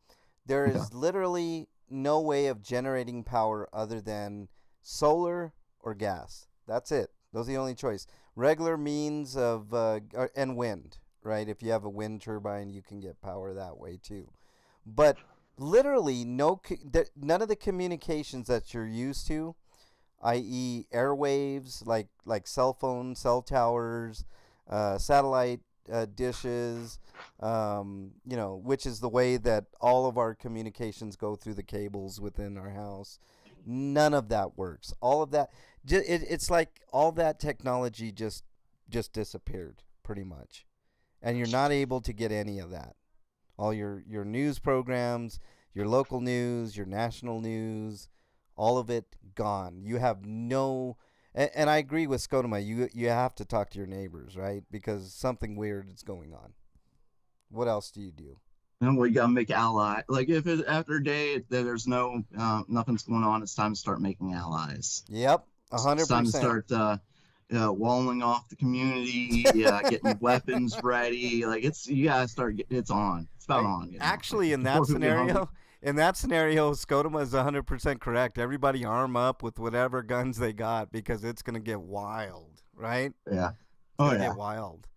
[SPEAKER 2] There is literally no way of generating power other than solar or gas. That's it. Those are the only choice. Regular means of and wind, right? If you have a wind turbine, you can get power that way too. But literally none of the communications that you're used to, i.e. airwaves, like cell phones, cell towers, satellite dishes, which is the way that all of our communications go through the cables within our house. None of that works. All of that, it's like all that technology just disappeared pretty much, and you're not able to get any of that. All your news programs, your local news, your national news, all of it gone. You have no, and I agree with Skodoma. You have to talk to your neighbors, right? Because something weird is going on. What else do you do?
[SPEAKER 3] And we gotta make allies. Like if it after a day there's no nothing's going on, it's time to start making allies.
[SPEAKER 2] Yep, 100%.
[SPEAKER 3] It's time to start walling off the community, getting weapons ready. Like you gotta start. It's on. It's about on.
[SPEAKER 2] Actually, in that scenario, Skodoma is 100% correct. Everybody arm up with whatever guns they got because it's gonna get wild, right?
[SPEAKER 3] Yeah.
[SPEAKER 2] Get wild.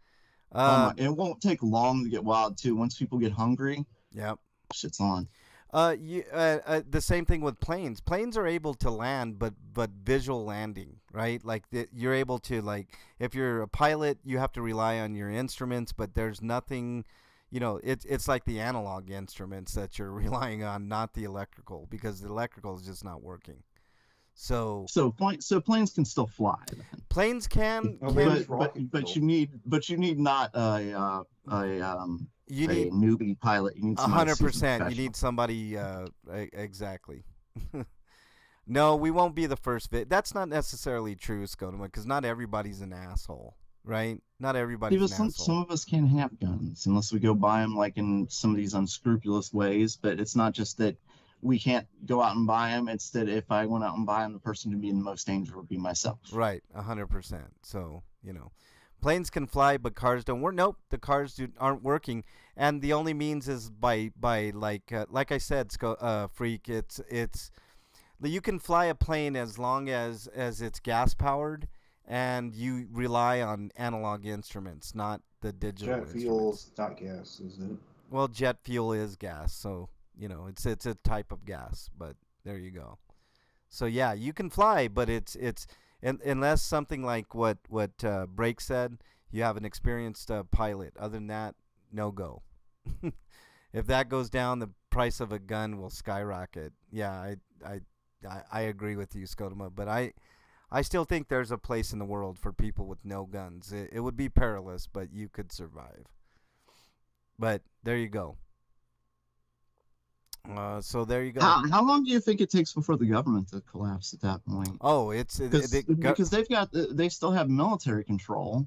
[SPEAKER 3] It won't take long to get wild too. Once people get hungry,
[SPEAKER 2] yep,
[SPEAKER 3] shit's on.
[SPEAKER 2] The same thing with planes. Planes are able to land, but visual landing, right? Like you're able to if you're a pilot, you have to rely on your instruments, but there's nothing. It's like the analog instruments that you're relying on, not the electrical, because the electrical is just not working. So
[SPEAKER 3] planes can still fly. Then.
[SPEAKER 2] Planes can,
[SPEAKER 3] but you need not a newbie pilot. You need
[SPEAKER 2] 100%. You need somebody exactly. No, we won't be the first That's not necessarily true, Scotoma, because not everybody's an asshole, right? Not everybody's
[SPEAKER 3] Because
[SPEAKER 2] an
[SPEAKER 3] some
[SPEAKER 2] asshole.
[SPEAKER 3] of us can't have guns unless we go buy them like in some of these unscrupulous ways. But it's not just that we can't go out and buy them. It's that if I went out and buy them, the person to be in the most danger would be myself.
[SPEAKER 2] Right, 100%. So, planes can fly, but cars don't work. Nope, the cars aren't working, and the only means is by like I said, Freak. It's you can fly a plane as long as it's gas powered, and you rely on analog instruments, not the digital
[SPEAKER 1] Jet
[SPEAKER 2] instruments.
[SPEAKER 1] fuel's not gas, is it?
[SPEAKER 2] Well, jet fuel is gas, so it's a type of gas. But there you go. So yeah, you can fly, but it's unless something like what Brake said, you have an experienced pilot. Other than that, no go. If that goes down, the price of a gun will skyrocket. Yeah, I agree with you, Scotoma, but I still think there's a place in the world for people with no guns. It would be perilous, but you could survive. But there you go. So there you go.
[SPEAKER 3] How long do you think it takes before the government to collapse at that point?
[SPEAKER 2] Oh,
[SPEAKER 3] because they still have military control.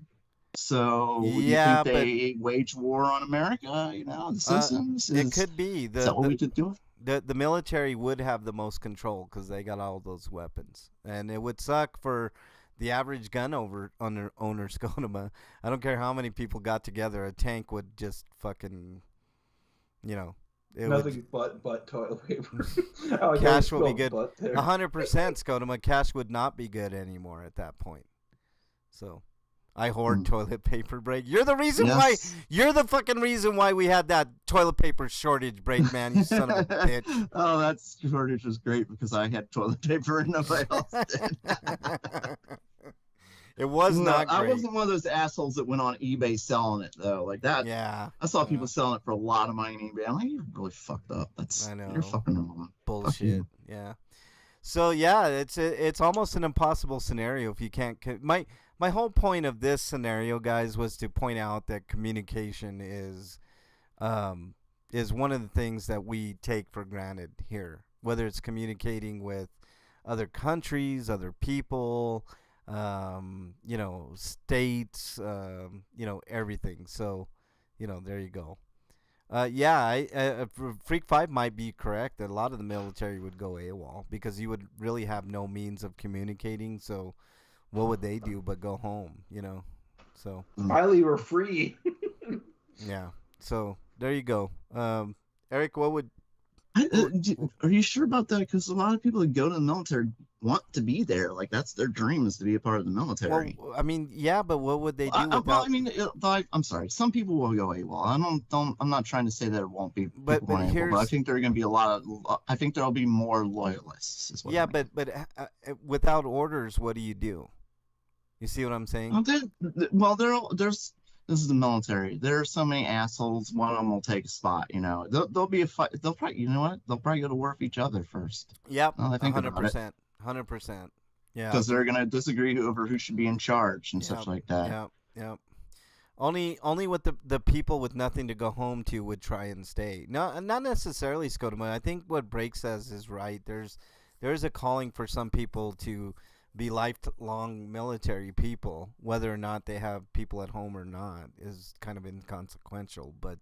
[SPEAKER 3] So
[SPEAKER 2] yeah,
[SPEAKER 3] you think they wage war on America? The citizens.
[SPEAKER 2] It could be.
[SPEAKER 3] Is that what we could do?
[SPEAKER 2] The military would have the most control because they got all those weapons, and it would suck for the average gun owner, Scotoma. I don't care how many people got together, a tank would just fucking,
[SPEAKER 1] Nothing but toilet paper.
[SPEAKER 2] Cash will be good. 100%, Scotoma. Cash would not be good anymore at that point. So, I hoard toilet paper, Break. You're the reason why. You're the fucking reason why we had that toilet paper shortage, Break, man. You son of a bitch.
[SPEAKER 3] Oh, that shortage was great because I had toilet paper and nobody else did.
[SPEAKER 2] It was not great.
[SPEAKER 3] I wasn't one of those assholes that went on eBay selling it though, like that.
[SPEAKER 2] Yeah.
[SPEAKER 3] I saw people selling it for a lot of money on eBay. I'm like, you're really fucked up.
[SPEAKER 2] I know.
[SPEAKER 3] You're fucking wrong.
[SPEAKER 2] Bullshit. Yeah. So yeah, it's almost an impossible scenario if you can't. My whole point of this scenario, guys, was to point out that communication is one of the things that we take for granted here. Whether it's communicating with other countries, other people, states, everything. So, there you go. Freak 5 might be correct that a lot of the military would go AWOL because you would really have no means of communicating. So, what would they do but go home? So.
[SPEAKER 1] Finally, we're free.
[SPEAKER 2] Yeah. So there you go. Eric, what would?
[SPEAKER 3] Are you sure about that? Because a lot of people that go to the military want to be there. Like that's their dream is to be a part of the military.
[SPEAKER 2] Well, I mean, yeah, but what would they do?
[SPEAKER 3] I'm sorry. Some people will go AWOL. I'm not trying to say that it won't be. But I think there are going to be a lot of. I think there'll be more loyalists.
[SPEAKER 2] But without orders, what do? You see what I'm saying?
[SPEAKER 3] There's. This is the military. There are so many assholes. One of them will take a spot. There'll be a fight. They'll probably, They'll probably go to war with each other first.
[SPEAKER 2] Yep. 100%. 100%. Yeah.
[SPEAKER 3] Because they're gonna disagree over who should be in charge and such like that.
[SPEAKER 2] Yep. Only with the people with nothing to go home to would try and stay. No, not necessarily, Scotoma. I think what Brake says is right. There's a calling for some people to be lifelong military people, whether or not they have people at home or not is kind of inconsequential, but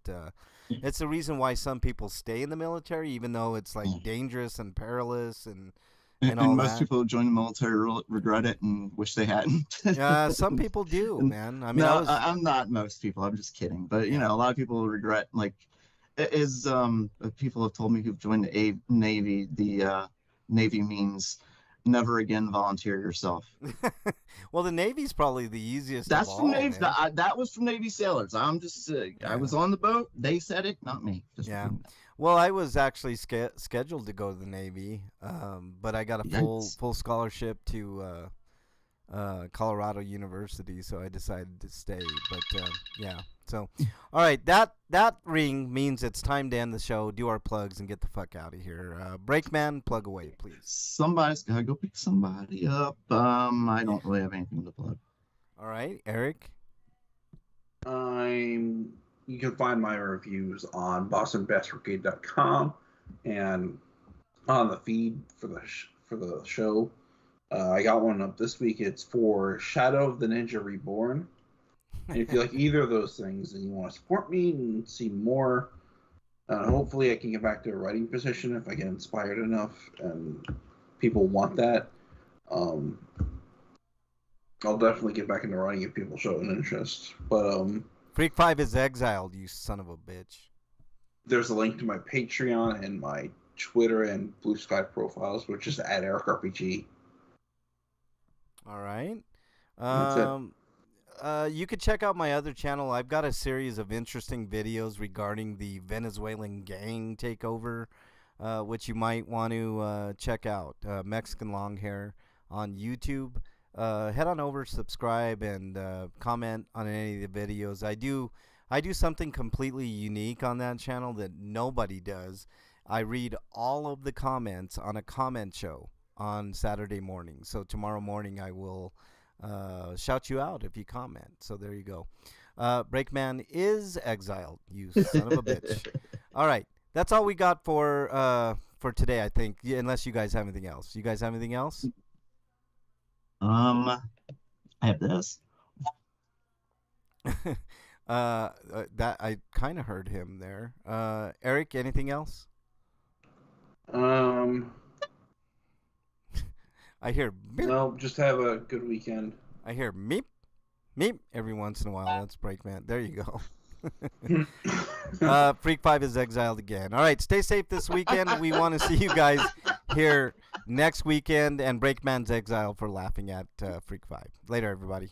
[SPEAKER 2] it's the reason why some people stay in the military, even though it's like dangerous and perilous and all
[SPEAKER 3] most
[SPEAKER 2] that.
[SPEAKER 3] people who join the military regret it and wish they hadn't.
[SPEAKER 2] Some people do, man. I mean,
[SPEAKER 3] I'm not most people. I'm just kidding. But a lot of people regret, like, people have told me who've joined the Navy. The Navy means never again volunteer yourself.
[SPEAKER 2] Well, the Navy's probably the easiest.
[SPEAKER 3] That's
[SPEAKER 2] of all,
[SPEAKER 3] from Navy.
[SPEAKER 2] man.
[SPEAKER 3] That was from Navy sailors. I'm just. I was on the boat. They said it, not me.
[SPEAKER 2] Yeah. Well, I was actually scheduled to go to the Navy, but I got a full scholarship to Colorado University, so I decided to stay. But yeah. So, all right, that ring means it's time to end the show, do our plugs, and get the fuck out of here. Brakeman, plug away, please.
[SPEAKER 3] Somebody's gotta go pick somebody up. I don't really have anything to plug.
[SPEAKER 2] All right, Eric.
[SPEAKER 1] You can find my reviews on bostonbestbrigade.com and on the feed for for the show. I got one up this week. It's for Shadow of the Ninja Reborn. And if you like either of those things and you want to support me and see more, hopefully I can get back to a writing position if I get inspired enough and people want that. I'll definitely get back into writing if people show an interest. But
[SPEAKER 2] Freak 5 is exiled, you son of a bitch.
[SPEAKER 1] There's a link to my Patreon and my Twitter and Blue Sky profiles, which is at EricRPG.
[SPEAKER 2] All right.
[SPEAKER 1] That's
[SPEAKER 2] You could check out my other channel. I've got a series of interesting videos regarding the Venezuelan gang takeover, which you might want to check out. Mexican Long Hair on YouTube. Head on over, subscribe, and comment on any of the videos. I do something completely unique on that channel that nobody does. I read all of the comments on a comment show on Saturday morning. So tomorrow morning I will shout you out if you comment. So there you go. Breakman is exiled, you son of a bitch. All right, that's all we got for today, I think. Yeah, unless you guys have anything else. You guys have anything else?
[SPEAKER 3] I have this.
[SPEAKER 2] That I kind of heard him there. Eric, anything else? I hear beep.
[SPEAKER 1] No, just have a good weekend.
[SPEAKER 2] I hear meep, meep every once in a while. That's Breakman. There you go. Freak 5 is exiled again. All right, stay safe this weekend. We want to see you guys here next weekend. And Breakman's exiled for laughing at Freak 5. Later, everybody.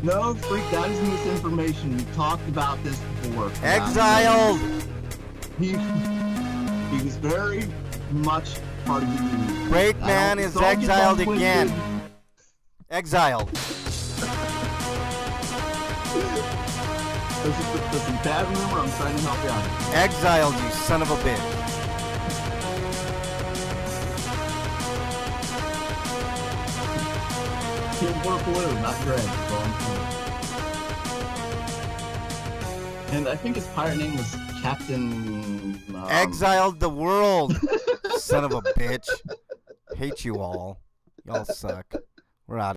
[SPEAKER 3] No, Freak, that is misinformation. We talked about this before.
[SPEAKER 2] Exiled!
[SPEAKER 3] He was very much part of the union.
[SPEAKER 2] Breakman is exiled again. Exiled.
[SPEAKER 3] This is a bad rumor. I'm trying to help you out.
[SPEAKER 2] Exiled, you son of a bitch.
[SPEAKER 3] Team Blue, not gray. And I think his pirate name was Captain...
[SPEAKER 2] Exiled the world. Son of a bitch. Hate you all. Y'all suck. We're out.